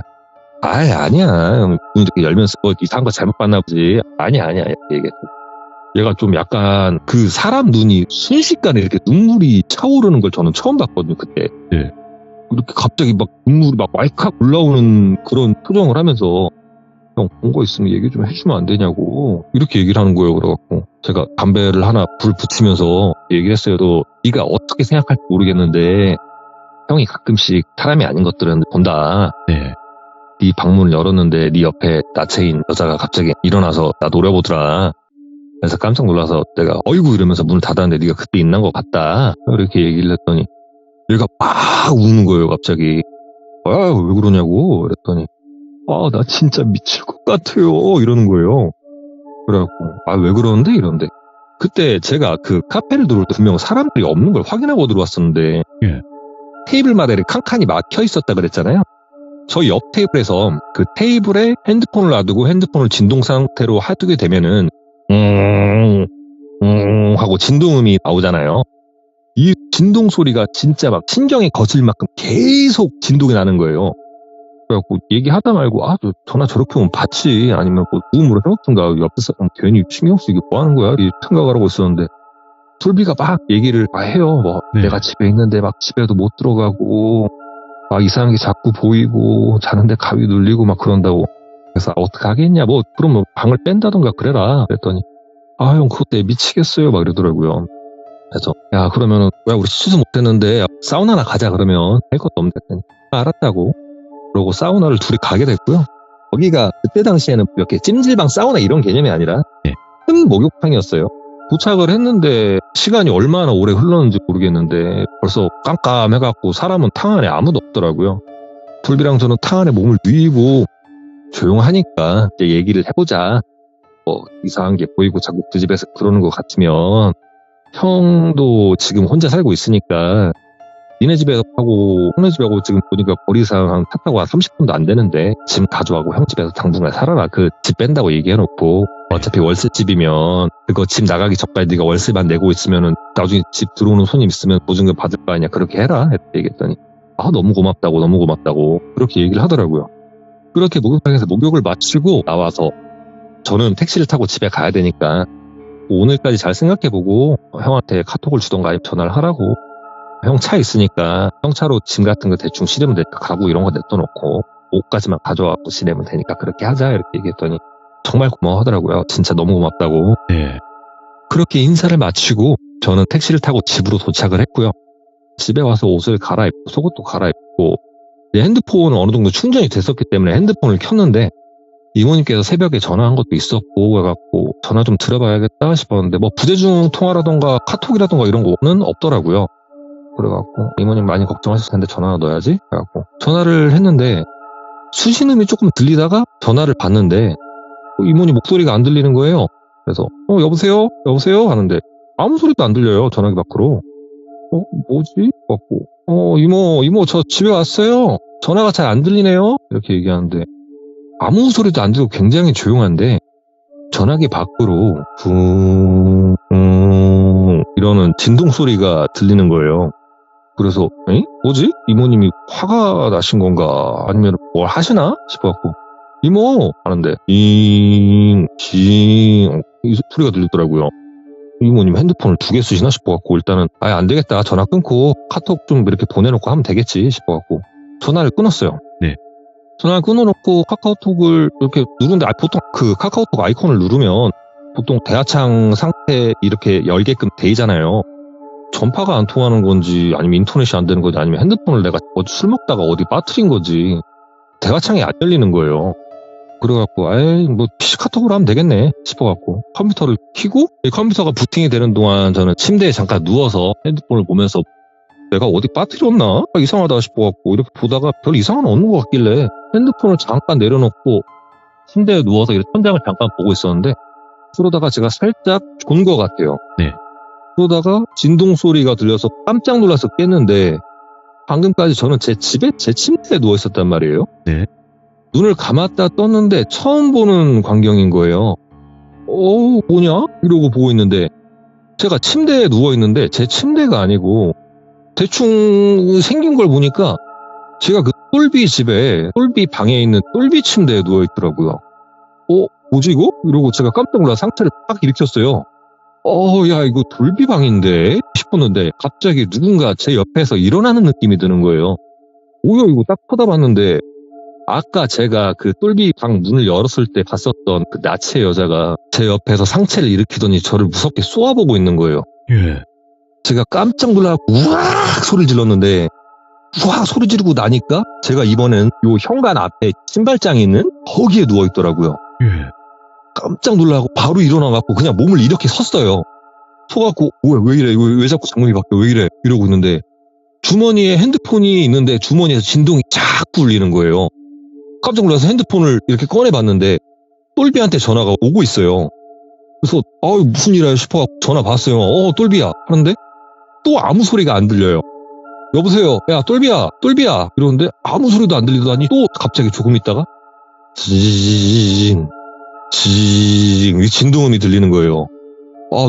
아니야. 문 이렇게 열면서 이상한 거 잘못 봤나 보지. 아니야. 얘기했어. 얘가 좀 약간 그 사람 눈이 순식간에 이렇게 눈물이 차오르는 걸 저는 처음 봤거든요, 그때. 네. 이렇게 갑자기 막 눈물이 막 왈칵 올라오는 그런 표정을 하면서 형, 본 거 있으면 얘기 좀 해주면 안 되냐고. 이렇게 얘기를 하는 거예요, 그래갖고. 제가 담배를 하나 불 붙이면서 얘기를 했어요. 너, 네가 어떻게 생각할지 모르겠는데, 형이 가끔씩 사람이 아닌 것들은 본다. 네. 네 방문을 열었는데 네 옆에 나체인 여자가 갑자기 일어나서 나 노려보더라. 그래서 깜짝 놀라서 내가 어이구 이러면서 문을 닫았는데 네가 그때 있는 것 같다. 이렇게 얘기를 했더니 얘가 막 우는 거예요 갑자기. 왜 그러냐고 그랬더니 나 진짜 미칠 것 같아요 이러는 거예요. 그래갖고 왜 그러는데 이런데 그때 제가 그 카페를 들어올 때 분명 사람들이 없는 걸 확인하고 들어왔었는데 예. 테이블마다 이렇게 칸칸이 막혀 있었다 그랬잖아요. 저희 옆 테이블에서 그 테이블에 핸드폰을 놔두고 핸드폰을 진동 상태로 하두게 되면은 하고 진동음이 나오잖아요. 이 진동 소리가 진짜 막 신경이 거칠 만큼 계속 진동이 나는 거예요. 그래갖고 얘기하다 말고 저 전화 저렇게 오면 받지 아니면 뭐 무음으로 해놓든가 옆에 사람 괜히 신경 쓰이게 뭐 하는 거야 이 생각을 하고 있었는데 솔비가 막 얘기를 해요. 뭐 네. 내가 집에 있는데 막 집에도 못 들어가고 막 이상한 게 자꾸 보이고 자는데 가위 눌리고 막 그런다고. 그래서 어떻게 하겠냐 뭐 그럼 뭐 방을 뺀다던가 그래라 그랬더니 형 그것 때문에 미치겠어요 막 이러더라고요. 그래서 야 그러면은 왜 우리 취소 못했는데 사우나나 가자 그러면 할 것도 없는데 알았다고 그러고 사우나를 둘이 가게 됐고요. 거기가 그때 당시에는 이렇게 찜질방 사우나 이런 개념이 아니라 네. 큰 목욕탕이었어요. 도착을 했는데 시간이 얼마나 오래 흘렀는지 모르겠는데 벌써 깜깜해갖고 사람은 탕 안에 아무도 없더라고요. 둘비랑 저는 탕 안에 몸을 누이고 조용하니까 이제 얘기를 해보자. 이상한 게 보이고 자꾸 그 집에서 그러는 것 같으면 형도 지금 혼자 살고 있으니까 니네 집에서 하고 형네 집하고 지금 보니까 거리상 한 차 타고 한 30분도 안 되는데 짐 가져가고 형 집에서 당분간 살아라. 그 집 뺀다고 얘기해놓고 어차피 월세집이면 그거 집 나가기 전까지 네가 월세만 내고 있으면은 나중에 집 들어오는 손님 있으면 보증금 받을 거 아니야. 그렇게 해라 이렇게 얘기했더니 너무 고맙다고 그렇게 얘기를 하더라고요. 그렇게 목욕탕에서 목욕을 마치고 나와서 저는 택시를 타고 집에 가야 되니까 오늘까지 잘 생각해보고 형한테 카톡을 주던가 아니면 전화를 하라고. 형 차 있으니까 형 차로 짐 같은 거 대충 실으면 되니까 가구 이런 거 냅둬놓고 옷까지만 가져와갖고 지내면 되니까 그렇게 하자 이렇게 얘기했더니 정말 고마워하더라고요. 진짜 너무 고맙다고. 네. 그렇게 인사를 마치고 저는 택시를 타고 집으로 도착을 했고요. 집에 와서 옷을 갈아입고 속옷도 갈아입고 핸드폰은 어느 정도 충전이 됐었기 때문에 핸드폰을 켰는데 이모님께서 새벽에 전화한 것도 있었고 해갖고 전화 좀 드려봐야겠다 싶었는데 뭐 부재중 통화라던가 카톡이라던가 이런 거는 없더라고요. 그래갖고 이모님 많이 걱정하셨을 텐데 전화 하나 넣어야지 해갖고 전화를 했는데 수신음이 조금 들리다가 전화를 받는데 이모님 목소리가 안 들리는 거예요. 그래서 여보세요? 여보세요? 하는데 아무 소리도 안 들려요. 전화기 밖으로. 뭐지? 갖고 이모 저 집에 왔어요. 전화가 잘 안 들리네요. 이렇게 얘기하는데 아무 소리도 안 들리고 굉장히 조용한데 전화기 밖으로 붕 이러는 진동 소리가 들리는 거예요. 그래서 뭐지? 이모님이 화가 나신 건가 아니면 뭘 하시나 싶어갖고 이모 하는데 잉 이 소리가 들리더라고요. 이모님 핸드폰을 2개 쓰시나 싶어갖고 일단은 안 되겠다 전화 끊고 카톡 좀 이렇게 보내놓고 하면 되겠지 싶어갖고 전화를 끊었어요. 네. 전화를 끊어놓고 카카오톡을 이렇게 누르는데 보통 그 카카오톡 아이콘을 누르면 보통 대화창 상태 이렇게 열게끔 돼 있잖아요. 전파가 안 통하는 건지 아니면 인터넷이 안 되는 건지 아니면 핸드폰을 내가 술 먹다가 어디 빠뜨린 건지 대화창이 안 열리는 거예요. 그래갖고 뭐 PC 카톡으로 하면 되겠네 싶어갖고 컴퓨터를 켜고 컴퓨터가 부팅이 되는 동안 저는 침대에 잠깐 누워서 핸드폰을 보면서 내가 어디 빠뜨렸나? 이상하다 싶어갖고 이렇게 보다가 별 이상한 건 없는 것 같길래 핸드폰을 잠깐 내려놓고 침대에 누워서 이렇게 천장을 잠깐 보고 있었는데 그러다가 제가 살짝 존 것 같아요. 네. 그러다가 진동 소리가 들려서 깜짝 놀라서 깼는데 방금까지 저는 제 집에 제 침대에 누워 있었단 말이에요. 네. 눈을 감았다 떴는데 처음 보는 광경인 거예요. 뭐냐? 이러고 보고 있는데 제가 침대에 누워 있는데 제 침대가 아니고 대충 생긴 걸 보니까 제가 그 똘비 집에 똘비 방에 있는 똘비 침대에 누워 있더라고요. 뭐지 이거? 이러고 제가 깜짝 놀라 상태를 딱 일으켰어요. 야 이거 똘비 방인데 싶었는데 갑자기 누군가 제 옆에서 일어나는 느낌이 드는 거예요. 뭐야 이거 딱 쳐다봤는데 아까 제가 그 똘비 방 문을 열었을 때 봤었던 그 나치의 여자가 제 옆에서 상체를 일으키더니 저를 무섭게 쏘아보고 있는 거예요. 예. 제가 깜짝 놀라고 우악 소리를 질렀는데 우악 소리 지르고 나니까 제가 이번엔 요 현관 앞에 신발장이 있는 거기에 누워있더라고요. 예. 깜짝 놀라고 바로 일어나갖고 그냥 몸을 이렇게 섰어요. 서갖고 왜 이래 왜 자꾸 장면이 바뀌어 왜 이래 이러고 있는데 주머니에 핸드폰이 있는데 주머니에서 진동이 자꾸 울리는 거예요. 깜짝 놀라서 핸드폰을 이렇게 꺼내봤는데 똘비한테 전화가 오고 있어요. 그래서 무슨 일이야 싶어갖고 전화 받았어요. 똘비야 하는데 또 아무 소리가 안 들려요. 여보세요 야 똘비야 이러는데 아무 소리도 안 들리더니 또 갑자기 조금 있다가 징 진동음이 들리는 거예요.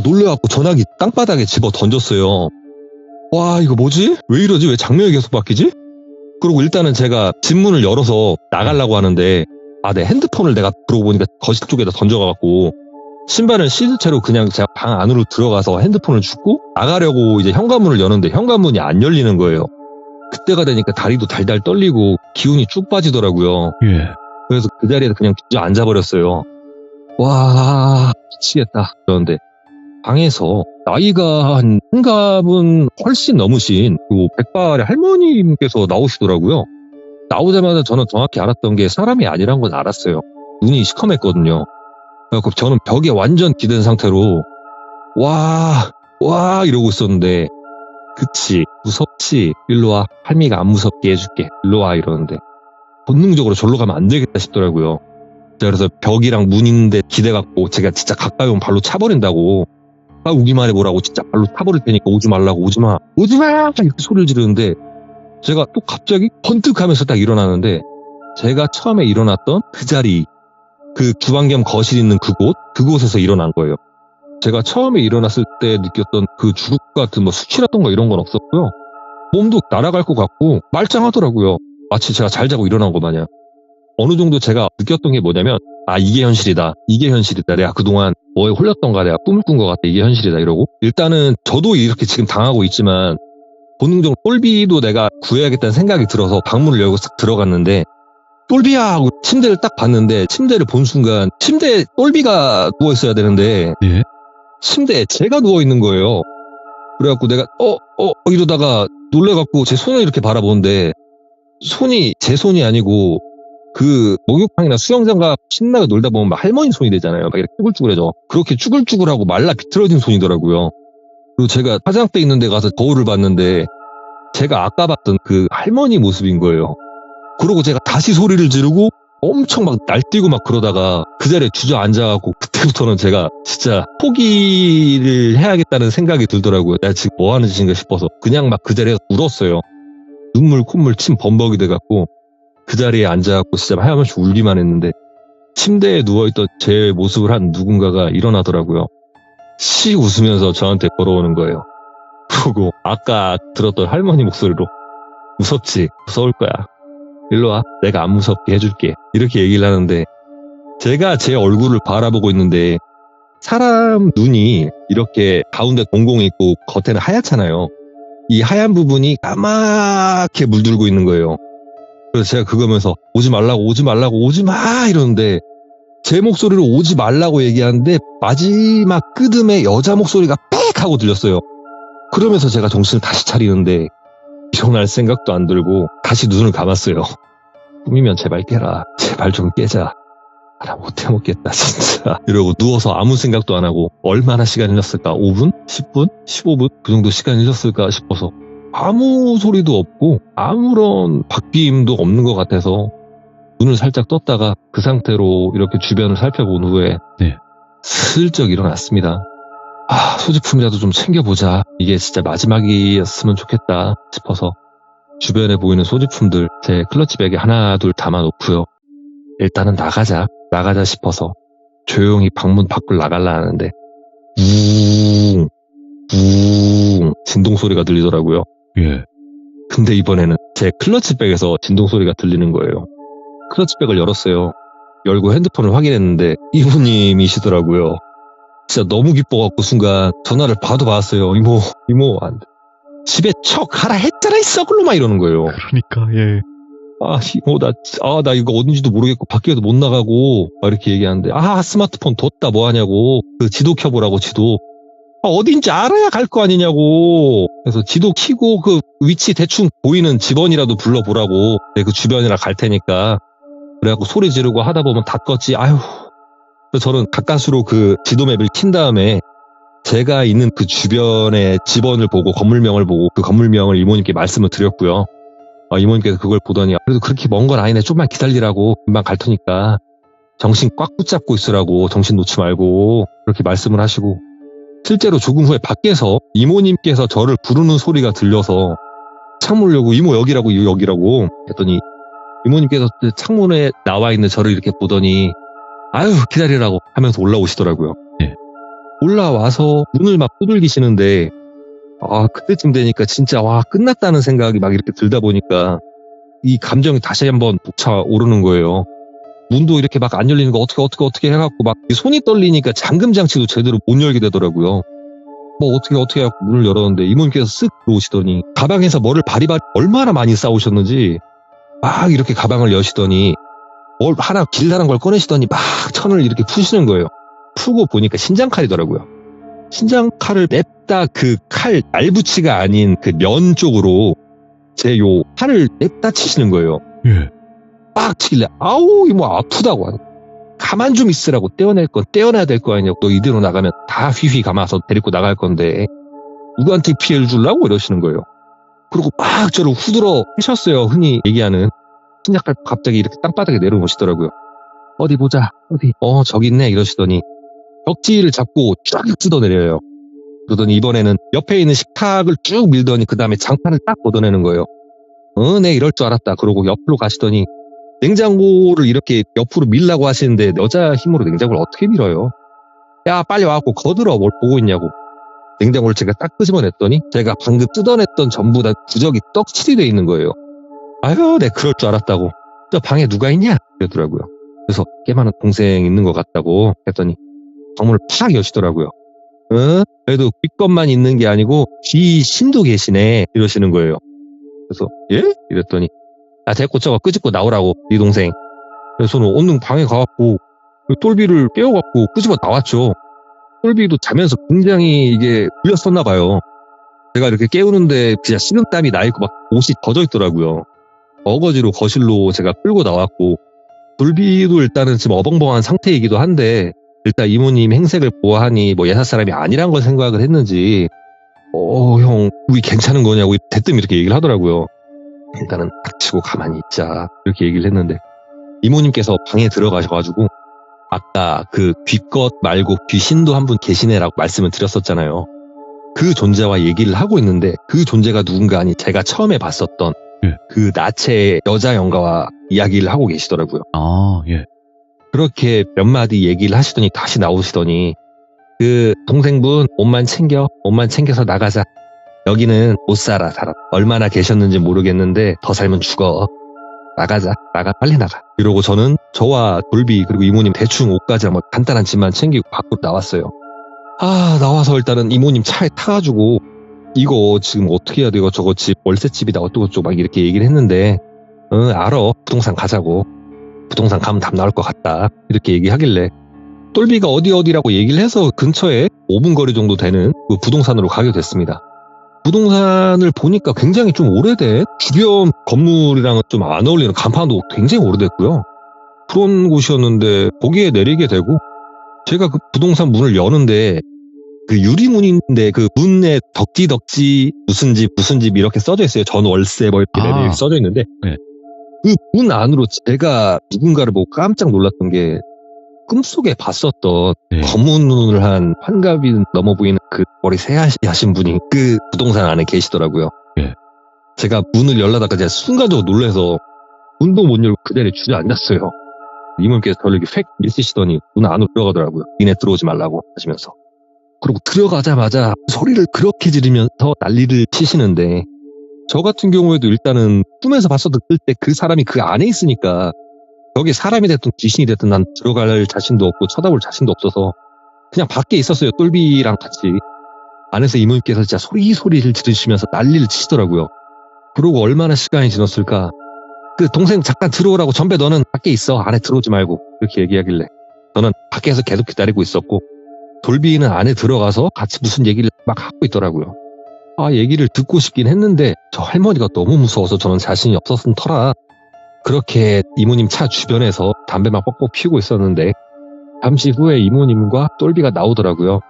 놀래갖고 전화기 땅바닥에 집어 던졌어요. 와 이거 뭐지? 왜 이러지? 왜 장면이 계속 바뀌지? 그리고 일단은 제가 집 문을 열어서 나가려고 하는데 내 핸드폰을 내가 그러고 보니까 거실 쪽에다 던져가갖고 신발을 신은 채로 그냥 제가 방 안으로 들어가서 핸드폰을 줍고 나가려고 이제 현관문을 여는데 현관문이 안 열리는 거예요. 그때가 되니까 다리도 달달 떨리고 기운이 쭉 빠지더라고요. 예. 그래서 그 자리에서 그냥 주저앉아버렸어요. 와 미치겠다. 그런데 방에서 나이가 한 한갑은 훨씬 넘으신 그 백발의 할머님께서 나오시더라고요. 나오자마자 저는 정확히 알았던 게 사람이 아니란 건 알았어요. 눈이 시커맸거든요. 그래서 저는 벽에 완전 기댄 상태로 와 이러고 있었는데 그치 무섭지 일로 와 할미가 안 무섭게 해줄게 일로 와 이러는데 본능적으로 절로 가면 안 되겠다 싶더라고요. 그래서 벽이랑 문 있는데 기대갖고 제가 진짜 가까이 오면 발로 차버린다고 오기만 해보라고 진짜 발로 차버릴 테니까 오지 말라고 오지마 이렇게 소리를 지르는데 제가 또 갑자기 번뜩하면서 딱 일어나는데 제가 처음에 일어났던 그 자리 그 주방 겸 거실 있는 그곳에서 일어난 거예요. 제가 처음에 일어났을 때 느꼈던 그 주룩 같은 뭐 수치라던가 이런 건 없었고요. 몸도 날아갈 것 같고 말짱하더라고요. 마치 제가 잘 자고 일어난 것 마냥. 어느 정도 제가 느꼈던 게 뭐냐면 이게 현실이다. 내가 그동안 뭐에 홀렸던가 내가 꿈을 꾼 것 같아. 이게 현실이다 이러고 일단은 저도 이렇게 지금 당하고 있지만 본능적으로 똘비도 내가 구해야겠다는 생각이 들어서 방문을 열고 싹 들어갔는데 똘비야 하고 침대를 딱 봤는데 침대를 본 순간 침대에 똘비가 누워있어야 되는데 예? 침대에 제가 누워있는 거예요. 그래갖고 내가 이러다가 놀래갖고 제 손을 이렇게 바라보는데 손이 제 손이 아니고 그 목욕탕이나 수영장가 신나게 놀다 보면 막 할머니 손이 되잖아요. 막 이렇게 쭈글쭈글해져. 그렇게 쭈글쭈글하고 말라 비틀어진 손이더라고요. 그리고 제가 화장대 있는 데 가서 거울을 봤는데 제가 아까 봤던 그 할머니 모습인 거예요. 그러고 제가 다시 소리를 지르고 엄청 막 날뛰고 막 그러다가 그 자리에 주저앉아갖고 그때부터는 제가 진짜 포기를 해야겠다는 생각이 들더라고요. 내가 지금 뭐 하는 짓인가 싶어서 그냥 막 그 자리에서 울었어요. 눈물 콧물 침 범벅이 돼갖고 그 자리에 앉아갖고 진짜 하염없이 울기만 했는데 침대에 누워있던 제 모습을 한 누군가가 일어나더라고요. 씩 웃으면서 저한테 걸어오는 거예요. 그리고 아까 들었던 할머니 목소리로 무섭지? 무서울 거야. 일로 와. 내가 안 무섭게 해줄게. 이렇게 얘기를 하는데 제가 제 얼굴을 바라보고 있는데 사람 눈이 이렇게 가운데 동공이 있고 겉에는 하얗잖아요. 이 하얀 부분이 까맣게 물들고 있는 거예요. 그래서 제가 그거면서 오지 마 이러는데 제 목소리로 오지 말라고 얘기하는데 마지막 끄듬에 여자 목소리가 빽 하고 들렸어요. 그러면서 제가 정신을 다시 차리는데 일어날 생각도 안 들고 다시 눈을 감았어요. 꿈이면 제발 깨라. 제발 좀 깨자. 나 못해 먹겠다 진짜. 이러고 누워서 아무 생각도 안 하고 얼마나 시간이 흘렀을까? 5분? 10분? 15분? 그 정도 시간이 흘렀을까 싶어서 아무 소리도 없고 아무런 바뀜도 없는 것 같아서 눈을 살짝 떴다가 그 상태로 이렇게 주변을 살펴본 후에 슬쩍 일어났습니다. 소지품이라도 좀 챙겨보자. 이게 진짜 마지막이었으면 좋겠다 싶어서 주변에 보이는 소지품들 제 클러치백에 하나 둘 담아놓고요. 일단은 나가자 싶어서 조용히 방문 밖을 나가려 하는데 우웅 진동 소리가 들리더라고요. 예. 근데 이번에는 제 클러치백에서 진동 소리가 들리는 거예요. 클러치백을 열었어요. 열고 핸드폰을 확인했는데 이모님이시더라고요. 진짜 너무 기뻐갖고 순간 전화를 받았어요. 이모 안 돼. 집에 척 하라 했잖아 이 썩을로마 이러는 거예요. 그러니까 예. 이모 나 이거 어딘지도 모르겠고 밖에도 못 나가고 이렇게 얘기하는데 스마트폰 뒀다 뭐하냐고 그 지도 켜보라고 지도 어딘지 알아야 갈 거 아니냐고. 그래서 지도 켜고 그 위치 대충 보이는 집원이라도 불러보라고. 그 주변이라 갈 테니까. 그래갖고 소리 지르고 하다 보면 다 껐지. 그래서 저는 가까스로 그 지도맵을 킨 다음에 제가 있는 그 주변의 집원을 보고 건물명을 보고 그 건물명을 이모님께 말씀을 드렸고요. 이모님께서 그걸 보더니 그래도 그렇게 먼 건 아니네. 좀만 기다리라고. 금방 갈 테니까. 정신 꽉 붙잡고 있으라고. 정신 놓지 말고. 그렇게 말씀을 하시고 실제로 조금 후에 밖에서 이모님께서 저를 부르는 소리가 들려서 창문을 열고 이모 여기라고 했더니 이모님께서 창문에 나와 있는 저를 이렇게 보더니 기다리라고 하면서 올라오시더라고요. 네. 올라와서 문을 막 두들기시는데 그때쯤 되니까 진짜 끝났다는 생각이 막 이렇게 들다 보니까 이 감정이 다시 한번 벅차오르는 거예요. 문도 이렇게 막 안 열리는 거 어떻게 해갖고 막 손이 떨리니까 잠금 장치도 제대로 못 열게 되더라고요. 어떻게 해갖고 문을 열었는데 이모님께서 쓱 들어오시더니 가방에서 뭐를 바리바리 얼마나 많이 싸우셨는지 막 이렇게 가방을 여시더니 하나 길다란 걸 꺼내시더니 막 천을 이렇게 푸시는 거예요. 푸고 보니까 신장칼이더라고요. 신장칼을 냅다 그 칼 날붙이가 아닌 그 면 쪽으로 제 요 팔을 냅다 치시는 거예요. 예. 빡 치길래 아우 이거 뭐 아프다고 하네. 가만 좀 있으라고 떼어낼 건 떼어내야 될 거 아니냐고. 너 이대로 나가면 다 휘휘 감아서 데리고 나갈 건데 누구한테 피해를 주려고 이러시는 거예요. 그리고 막 저를 후들어 해셨어요. 흔히 얘기하는 신약갈 갑자기 이렇게 땅바닥에 내려놓으시더라고요. 어디 보자 어디 저기 있네 이러시더니 벽지를 잡고 쫙 뜯어내려요. 그러더니 이번에는 옆에 있는 식탁을 쭉 밀더니 그 다음에 장판을 딱 걷어내는 거예요. 네 이럴 줄 알았다. 그러고 옆으로 가시더니 냉장고를 이렇게 옆으로 밀라고 하시는데 여자 힘으로 냉장고를 어떻게 밀어요? 야 빨리 와갖고 거들어 뭘 보고 있냐고. 냉장고를 제가 딱 끄집어냈더니 제가 방금 뜯어냈던 전부 다 부적이 떡칠이 돼 있는 거예요. 아유 네 그럴 줄 알았다고. 저 방에 누가 있냐? 이러더라고요. 그래서 꽤 많은 동생 있는 것 같다고 했더니 방문을 팍 여시더라고요. 그래도 귀것만 있는 게 아니고 귀신도 계시네 이러시는 거예요. 그래서 예? 이랬더니 데리고 저거 끄집고 나오라고 네 동생. 그래서 저는 얼른 방에 가갖고 똘비를 깨워갖고 끄집어 나왔죠. 똘비도 자면서 굉장히 이게 울렸었나 봐요. 제가 이렇게 깨우는데 진짜 식은땀이 나 있고 막 옷이 젖어 있더라고요. 어거지로 거실로 제가 끌고 나왔고 똘비도 일단은 지금 어벙벙한 상태이기도 한데 일단 이모님 행색을 보아하니 뭐 예사 사람이 아니란 걸 생각을 했는지 형 우리 괜찮은 거냐고 대뜸 이렇게 얘기를 하더라고요. 일단은 닥치고 가만히 있자 이렇게 얘기를 했는데 이모님께서 방에 들어가셔가지고 아까 그 귀것 말고 귀신도 한 분 계시네라고 말씀을 드렸었잖아요. 그 존재와 얘기를 하고 있는데 그 존재가 누군가 아니 제가 처음에 봤었던 그 나체 여자 영가와 이야기를 하고 계시더라고요. 아, 예. 그렇게 몇 마디 얘기를 하시더니 다시 나오시더니 그 동생분 옷만 챙겨서 나가자. 여기는 못 살아 사람. 얼마나 계셨는지 모르겠는데 더 살면 죽어. 나가자. 빨리 나가. 이러고 저는 저와 돌비 그리고 이모님 대충 옷까지 뭐 간단한 짐만 챙기고 밖으로 나왔어요. 나와서 일단은 이모님 차에 타가지고 이거 지금 어떻게 해야 되고 저거 집 월세집이다 어쩌고저쩌고 막 이렇게 얘기를 했는데 알아. 부동산 가자고. 부동산 가면 답 나올 것 같다. 이렇게 얘기하길래 똘비가 어디라고 얘기를 해서 근처에 5분 거리 정도 되는 그 부동산으로 가게 됐습니다. 부동산을 보니까 굉장히 좀 오래된 주변 건물이랑은 좀 안 어울리는 간판도 굉장히 오래됐고요. 그런 곳이었는데 거기에 내리게 되고 제가 그 부동산 문을 여는데 그 유리문인데 그 문에 덕지 무슨 집 이렇게 써져 있어요. 전 월세 뭐 이렇게 써져 있는데 네. 그 문 안으로 제가 누군가를 보고 깜짝 놀랐던 게 꿈속에 봤었던 검은 눈을 한 환갑이 넘어 보이는 그 머리 새하신 분이 그 부동산 안에 계시더라고요. 네. 제가 문을 열라다가 제가 순간적으로 놀라서 문도 못 열고 그 자리에 주저앉았어요. 이모님께서 저를 이렇게 휙 밀치시더니 문 안으로 들어가더라고요. 니네 들어오지 말라고 하시면서. 그리고 들어가자마자 소리를 그렇게 지르면서 난리를 치시는데 저 같은 경우에도 일단은 꿈에서 봤었던 때 그 사람이 그 안에 있으니까 여기 사람이 됐든 귀신이 됐든 난 들어갈 자신도 없고 쳐다볼 자신도 없어서 그냥 밖에 있었어요. 똘비랑 같이. 안에서 이모님께서 진짜 소리를 지르시면서 난리를 치시더라고요. 그러고 얼마나 시간이 지났을까. 그 동생 잠깐 들어오라고 전배 너는 밖에 있어. 안에 들어오지 말고. 이렇게 얘기하길래 저는 밖에서 계속 기다리고 있었고 돌비는 안에 들어가서 같이 무슨 얘기를 막 하고 있더라고요. 얘기를 듣고 싶긴 했는데 저 할머니가 너무 무서워서 저는 자신이 없었던 터라 그렇게 이모님 차 주변에서 담배만 뻑뻑 피우고 있었는데 잠시 후에 이모님과 똘비가 나오더라고요.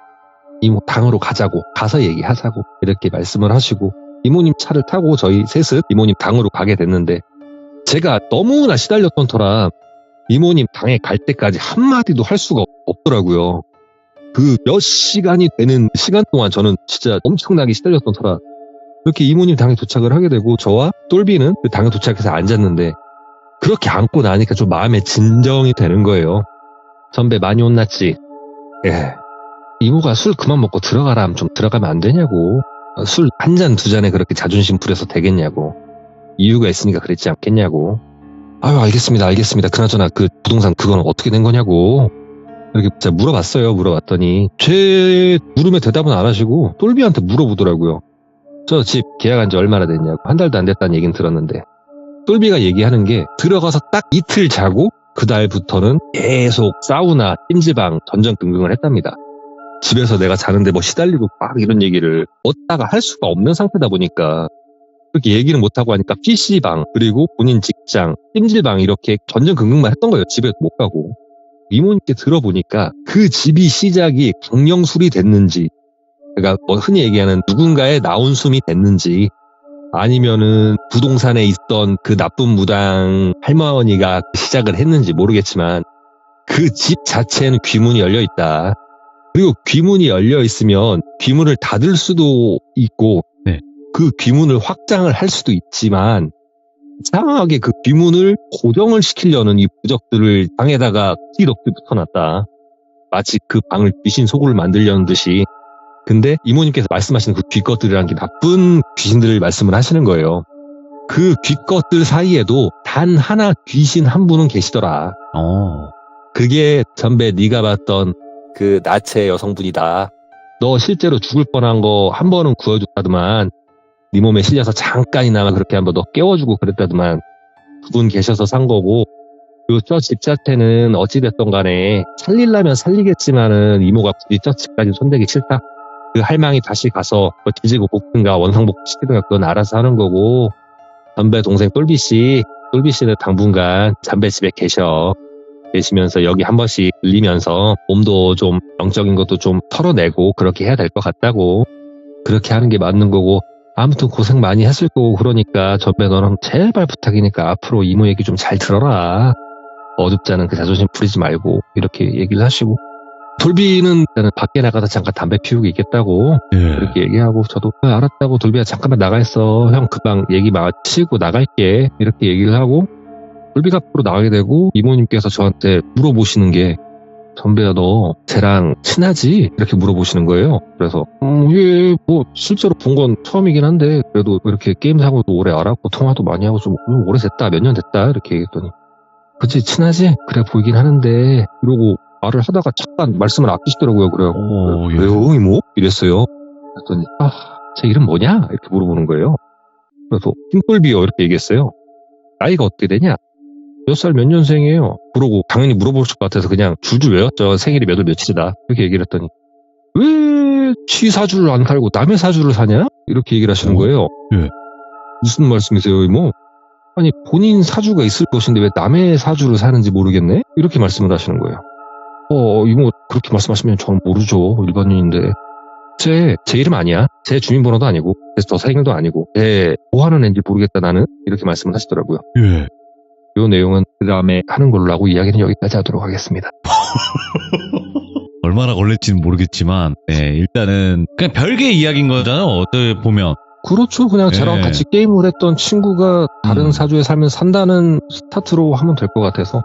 이모 당으로 가자고 가서 얘기하자고 이렇게 말씀을 하시고 이모님 차를 타고 저희 셋은 이모님 당으로 가게 됐는데 제가 너무나 시달렸던 터라 이모님 당에 갈 때까지 한마디도 할 수가 없더라고요. 그 몇 시간이 되는 시간 동안 저는 진짜 엄청나게 시달렸던 터라 그렇게 이모님 당에 도착을 하게 되고 저와 똘비는 그 당에 도착해서 앉았는데 그렇게 앉고 나니까 좀 마음에 진정이 되는 거예요. 선배 많이 혼났지? 예. 이모가 술 그만 먹고 들어가라 하면 좀 들어가면 안 되냐고. 술 한 잔 두 잔에 그렇게 자존심 부려서 되겠냐고. 이유가 있으니까 그랬지 않겠냐고. 알겠습니다. 그나저나 그 부동산 그거는 어떻게 된 거냐고. 이렇게 제가 물어봤더니 제 물음에 대답은 안 하시고 똘비한테 물어보더라고요. 저 집 계약한 지 얼마나 됐냐고. 한 달도 안 됐다는 얘기는 들었는데 똘비가 얘기하는 게 들어가서 딱 이틀 자고 그 달부터는 계속 사우나, 찜질방 전전긍긍을 했답니다. 집에서 내가 자는데 뭐 시달리고 막 이런 얘기를 어디다가 할 수가 없는 상태다 보니까 그렇게 얘기는 못하고 하니까 PC방, 그리고 본인 직장, 찜질방 이렇게 전전긍긍만 했던 거예요. 집에 못 가고. 이모님께 들어보니까 그 집이 시작이 강령술이 됐는지, 그러니까 뭐 흔히 얘기하는 누군가의 나온숨이 됐는지, 아니면은 부동산에 있던 그 나쁜 무당 할머니가 시작을 했는지 모르겠지만 그 집 자체는 귀문이 열려 있다. 그리고 귀문이 열려 있으면 귀문을 닫을 수도 있고 네. 그 귀문을 확장을 할 수도 있지만 이상하게 그 귀문을 고정을 시키려는 이 부적들을 방에다가 띠덕지 붙여놨다. 마치 그 방을 귀신 소굴을 만들려는 듯이. 근데 이모님께서 말씀하시는 그 귀것들이라는 게 나쁜 귀신들을 말씀을 하시는 거예요. 그 귀것들 사이에도 단 하나 귀신 한 분은 계시더라. 그게 전배 네가 봤던 그 나체 여성분이다. 너 실제로 죽을 뻔한 거 한 번은 구해줬다더만. 네 몸에 실려서 잠깐이나마 그렇게 한번 너 깨워주고 그랬다더만. 그분 계셔서 산 거고. 요 저 집 자체는 어찌됐던 간에 살리려면 살리겠지만은 이모가 굳이 저 집까지 손대기 싫다. 그 할망이 다시 가서 뒤지고 볶든가 원상복구 시키든가 그건 알아서 하는 거고. 전배 동생 똘비씨는 당분간 전배 집에 계시면서 여기 한 번씩 들리면서 몸도 좀 영적인 것도 좀 털어내고 그렇게 해야 될 것 같다고. 그렇게 하는 게 맞는 거고. 아무튼 고생 많이 했을 거고 그러니까 전배 너랑 제발 부탁이니까 앞으로 이모 얘기 좀 잘 들어라. 어둡지 않은 그 자존심 부리지 말고 이렇게 얘기를 하시고. 돌비는 일단은 밖에 나가서 잠깐 담배 피우고 있겠다고 그렇게 얘기하고 저도 알았다고 돌비야 잠깐만 나가 있어. 형 금방 얘기 마치고 나갈게. 이렇게 얘기를 하고 돌비가 앞으로 나가게 되고 이모님께서 저한테 물어보시는 게 전배야 너 쟤랑 친하지? 이렇게 물어보시는 거예요. 그래서 예, 뭐 실제로 본 건 처음이긴 한데 그래도 이렇게 게임하고도 오래 알았고 통화도 많이 하고 좀 오래 됐다 몇 년 됐다 이렇게 얘기했더니 그치 친하지? 그래 보이긴 하는데 이러고 말을 하다가 잠깐 말씀을 아끼시더라고요. 그래요. 왜요 이모? 이랬어요. 그랬더니 쟤 이름 뭐냐? 이렇게 물어보는 거예요. 그래서 흰돌비요 이렇게 얘기했어요. 나이가 어떻게 되냐? 몇 살 몇 년생이에요? 그러고 당연히 물어보실 것 같아서 그냥 줄줄 외웠죠. 생일이 몇 월 며칠이다. 이렇게 얘기를 했더니 왜 지 사주를 안 살고 남의 사주를 사냐? 이렇게 얘기를 하시는 거예요. 예. 무슨 말씀이세요 이모? 아니 본인 사주가 있을 것인데 왜 남의 사주를 사는지 모르겠네? 이렇게 말씀을 하시는 거예요. 이모 그렇게 말씀하시면 저는 모르죠. 일반인인데. 제 이름 아니야. 제 주민번호도 아니고 저 생일도 아니고 제 뭐 하는 애인지 모르겠다 나는. 이렇게 말씀을 하시더라고요. 예. 이 내용은 그 다음에 하는 걸로 하고 이야기는 여기까지 하도록 하겠습니다. 얼마나 걸릴지는 모르겠지만 일단은 그냥 별개의 이야기인 거잖아요. 어떻게 보면. 그렇죠. 그냥 저랑 네. 같이 게임을 했던 친구가 다른 사주에 살면 산다는 스타트로 하면 될 것 같아서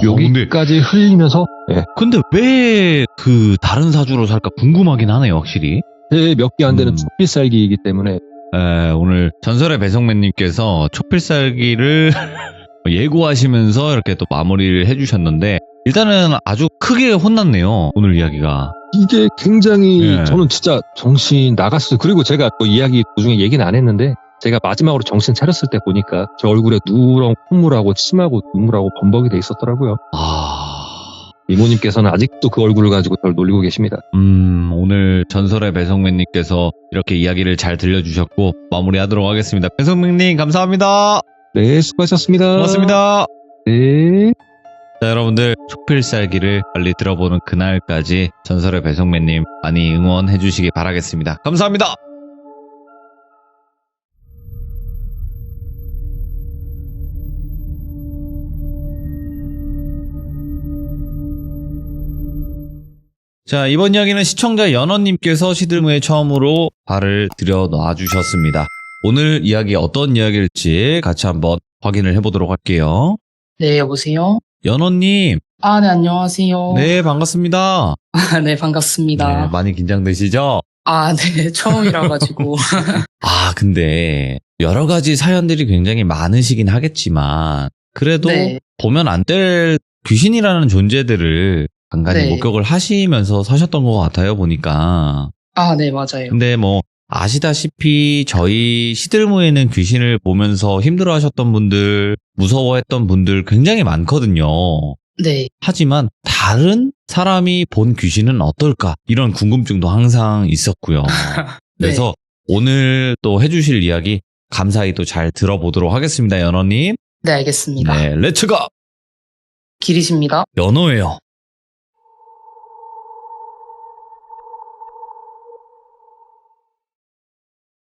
여기까지 흘리면서 근데 왜 그 다른 사주로 살까 궁금하긴 하네요. 확실히. 제 몇 개 안 되는 초필살기이기 때문에 오늘 전설의 배성맨님께서 초필살기를 예고하시면서 이렇게 또 마무리를 해주셨는데 일단은 아주 크게 혼났네요. 오늘 이야기가. 이게 굉장히 저는 진짜 정신 나갔어요. 그리고 제가 또 이야기 도중에 얘기는 안 했는데 제가 마지막으로 정신 차렸을 때 보니까 제 얼굴에 누런 콧물하고 침하고 눈물하고 범벅이 돼 있었더라고요. 이모님께서는 아직도 그 얼굴을 가지고 저를 놀리고 계십니다. 오늘 전설의 배성맨님께서 이렇게 이야기를 잘 들려주셨고 마무리하도록 하겠습니다. 배성맨님 감사합니다. 네, 수고하셨습니다. 고맙습니다. 네. 자, 여러분들 초필살기를 빨리 들어보는 그날까지 전설의 배성맨님 많이 응원해 주시기 바라겠습니다. 감사합니다. 자, 이번 이야기는 시청자 연원님께서 시들무에 처음으로 발을 들여 놔주셨습니다. 오늘 이야기 어떤 이야기일지 같이 한번 확인을 해보도록 할게요. 네, 여보세요? 연원님. 네, 안녕하세요. 네, 반갑습니다. 네, 반갑습니다. 네, 많이 긴장되시죠? 네, 처음이라가지고. 근데 여러 가지 사연들이 굉장히 많으시긴 하겠지만 그래도 네. 보면 안 될 귀신이라는 존재들을 간간히 네. 목격을 하시면서 사셨던 것 같아요, 보니까. 네, 맞아요. 근데 아시다시피 저희 시들무에는 귀신을 보면서 힘들어하셨던 분들, 무서워했던 분들 굉장히 많거든요. 네. 하지만 다른 사람이 본 귀신은 어떨까? 이런 궁금증도 항상 있었고요. 그래서 오늘 또 해주실 이야기 감사히 또 잘 들어보도록 하겠습니다, 연어님. 네, 알겠습니다. 네, 렛츠가! 길이십니다. 연어예요.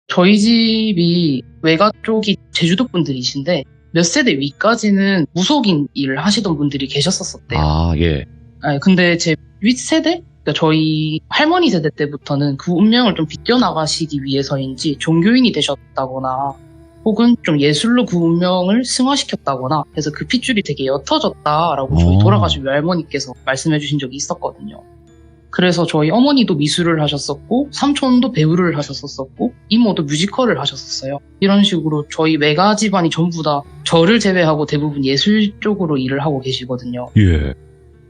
저희 집이 외가 쪽이 제주도 분들이신데 몇 세대 위까지는 무속인 일을 하시던 분들이 계셨었대요. 아, 예. 근데 제 윗세대? 그러니까 저희 할머니 세대 때부터는 그 운명을 좀 비껴나가시기 위해서인지 종교인이 되셨다거나 혹은 좀 예술로 그 운명을 승화시켰다거나 해서 그 핏줄이 되게 옅어졌다라고 저희 돌아가신 외할머니께서 말씀해 주신 적이 있었거든요. 그래서 저희 어머니도 미술을 하셨었고 삼촌도 배우를 하셨었고 이모도 뮤지컬을 하셨었어요. 이런 식으로 저희 외가 집안이 전부 다 저를 제외하고 대부분 예술 쪽으로 일을 하고 계시거든요. 예.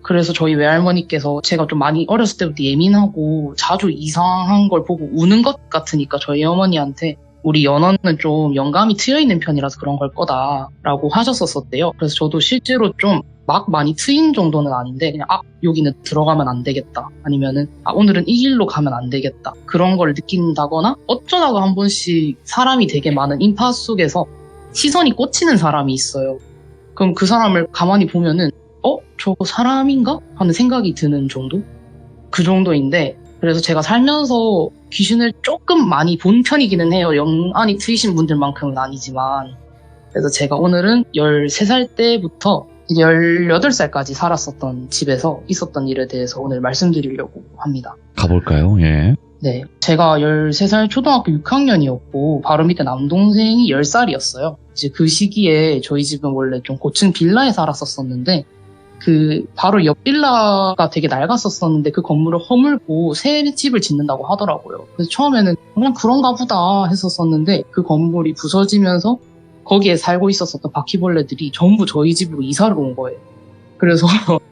그래서 저희 외할머니께서 제가 좀 많이 어렸을 때부터 예민하고 자주 이상한 걸 보고 우는 것 같으니까 저희 어머니한테 우리 연어는 좀 영감이 트여있는 편이라서 그런 걸 거다라고 하셨었대요. 그래서 저도 실제로 좀 막 많이 트인 정도는 아닌데 그냥 여기는 들어가면 안 되겠다. 아니면은 오늘은 이 길로 가면 안 되겠다. 그런 걸 느낀다거나 어쩌다가 한 번씩 사람이 되게 많은 인파 속에서 시선이 꽂히는 사람이 있어요. 그럼 그 사람을 가만히 보면은 저거 사람인가? 하는 생각이 드는 정도? 그 정도인데 그래서 제가 살면서 귀신을 조금 많이 본 편이기는 해요. 영안이 트이신 분들만큼은 아니지만. 그래서 제가 오늘은 13살 때부터 18살까지 살았었던 집에서 있었던 일에 대해서 오늘 말씀드리려고 합니다. 가볼까요? 예. 네. 제가 13살 초등학교 6학년이었고 바로 밑에 남동생이 10살이었어요. 이제 그 시기에 저희 집은 원래 좀 고층 빌라에 살았었는데 그 바로 옆 빌라가 되게 낡았었는데 그 건물을 허물고 새 집을 짓는다고 하더라고요. 그래서 처음에는 그냥 그런가 보다 했었었는데 그 건물이 부서지면서 거기에 살고 있었던 바퀴벌레들이 전부 저희 집으로 이사를 온 거예요. 그래서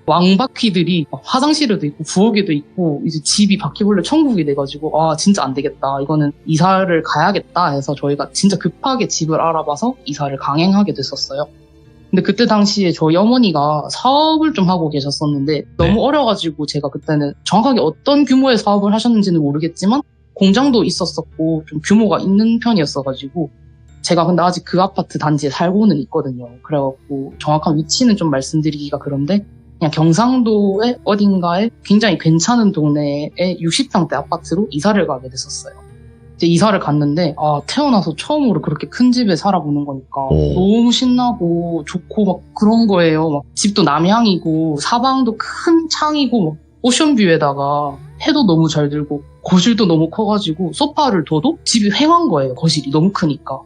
왕바퀴들이 화장실에도 있고 부엌에도 있고 이제 집이 바퀴벌레 천국이 돼가지고 진짜 안 되겠다. 이거는 이사를 가야겠다 해서 저희가 진짜 급하게 집을 알아봐서 이사를 강행하게 됐었어요. 근데 그때 당시에 저희 어머니가 사업을 좀 하고 계셨었는데 너무 어려가지고 제가 그때는 정확하게 어떤 규모의 사업을 하셨는지는 모르겠지만 공장도 있었었고 좀 규모가 있는 편이었어가지고 제가 근데 아직 그 아파트 단지에 살고는 있거든요. 그래갖고 정확한 위치는 좀 말씀드리기가 그런데 그냥 경상도의 어딘가에 굉장히 괜찮은 동네에 60평대 아파트로 이사를 가게 됐었어요. 이제 이사를 갔는데 태어나서 처음으로 그렇게 큰 집에 살아보는 거니까 너무 신나고 좋고 막 그런 거예요. 막 집도 남향이고 사방도 큰 창이고 막 오션뷰에다가 해도 너무 잘 들고 거실도 너무 커가지고 소파를 둬도 집이 휑한 거예요. 거실이 너무 크니까.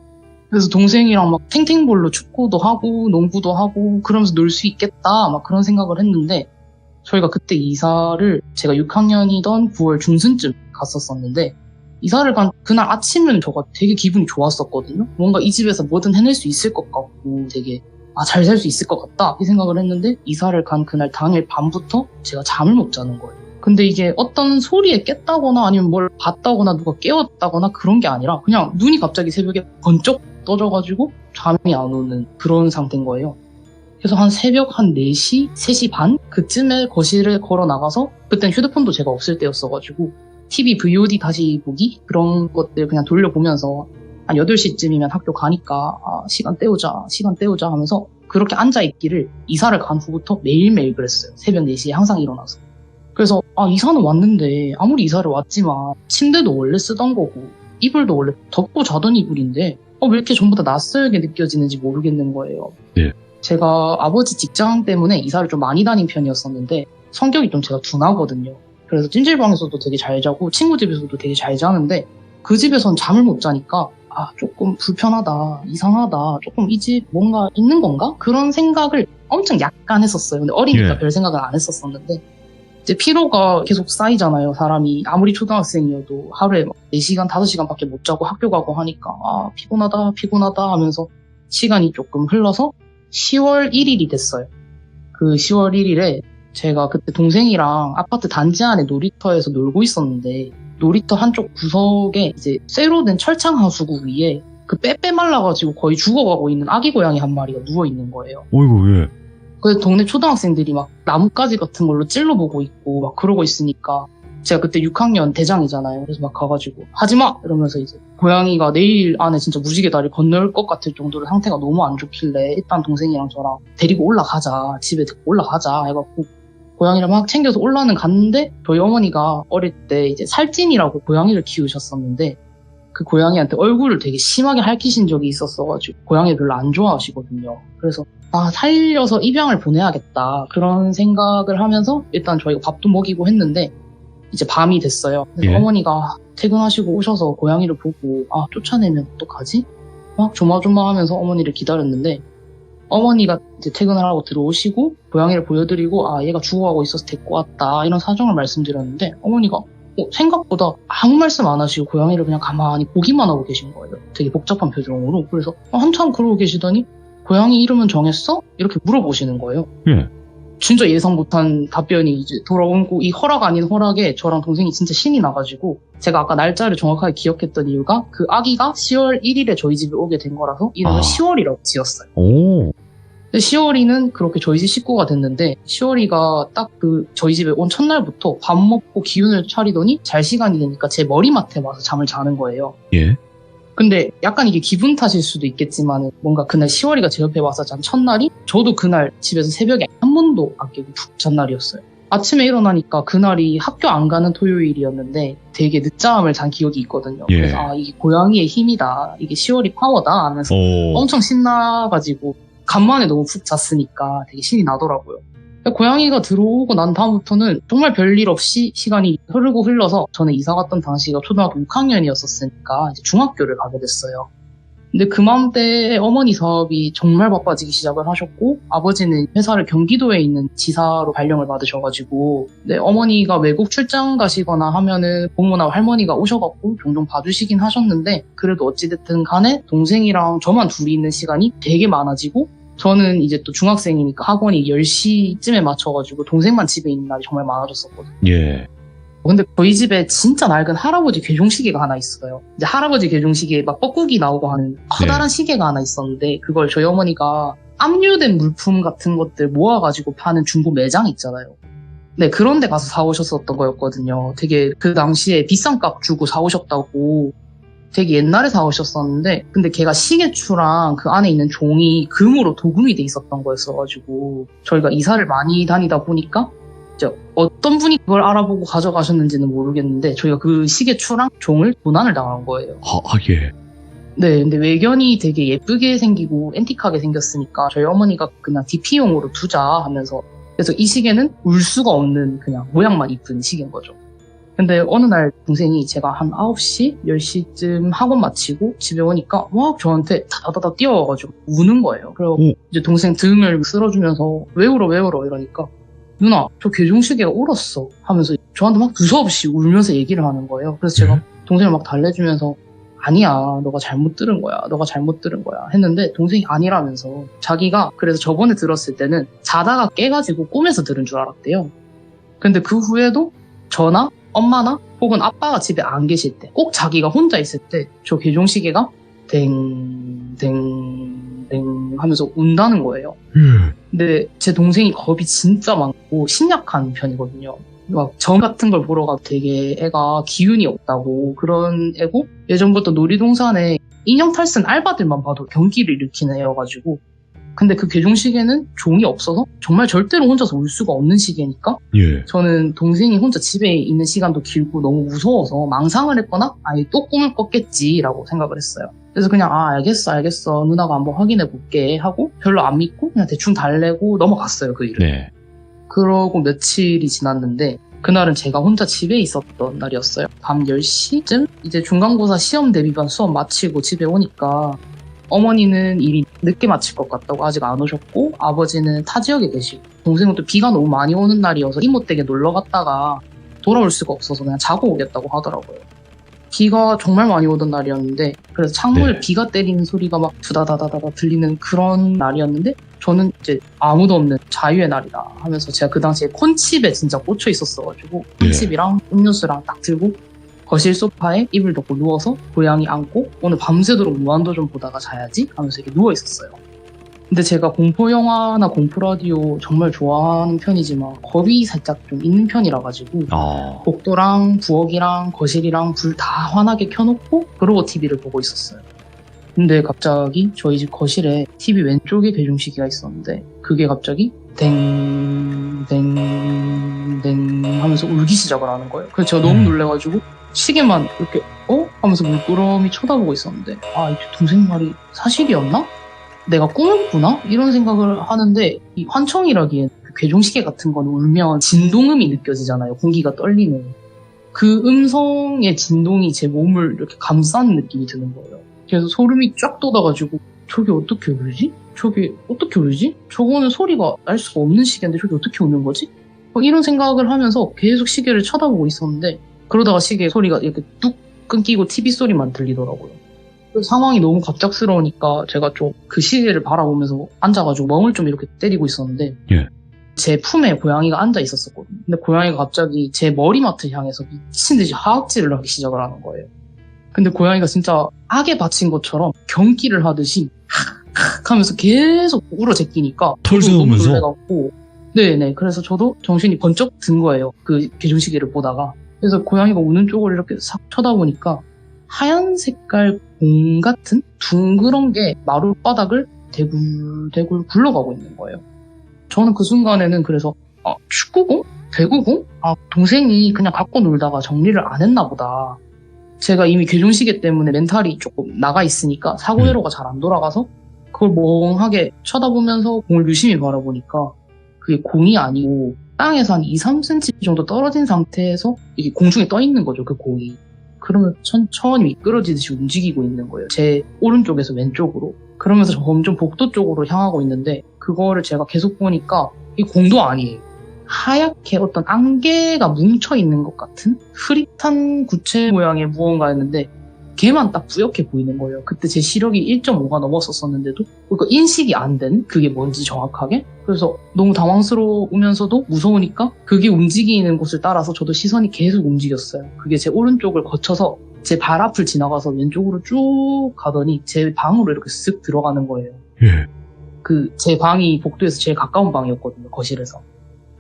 그래서 동생이랑 막 탱탱볼로 축구도 하고 농구도 하고 그러면서 놀 수 있겠다 막 그런 생각을 했는데 저희가 그때 이사를 제가 6학년이던 9월 중순쯤 갔었었는데 이사를 간 그날 아침은 저가 되게 기분이 좋았었거든요. 뭔가 이 집에서 뭐든 해낼 수 있을 것 같고 되게 잘 살 수 있을 것 같다 이 생각을 했는데 이사를 간 그날 당일 밤부터 제가 잠을 못 자는 거예요. 근데 이게 어떤 소리에 깼다거나 아니면 뭘 봤다거나 누가 깨웠다거나 그런 게 아니라 그냥 눈이 갑자기 새벽에 번쩍 떠져가지고 잠이 안 오는 그런 상태인 거예요. 그래서 한 새벽 한 4시, 3시 반 그쯤에 거실에 걸어 나가서 그땐 휴대폰도 제가 없을 때였어가지고 TV, VOD 다시 보기 그런 것들 그냥 돌려보면서 한 8시쯤이면 학교 가니까 시간 때우자 하면서 그렇게 앉아있기를 이사를 간 후부터 매일매일 그랬어요. 새벽 4시에 항상 일어나서. 그래서 이사는 왔는데 아무리 이사를 왔지만 침대도 원래 쓰던 거고 이불도 원래 덮고 자던 이불인데 왜 이렇게 전부 다 낯설게 느껴지는지 모르겠는 거예요. 예. 제가 아버지 직장 때문에 이사를 좀 많이 다닌 편이었었는데 성격이 좀 제가 둔하거든요. 그래서 찜질방에서도 되게 잘 자고 친구 집에서도 되게 잘 자는데 그 집에선 잠을 못 자니까 조금 불편하다, 이상하다, 조금 이 집 뭔가 있는 건가? 그런 생각을 엄청 약간 했었어요. 근데 어리니까 별 생각을 안 했었었는데 이제 피로가 계속 쌓이잖아요. 사람이 아무리 초등학생이어도 하루에 4시간, 5시간밖에 못 자고 학교 가고 하니까 피곤하다 하면서 시간이 조금 흘러서 10월 1일이 됐어요. 그 10월 1일에 제가 그때 동생이랑 아파트 단지 안에 놀이터에서 놀고 있었는데 놀이터 한쪽 구석에 이제 쇠로 된 철창 하수구 위에 그 빼빼 말라가지고 거의 죽어가고 있는 아기 고양이 한 마리가 누워있는 거예요. 어이구, 예. 그래서 동네 초등학생들이 막 나뭇가지 같은 걸로 찔러보고 있고 막 그러고 있으니까 제가 그때 6학년 대장이잖아요. 그래서 막 가가지고 하지마! 이러면서 이제 고양이가 내일 안에 진짜 무지개 다리 건널 것 같을 정도로 상태가 너무 안 좋길래 일단 동생이랑 저랑 데리고 올라가자. 집에 데리고 올라가자 해갖고 고양이를 막 챙겨서 올라는 갔는데 저희 어머니가 어릴 때 이제 살찐이라고 고양이를 키우셨었는데 그 고양이한테 얼굴을 되게 심하게 핥히신 적이 있었어가지고 고양이를 별로 안 좋아하시거든요. 그래서 살려서 입양을 보내야겠다 그런 생각을 하면서 일단 저희가 밥도 먹이고 했는데 이제 밤이 됐어요. 그래서 예. 어머니가 퇴근하시고 오셔서 고양이를 보고 쫓아내면 어떡하지? 막 조마조마하면서 어머니를 기다렸는데 어머니가 이제 퇴근을 하고 들어오시고 고양이를 보여드리고 얘가 죽어가고 있어서 데리고 왔다 이런 사정을 말씀드렸는데 어머니가 생각보다 아무 말씀 안 하시고 고양이를 그냥 가만히 보기만 하고 계신 거예요. 되게 복잡한 표정으로. 그래서 한참 그러고 계시더니 고양이 이름은 정했어? 이렇게 물어보시는 거예요. 예. 진짜 예상 못한 답변이 이제 돌아오고 이 허락 아닌 허락에 저랑 동생이 진짜 신이 나가지고 제가 아까 날짜를 정확하게 기억했던 이유가 그 아기가 10월 1일에 저희 집에 오게 된 거라서 이름을 10월이라고 지었어요. 오. 근데 10월이는 그렇게 저희 집 식구가 됐는데 10월이가 딱 그 저희 집에 온 첫날부터 밥 먹고 기운을 차리더니 잘 시간이 되니까 제 머리맡에 와서 잠을 자는 거예요. 예. 근데 약간 이게 기분 탓일 수도 있겠지만 뭔가 그날 10월이가 제 옆에 와서 잔 첫날이 저도 그날 집에서 새벽에 한 번도 안 깨고 푹 잔 날이었어요. 아침에 일어나니까 그날이 학교 안 가는 토요일이었는데 되게 늦잠을 잔 기억이 있거든요. 예. 그래서 이게 고양이의 힘이다. 이게 10월이 파워다 하면서 엄청 신나가지고 간만에 너무 푹 잤으니까 되게 신이 나더라고요. 고양이가 들어오고 난 다음부터는 정말 별일 없이 시간이 흐르고 흘러서 저는 이사 갔던 당시가 초등학교 6학년이었으니까 이제 중학교를 가게 됐어요. 근데 그맘때 어머니 사업이 정말 바빠지기 시작을 하셨고 아버지는 회사를 경기도에 있는 지사로 발령을 받으셔가지고 어머니가 외국 출장 가시거나 하면은 부모나 할머니가 오셔갖고 종종 봐주시긴 하셨는데 그래도 어찌됐든 간에 동생이랑 저만 둘이 있는 시간이 되게 많아지고 저는 이제 또 중학생이니까 학원이 10시쯤에 맞춰가지고 동생만 집에 있는 날이 정말 많아졌었거든요. 예. 근데 저희 집에 진짜 낡은 할아버지 괴종시계가 하나 있어요. 이제 할아버지 괴종시계에 막 뻐꾸기 나오고 하는 커다란 시계가 하나 있었는데 그걸 저희 어머니가 압류된 물품 같은 것들 모아가지고 파는 중고 매장 있잖아요. 네, 그런 데 가서 사오셨었던 거였거든요. 되게 그 당시에 비싼 값 주고 사오셨다고 되게 옛날에 사오셨었는데 근데 걔가 시계추랑 그 안에 있는 종이 금으로 도금이 돼 있었던 거였어가지고 저희가 이사를 많이 다니다 보니까 이제 어떤 분이 그걸 알아보고 가져가셨는지는 모르겠는데 저희가 그 시계추랑 종을 도난을 당한 거예요. 예. 네, 근데 외견이 되게 예쁘게 생기고 앤틱하게 생겼으니까 저희 어머니가 그냥 DP용으로 두자 하면서 그래서 이 시계는 울 수가 없는 그냥 모양만 이쁜 시계인 거죠. 근데 어느 날 동생이 제가 한 9시, 10시쯤 학원 마치고 집에 오니까 막 저한테 다다다다 뛰어와가지고 우는 거예요. 그리고 이제 동생 등을 쓸어주면서 왜 울어 이러니까 누나 저 괴종시계가 울었어 하면서 저한테 막 두서없이 울면서 얘기를 하는 거예요. 그래서 제가 동생을 막 달래주면서 아니야 너가 잘못 들은 거야 했는데 동생이 아니라면서 자기가 그래서 저번에 들었을 때는 자다가 깨가지고 꿈에서 들은 줄 알았대요. 근데 그 후에도 저나 엄마나 혹은 아빠가 집에 안 계실 때 꼭 자기가 혼자 있을 때 저 괴종시계가 댕댕댕 하면서 운다는 거예요. 근데 제 동생이 겁이 진짜 많고 심약한 편이거든요. 막 점 같은 걸 보러 가도 되게 애가 기운이 없다고 그런 애고 예전부터 놀이동산에 인형 탈 쓴 알바들만 봐도 경기를 일으키는 애여가지고 근데 그 괴종시계는 종이 없어서 정말 절대로 혼자서 울 수가 없는 시계니까 예. 저는 동생이 혼자 집에 있는 시간도 길고 너무 무서워서 망상을 했거나 아예 또 꿈을 꿨겠지라고 생각을 했어요. 그래서 그냥 알겠어 누나가 한번 확인해 볼게 하고 별로 안 믿고 그냥 대충 달래고 넘어갔어요 그 일을. 네. 그러고 며칠이 지났는데 그날은 제가 혼자 집에 있었던 날이었어요. 밤 10시쯤 이제 중간고사 시험 대비반 수업 마치고 집에 오니까 어머니는 일이 늦게 마칠 것 같다고 아직 안 오셨고 아버지는 타 지역에 계시고 동생은 또 비가 너무 많이 오는 날이어서 이모 댁에 놀러 갔다가 돌아올 수가 없어서 그냥 자고 오겠다고 하더라고요. 비가 정말 많이 오던 날이었는데 그래서 창문을 비가 때리는 소리가 막 두다다다다다 들리는 그런 날이었는데 저는 이제 아무도 없는 자유의 날이다 하면서 제가 그 당시에 콘칩에 진짜 꽂혀 있었어가지고 콘칩이랑 음료수랑 딱 들고 거실 소파에 이불 덮고 누워서 고양이 안고 오늘 밤새도록 무한도전 보다가 자야지 하면서 이렇게 누워있었어요. 근데 제가 공포 영화나 공포 라디오 정말 좋아하는 편이지만 겁이 살짝 좀 있는 편이라 가지고 복도랑 부엌이랑 거실이랑 불 다 환하게 켜놓고 그러고 TV를 보고 있었어요. 근데 갑자기 저희 집 거실에 TV 왼쪽에 개종시계가 있었는데 그게 갑자기 댕 하면서 울기 시작을 하는 거예요. 그래서 제가 너무 놀래가지고 시계만 이렇게 하면서 물끄러미 쳐다보고 있었는데 이 동생 말이 사실이었나? 내가 꿈을 꾸나? 이런 생각을 하는데 이 환청이라기엔 그 괴종시계 같은 건 울면 진동음이 느껴지잖아요. 공기가 떨리는. 그 음성의 진동이 제 몸을 이렇게 감싸는 느낌이 드는 거예요. 그래서 소름이 쫙 돋아가지고 저게 어떻게 울지? 저게 어떻게 울지? 저거는 소리가 날 수가 없는 시계인데 저게 어떻게 우는 거지? 이런 생각을 하면서 계속 시계를 쳐다보고 있었는데 그러다가 시계 소리가 이렇게 뚝 끊기고 TV 소리만 들리더라고요. 그 상황이 너무 갑작스러우니까 제가 좀 그 시계를 바라보면서 앉아가지고 멍을 좀 이렇게 때리고 있었는데 제 품에 고양이가 앉아 있었거든요. 근데 고양이가 갑자기 제 머리맡을 향해서 미친 듯이 하악질을 하기 시작을 하는 거예요. 근데 고양이가 진짜 악에 바친 것처럼 경기를 하듯이 악 하면서 계속 울어 제끼니까 털 세우면서? 네네. 그래서 저도 정신이 번쩍 든 거예요. 그 개종시계를 보다가. 그래서 고양이가 우는 쪽을 이렇게 싹 쳐다보니까 하얀 색깔 공 같은 둥그런 게 마룻바닥을 대굴대굴 굴러가고 있는 거예요. 저는 그 순간에는 그래서 축구공? 배구공? 동생이 그냥 갖고 놀다가 정리를 안 했나 보다. 제가 이미 괴종시계 때문에 멘탈이 조금 나가 있으니까 사고회로가 잘 안 돌아가서 그걸 멍하게 쳐다보면서 공을 유심히 바라보니까 그게 공이 아니고 땅에서 한 2-3cm 정도 떨어진 상태에서 이게 공중에 떠 있는 거죠, 그 공이. 그러면 천천히 미끄러지듯이 움직이고 있는 거예요. 제 오른쪽에서 왼쪽으로. 그러면서 점점 복도 쪽으로 향하고 있는데 그거를 제가 계속 보니까 이 공도 아니에요. 하얗게 어떤 안개가 뭉쳐있는 것 같은 흐릿한 구체 모양의 무언가였는데 걔만 딱 뿌옇게 보이는 거예요. 그때 제 시력이 1.5가 넘었었는데도 그러니까 인식이 안 된 그게 뭔지 정확하게. 그래서 너무 당황스러우면서도 무서우니까 그게 움직이는 곳을 따라서 저도 시선이 계속 움직였어요. 그게 제 오른쪽을 거쳐서 제 발 앞을 지나가서 왼쪽으로 쭉 가더니 제 방으로 이렇게 쓱 들어가는 거예요. 제 방이 복도에서 제일 가까운 방이었거든요, 거실에서.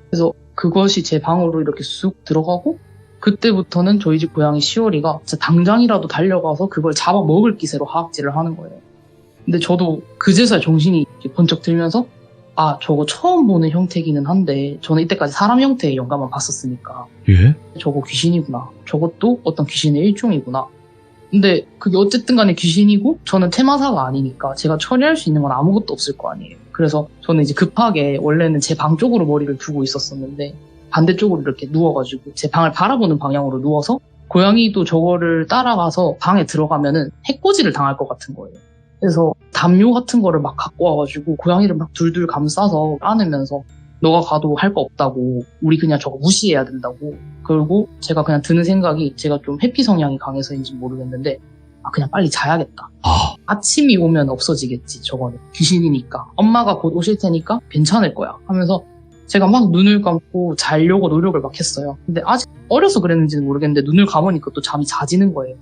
그래서 그것이 제 방으로 이렇게 쑥 들어가고 그때부터는 저희 집 고양이 시오리가 진짜 당장이라도 달려가서 그걸 잡아먹을 기세로 하악질을 하는 거예요. 근데 저도 그제서야 정신이 번쩍 들면서 저거 처음 보는 형태기는 한데 저는 이때까지 사람 형태의 영감만 봤었으니까 저거 귀신이구나. 저것도 어떤 귀신의 일종이구나. 근데 그게 어쨌든 간에 귀신이고 저는 테마사가 아니니까 제가 처리할 수 있는 건 아무것도 없을 거 아니에요. 그래서 저는 이제 급하게 원래는 제 방 쪽으로 머리를 두고 있었었는데 반대쪽으로 이렇게 누워가지고 제 방을 바라보는 방향으로 누워서 고양이도 저거를 따라가서 방에 들어가면은 해코지를 당할 것 같은 거예요. 그래서 담요 같은 거를 막 갖고 와가지고 고양이를 막 둘둘 감싸서 안으면서 너가 가도 할 거 없다고, 우리 그냥 저거 무시해야 된다고. 그리고 제가 그냥 드는 생각이 제가 좀 회피 성향이 강해서인지 모르겠는데 그냥 빨리 자야겠다. 아침이 오면 없어지겠지. 저거는 귀신이니까 엄마가 곧 오실 테니까 괜찮을 거야 하면서 제가 막 눈을 감고 자려고 노력을 막 했어요. 근데 아직 어려서 그랬는지는 모르겠는데 눈을 감으니까 또 잠이 자지는 거예요.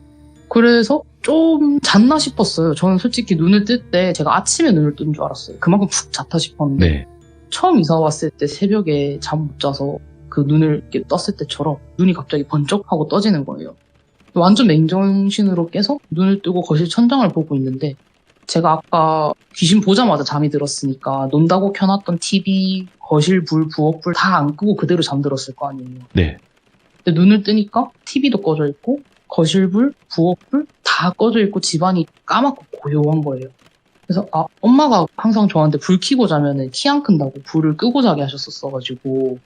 그래서 좀 잤나 싶었어요. 저는 솔직히 눈을 뜰 때 제가 아침에 눈을 뜬 줄 알았어요. 그만큼 푹 잤다 싶었는데 처음 이사 왔을 때 새벽에 잠 못 자서 그 눈을 이렇게 떴을 때처럼 눈이 갑자기 번쩍하고 떠지는 거예요. 완전 맹정신으로 깨서 눈을 뜨고 거실 천장을 보고 있는데 제가 아까 귀신 보자마자 잠이 들었으니까 논다고 켜놨던 TV, 거실 불, 부엌 불 다 안 끄고 그대로 잠들었을 거 아니에요. 네. 근데 눈을 뜨니까 TV도 꺼져 있고 거실 불, 부엌 불 다 꺼져 있고 집안이 까맣고 고요한 거예요. 그래서 엄마가 항상 저한테 불 켜고 자면은 키 안 큰다고 불을 끄고 자게 하셨었어가지고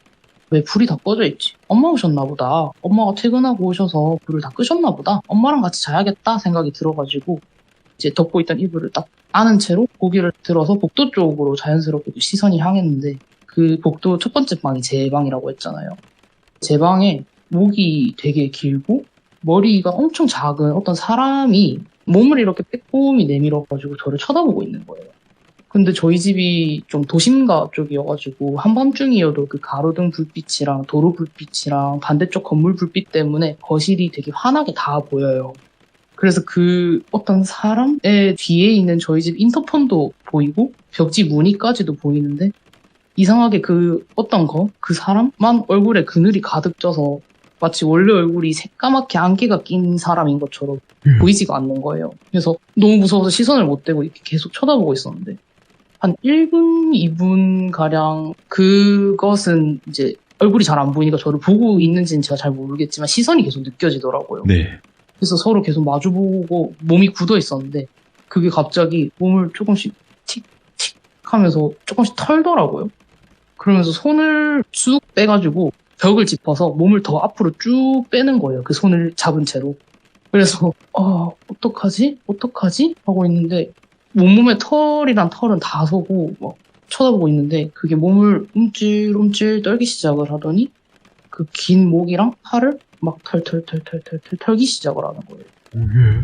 왜 불이 다 꺼져 있지? 엄마 오셨나 보다. 엄마가 퇴근하고 오셔서 불을 다 끄셨나 보다. 엄마랑 같이 자야겠다 생각이 들어가지고 이제 덮고 있던 이불을 딱 안은 채로 고개를 들어서 복도 쪽으로 자연스럽게 시선이 향했는데 그 복도 첫 번째 방이 제 방이라고 했잖아요. 제 방에 목이 되게 길고 머리가 엄청 작은 어떤 사람이 몸을 이렇게 빼꼼히 내밀어가지고 저를 쳐다보고 있는 거예요. 근데 저희 집이 좀 도심가 쪽이어가지고 한밤중이어도 그 가로등 불빛이랑 도로 불빛이랑 반대쪽 건물 불빛 때문에 거실이 되게 환하게 다 보여요. 그래서 그 어떤 사람의 뒤에 있는 저희 집 인터폰도 보이고 벽지 무늬까지도 보이는데 이상하게 그 어떤 그 사람만 얼굴에 그늘이 가득 쪄서 마치 원래 얼굴이 새까맣게 안개가 낀 사람인 것처럼 보이지가 않는 거예요. 그래서 너무 무서워서 시선을 못 떼고 이렇게 계속 쳐다보고 있었는데 한 1분, 2분 가량 그것은 이제 얼굴이 잘 안 보이니까 저를 보고 있는지는 제가 잘 모르겠지만 시선이 계속 느껴지더라고요. 네. 그래서 서로 계속 마주보고 몸이 굳어 있었는데 그게 갑자기 몸을 조금씩 틱틱 하면서 조금씩 털더라고요. 그러면서 손을 쭉 빼가지고 벽을 짚어서 몸을 더 앞으로 쭉 빼는 거예요. 그 손을 잡은 채로. 그래서 어떡하지? 하고 있는데 온몸에 털이란 털은 다 서고 막 쳐다보고 있는데 그게 몸을 움찔움찔 떨기 시작을 하더니 그 긴 목이랑 팔을 막 털기 시작을 하는 거예요.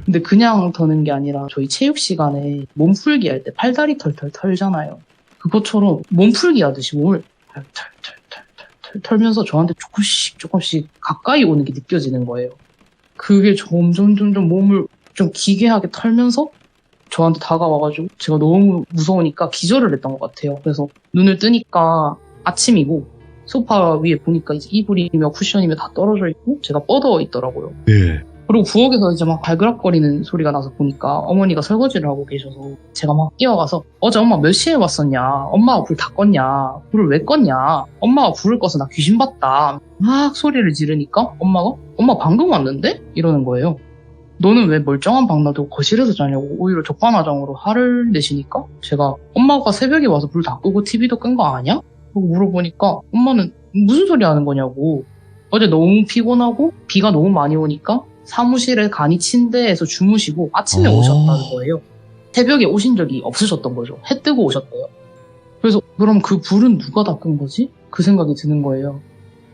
근데 그냥 터는 게 아니라 저희 체육 시간에 몸풀기 할 때 팔다리 털 털잖아요. 그것처럼 몸풀기 하듯이 몸을 털면서 저한테 조금씩 가까이 오는 게 느껴지는 거예요. 그게 점점 몸을 좀 기괴하게 털면서 저한테 다가와가지고 제가 너무 무서우니까 기절을 했던 것 같아요. 그래서 눈을 뜨니까 아침이고 소파 위에 보니까 이제 이불이며 쿠션이며 다 떨어져 있고 제가 뻗어 있더라고요. 네. 그리고 부엌에서 이제 막 발그락거리는 소리가 나서 보니까 어머니가 설거지를 하고 계셔서 제가 막 뛰어가서 어제 엄마 몇 시에 왔었냐? 엄마가 불 다 껐냐? 불을 왜 껐냐? 엄마가 불을 꺼서 나 귀신 봤다. 막 소리를 지르니까 엄마 방금 왔는데? 이러는 거예요. 너는 왜 멀쩡한 방 놔두고 거실에서 자냐고 오히려 적반하장으로 화를 내시니까 제가 엄마가 새벽에 와서 불 다 끄고 TV도 끈 거 아냐? 하고 물어보니까 엄마는 무슨 소리 하는 거냐고. 어제 너무 피곤하고 비가 너무 많이 오니까 사무실에 간이 침대에서 주무시고 아침에 오셨다는 거예요. 새벽에 오신 적이 없으셨던 거죠. 해 뜨고 오셨대요. 그래서 그럼 그 불은 누가 다 끈 거지? 그 생각이 드는 거예요.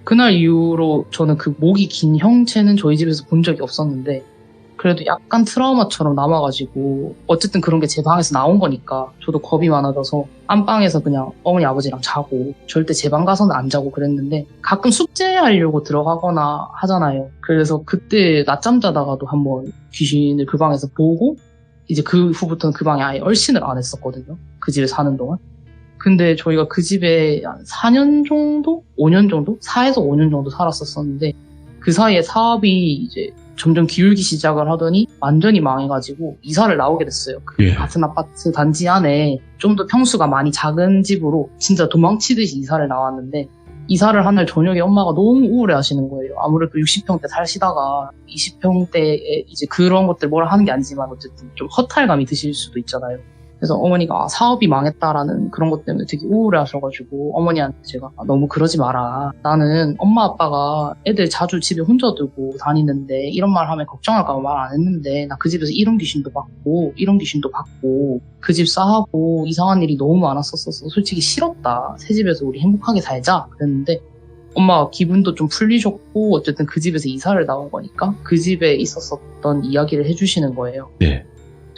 그날 이후로 저는 그 목이 긴 형체는 저희 집에서 본 적이 없었는데 그래도 약간 트라우마처럼 남아가지고 어쨌든 그런 게 제 방에서 나온 거니까 저도 겁이 많아져서 안방에서 그냥 어머니 아버지랑 자고 절대 제 방 가서는 안 자고 그랬는데 가끔 숙제하려고 들어가거나 하잖아요. 그래서 그때 낮잠 자다가도 한번 귀신을 그 방에서 보고 이제 그 후부터는 그 방에 아예 얼씬을 안 했었거든요. 그 집에 사는 동안. 근데 저희가 그 집에 한 4년 정도? 5년 정도? 4에서 5년 정도 살았었는데 그 사이에 사업이 이제 점점 기울기 시작을 하더니 완전히 망해가지고 이사를 나오게 됐어요. 그 같은 아파트 단지 안에 좀 더 평수가 많이 작은 집으로 진짜 도망치듯이 이사를 나왔는데 이사를 한 날 저녁에 엄마가 너무 우울해 하시는 거예요. 아무래도 60평대 사시다가 20평대에 이제 그런 것들 뭐라 하는 게 아니지만 어쨌든 좀 허탈감이 드실 수도 있잖아요. 그래서 어머니가 사업이 망했다라는 그런 것 때문에 되게 우울해 하셔가지고 어머니한테 제가 너무 그러지 마라. 나는 엄마 아빠가 애들 자주 집에 혼자 두고 다니는데 이런 말 하면 걱정할까 봐 말 안 했는데 나 그 집에서 이런 귀신도 봤고 그 집 싸하고 이상한 일이 너무 많았었어서 솔직히 싫었다. 새 집에서 우리 행복하게 살자 그랬는데 엄마가 기분도 좀 풀리셨고 어쨌든 그 집에서 이사를 나온 거니까 그 집에 있었던 이야기를 해주시는 거예요. 네.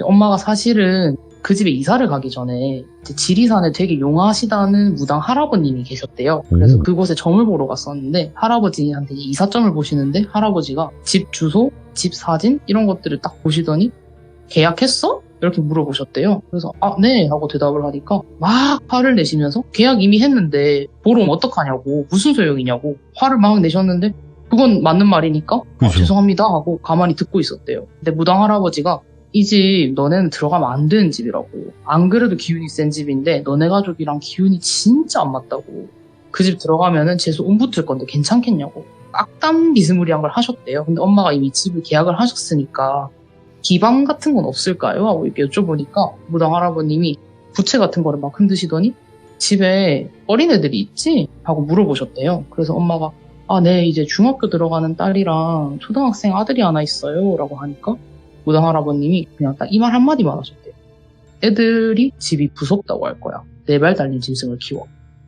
엄마가 사실은 그 집에 이사를 가기 전에 지리산에 되게 용하시다는 무당 할아버님이 계셨대요. 그래서 그곳에 점을 보러 갔었는데 할아버지한테 이사점을 보시는데 할아버지가 집 주소, 집 사진 이런 것들을 딱 보시더니 계약했어? 이렇게 물어보셨대요. 그래서 네 하고 대답을 하니까 막 화를 내시면서 계약 이미 했는데 보러 오면 어떡하냐고 무슨 소용이냐고 화를 막 내셨는데 그건 맞는 말이니까 죄송합니다 하고 가만히 듣고 있었대요. 근데 무당 할아버지가 이 집 너네는 들어가면 안 되는 집이라고. 안 그래도 기운이 센 집인데 너네 가족이랑 기운이 진짜 안 맞다고. 그 집 들어가면은 재수 온 붙을 건데 괜찮겠냐고. 악담 비스무리한 걸 하셨대요. 근데 엄마가 이미 집을 계약을 하셨으니까 기방 같은 건 없을까요? 하고 이렇게 여쭤보니까 무당 할아버님이 부채 같은 거를 막 흔드시더니 집에 어린애들이 있지? 하고 물어보셨대요. 그래서 엄마가 네 이제 중학교 들어가는 딸이랑 초등학생 아들이 하나 있어요 라고 하니까 무당 할아버님이 그냥 딱 이 말 한마디만 하셨대요. 애들이 집이 무섭다고 할 거야. 4발 달린 짐승을 키워.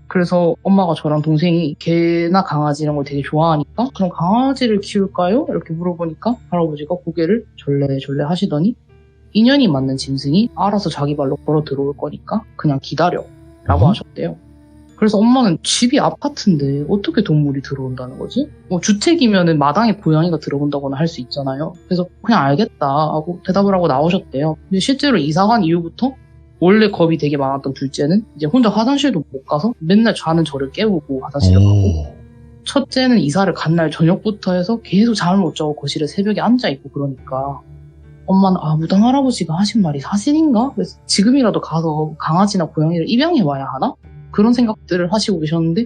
그래서 엄마가 저랑 동생이 개나 강아지 이런 걸 되게 좋아하니까 그럼 강아지를 키울까요? 이렇게 물어보니까 할아버지가 고개를 절레절레 하시더니 인연이 맞는 짐승이 알아서 자기 발로 걸어 들어올 거니까 그냥 기다려 라고 하셨대요. 그래서 엄마는 집이 아파트인데 어떻게 동물이 들어온다는 거지? 뭐 주택이면은 마당에 고양이가 들어온다거나 할 수 있잖아요. 그래서 그냥 알겠다 하고 대답을 하고 나오셨대요. 근데 실제로 이사간 이후부터 원래 겁이 되게 많았던 둘째는 이제 혼자 화장실도 못 가서 맨날 자는 저를 깨우고 화장실을 가고, 첫째는 이사를 간 날 저녁부터 해서 계속 잠을 못 자고 거실에 새벽에 앉아있고 그러니까 엄마는 무당 할아버지가 하신 말이 사실인가? 그래서 지금이라도 가서 강아지나 고양이를 입양해봐야 하나? 그런 생각들을 하시고 계셨는데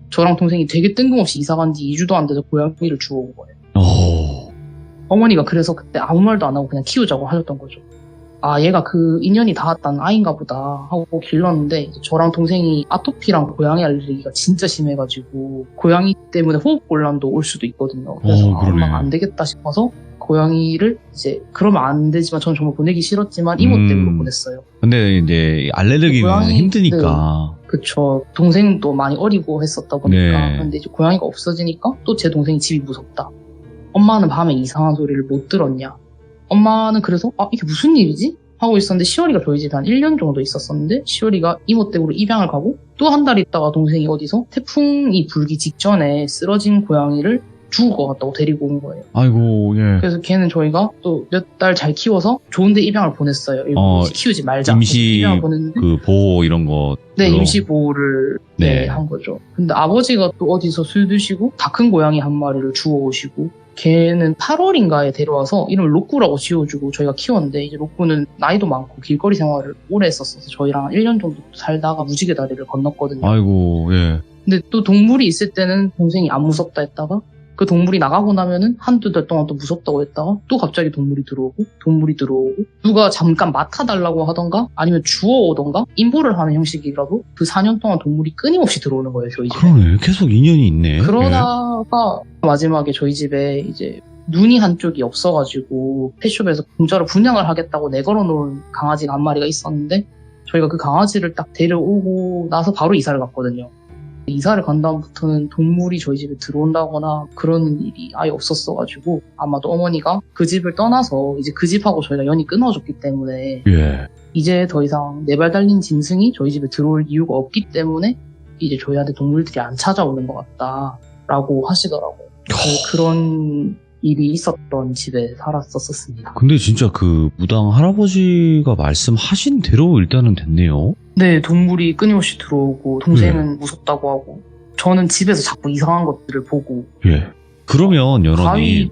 저랑 동생이 되게 뜬금없이 이사 간 지 2주도 안 돼서 고양이를 주워온 거예요. 어머니가 그래서 그때 아무 말도 안 하고 그냥 키우자고 하셨던 거죠. 얘가 그 인연이 닿았다는 아이인가 보다 하고 길렀는데 이제 저랑 동생이 아토피랑 고양이 알레르기가 진짜 심해가지고 고양이 때문에 호흡곤란도 올 수도 있거든요. 그래서 엄마가 안 되겠다 싶어서 고양이를 이제 그러면 안 되지만 저는 정말 보내기 싫었지만 이모 댁으로 보냈어요. 근데 이제 알레르기는 고양이, 힘드니까. 네, 그쵸. 동생도 많이 어리고 했었다 보니까. 네. 근데 이제 고양이가 없어지니까 또 제 동생이 집이 무섭다. 엄마는 밤에 이상한 소리를 못 들었냐. 엄마는 그래서 이게 무슨 일이지? 하고 있었는데 시월이가 저희 집에 한 1년 정도 있었었는데 시월이가 이모 댁으로 입양을 가고 또 한 달 있다가 동생이 어디서 태풍이 불기 직전에 쓰러진 고양이를 죽을 것 같다고 데리고 온 거예요. 아이고, 예. 그래서 걔는 저희가 또 몇 달 잘 키워서 좋은데 입양을 보냈어요. 키우지 말자. 임시 입양을 보냈는데 그 보호 이런 거. 네, 임시 보호를 한 거죠. 근데 아버지가 또 어디서 술 드시고 다 큰 고양이 한 마리를 주워오시고 걔는 8월인가에 데려와서 이름을 로꾸라고 지어주고 저희가 키웠는데 이제 로꾸는 나이도 많고 길거리 생활을 오래 했었어서 저희랑 1년 정도 살다가 무지개 다리를 건넜거든요. 아이고, 예. 근데 또 동물이 있을 때는 동생이 안 무섭다 했다가 그 동물이 나가고 나면은 한두 달 동안 또 무섭다고 했다가 또 갑자기 동물이 들어오고 누가 잠깐 맡아달라고 하던가 아니면 주워오던가 인보를 하는 형식이라도 그 4년 동안 동물이 끊임없이 들어오는 거예요, 저희 집에. 그러네. 계속 인연이 있네. 그러다가 마지막에 저희 집에 이제 눈이 한쪽이 없어가지고 펫숍에서 공짜로 분양을 하겠다고 내걸어 놓은 강아지가 한 마리가 있었는데 저희가 그 강아지를 딱 데려오고 나서 바로 이사를 갔거든요. 이사를 간 다음부터는 동물이 저희 집에 들어온다거나 그런 일이 아예 없었어가지고 아마도 어머니가 그 집을 떠나서 이제 그 집하고 저희가 연이 끊어졌기 때문에 이제 더 이상 네 발 달린 짐승이 저희 집에 들어올 이유가 없기 때문에 이제 저희한테 동물들이 안 찾아오는 것 같다라고 하시더라고요. 그런 일이 있었던 집에 살았었습니다. 근데 진짜 그 무당 할아버지가 말씀하신 대로 일단은 됐네요. 네, 동물이 끊임없이 들어오고 동생은 무섭다고 하고 저는 집에서 자꾸 이상한 것들을 보고. 그러면 연원이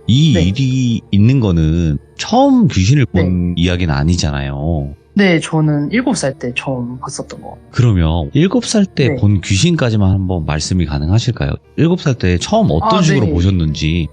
일이 있는 거는 처음 귀신을 본 이야기는 아니잖아요. 네, 저는 7살 때 처음 봤었던 거. 그러면 7살 때 본 귀신까지만 한번 말씀이 가능하실까요? 7살 때 처음 어떤 식으로 보셨는지.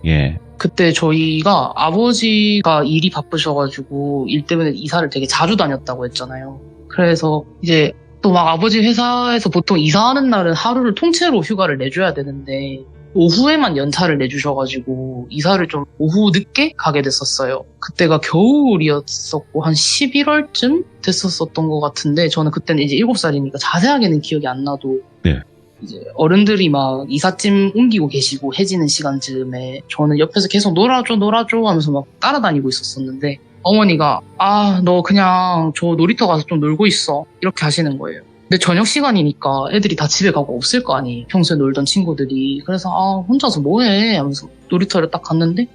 그때 저희가 아버지가 일이 바쁘셔가지고 일 때문에 이사를 되게 자주 다녔다고 했잖아요. 그래서 이제 또 막 아버지 회사에서 보통 이사하는 날은 하루를 통째로 휴가를 내줘야 되는데 오후에만 연차를 내주셔가지고 이사를 좀 오후 늦게 가게 됐었어요. 그때가 겨울이었었고 한 11월쯤 됐었던 것 같은데 저는 그때는 이제 7살이니까 자세하게는 기억이 안 나도 이제 어른들이 막 이삿짐 옮기고 계시고 해지는 시간쯤에 저는 옆에서 계속 놀아줘 하면서 막 따라다니고 있었었는데 어머니가 너 그냥 저 놀이터 가서 좀 놀고 있어 이렇게 하시는 거예요. 근데 저녁 시간이니까 애들이 다 집에 가고 없을 거 아니에요. 평소에 놀던 친구들이. 그래서 혼자서 뭐해 하면서 놀이터를 딱 갔는데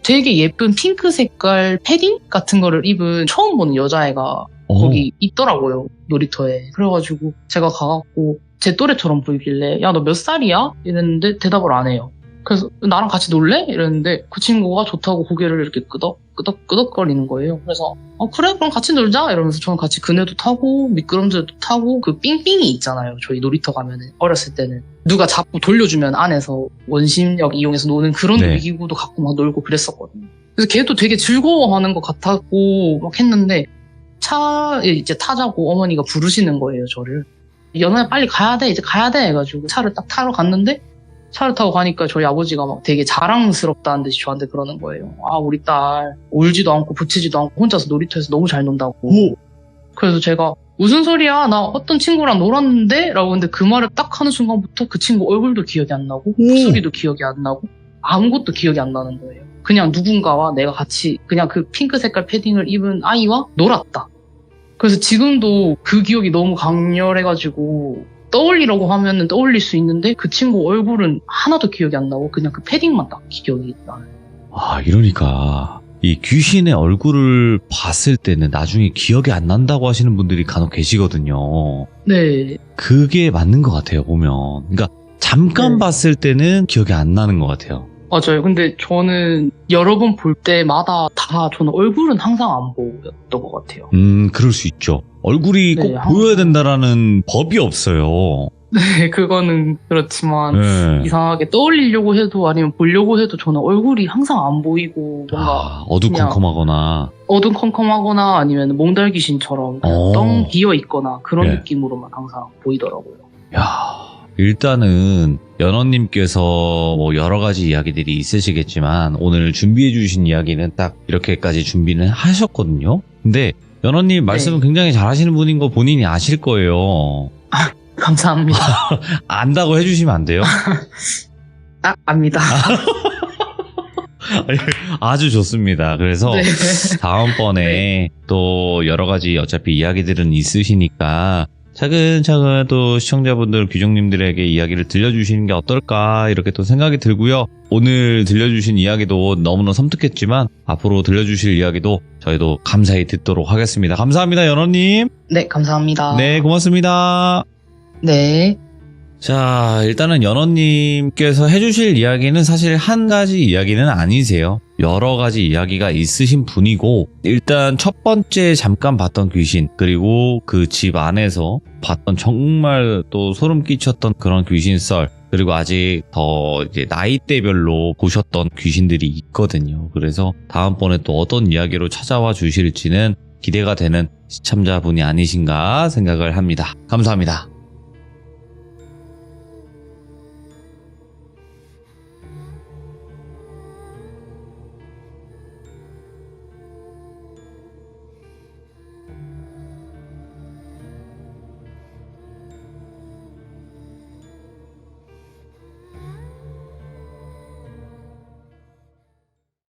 되게 예쁜 핑크 색깔 패딩 같은 거를 입은 처음 보는 여자애가 거기 있더라고요. 놀이터에. 그래가지고 제가 가갖고 제 또래처럼 보이길래 야, 너 몇 살이야? 이랬는데 대답을 안 해요. 그래서 나랑 같이 놀래? 이랬는데 그 친구가 좋다고 고개를 이렇게 끄덕거리는 거예요. 그래서 그래? 그럼 같이 놀자? 이러면서 저는 같이 그네도 타고 미끄럼틀도 타고 그 삥삥이 있잖아요. 저희 놀이터 가면은 어렸을 때는 누가 자꾸 돌려주면 안에서 원심력 이용해서 노는 그런 놀이기구도 갖고 막 놀고 그랬었거든요. 그래서 걔도 되게 즐거워하는 것 같았고 막 했는데 차에 이제 타자고 어머니가 부르시는 거예요, 저를. 연호야 빨리 가야 돼, 이제 가야 돼 해가지고 차를 딱 타러 갔는데 차를 타고 가니까 저희 아버지가 막 되게 자랑스럽다는 듯이 저한테 그러는 거예요. 우리 딸 울지도 않고 붙이지도 않고 혼자서 놀이터에서 너무 잘 논다고. 그래서 제가 무슨 소리야? 나 어떤 친구랑 놀았는데? 라고 근데 그 말을 딱 하는 순간부터 그 친구 얼굴도 기억이 안 나고 목소리도 기억이 안 나고 아무것도 기억이 안 나는 거예요. 그냥 누군가와 내가 같이 그냥 그 핑크 색깔 패딩을 입은 아이와 놀았다. 그래서 지금도 그 기억이 너무 강렬해가지고 떠올리라고 하면은 떠올릴 수 있는데 그 친구 얼굴은 하나도 기억이 안 나고 그냥 그 패딩만 딱 기억이 나요. 아, 이러니까 이 귀신의 얼굴을 봤을 때는 나중에 기억이 안 난다고 하시는 분들이 간혹 계시거든요. 네. 그게 맞는 것 같아요, 보면. 그러니까 잠깐 네. 봤을 때는 기억이 안 나는 것 같아요. 맞아요. 근데 저는 여러 번 볼 때마다 다 저는 얼굴은 항상 안 보였던 것 같아요. 그럴 수 있죠. 얼굴이 네, 꼭 항상. 보여야 된다라는 법이 없어요. 네, 그거는 그렇지만 네. 이상하게 떠올리려고 해도 아니면 보려고 해도 저는 얼굴이 항상 안 보이고 뭔가 아, 어두컴컴하거나. 어두컴컴하거나 아니면 몽달 귀신처럼 어. 뻥 비어 있거나 그런 네. 느낌으로만 항상 보이더라고요. 야, 일단은 연어님께서 뭐 여러 가지 이야기들이 있으시겠지만 오늘 준비해 주신 이야기는 딱 이렇게까지 준비는 하셨거든요. 근데 연어님 말씀은 굉장히 잘하시는 분인 거 본인이 아실 거예요. 감사합니다. 안다고 해주시면 안 돼요? 압니다. 아주 좋습니다. 그래서 네. 다음번에 또 여러 가지 어차피 이야기들은 있으시니까 차근차근 또 시청자분들, 귀족님들에게 이야기를 들려주시는 게 어떨까 이렇게 또 생각이 들고요. 오늘 들려주신 이야기도 너무나 섬뜩했지만 앞으로 들려주실 이야기도 저희도 감사히 듣도록 하겠습니다. 감사합니다, 연어님. 네, 감사합니다. 네, 고맙습니다. 네. 자, 일단은 연어님께서 해주실 이야기는 사실 한 가지 이야기는 아니세요. 여러 가지 이야기가 있으신 분이고, 일단 첫 번째 잠깐 봤던 귀신, 그리고 그 집 안에서 봤던 정말 또 소름 끼쳤던 그런 귀신썰, 그리고 아직 더 이제 나이대별로 보셨던 귀신들이 있거든요. 그래서 다음번에 또 어떤 이야기로 찾아와 주실지는 기대가 되는 시청자분이 아니신가 생각을 합니다. 감사합니다.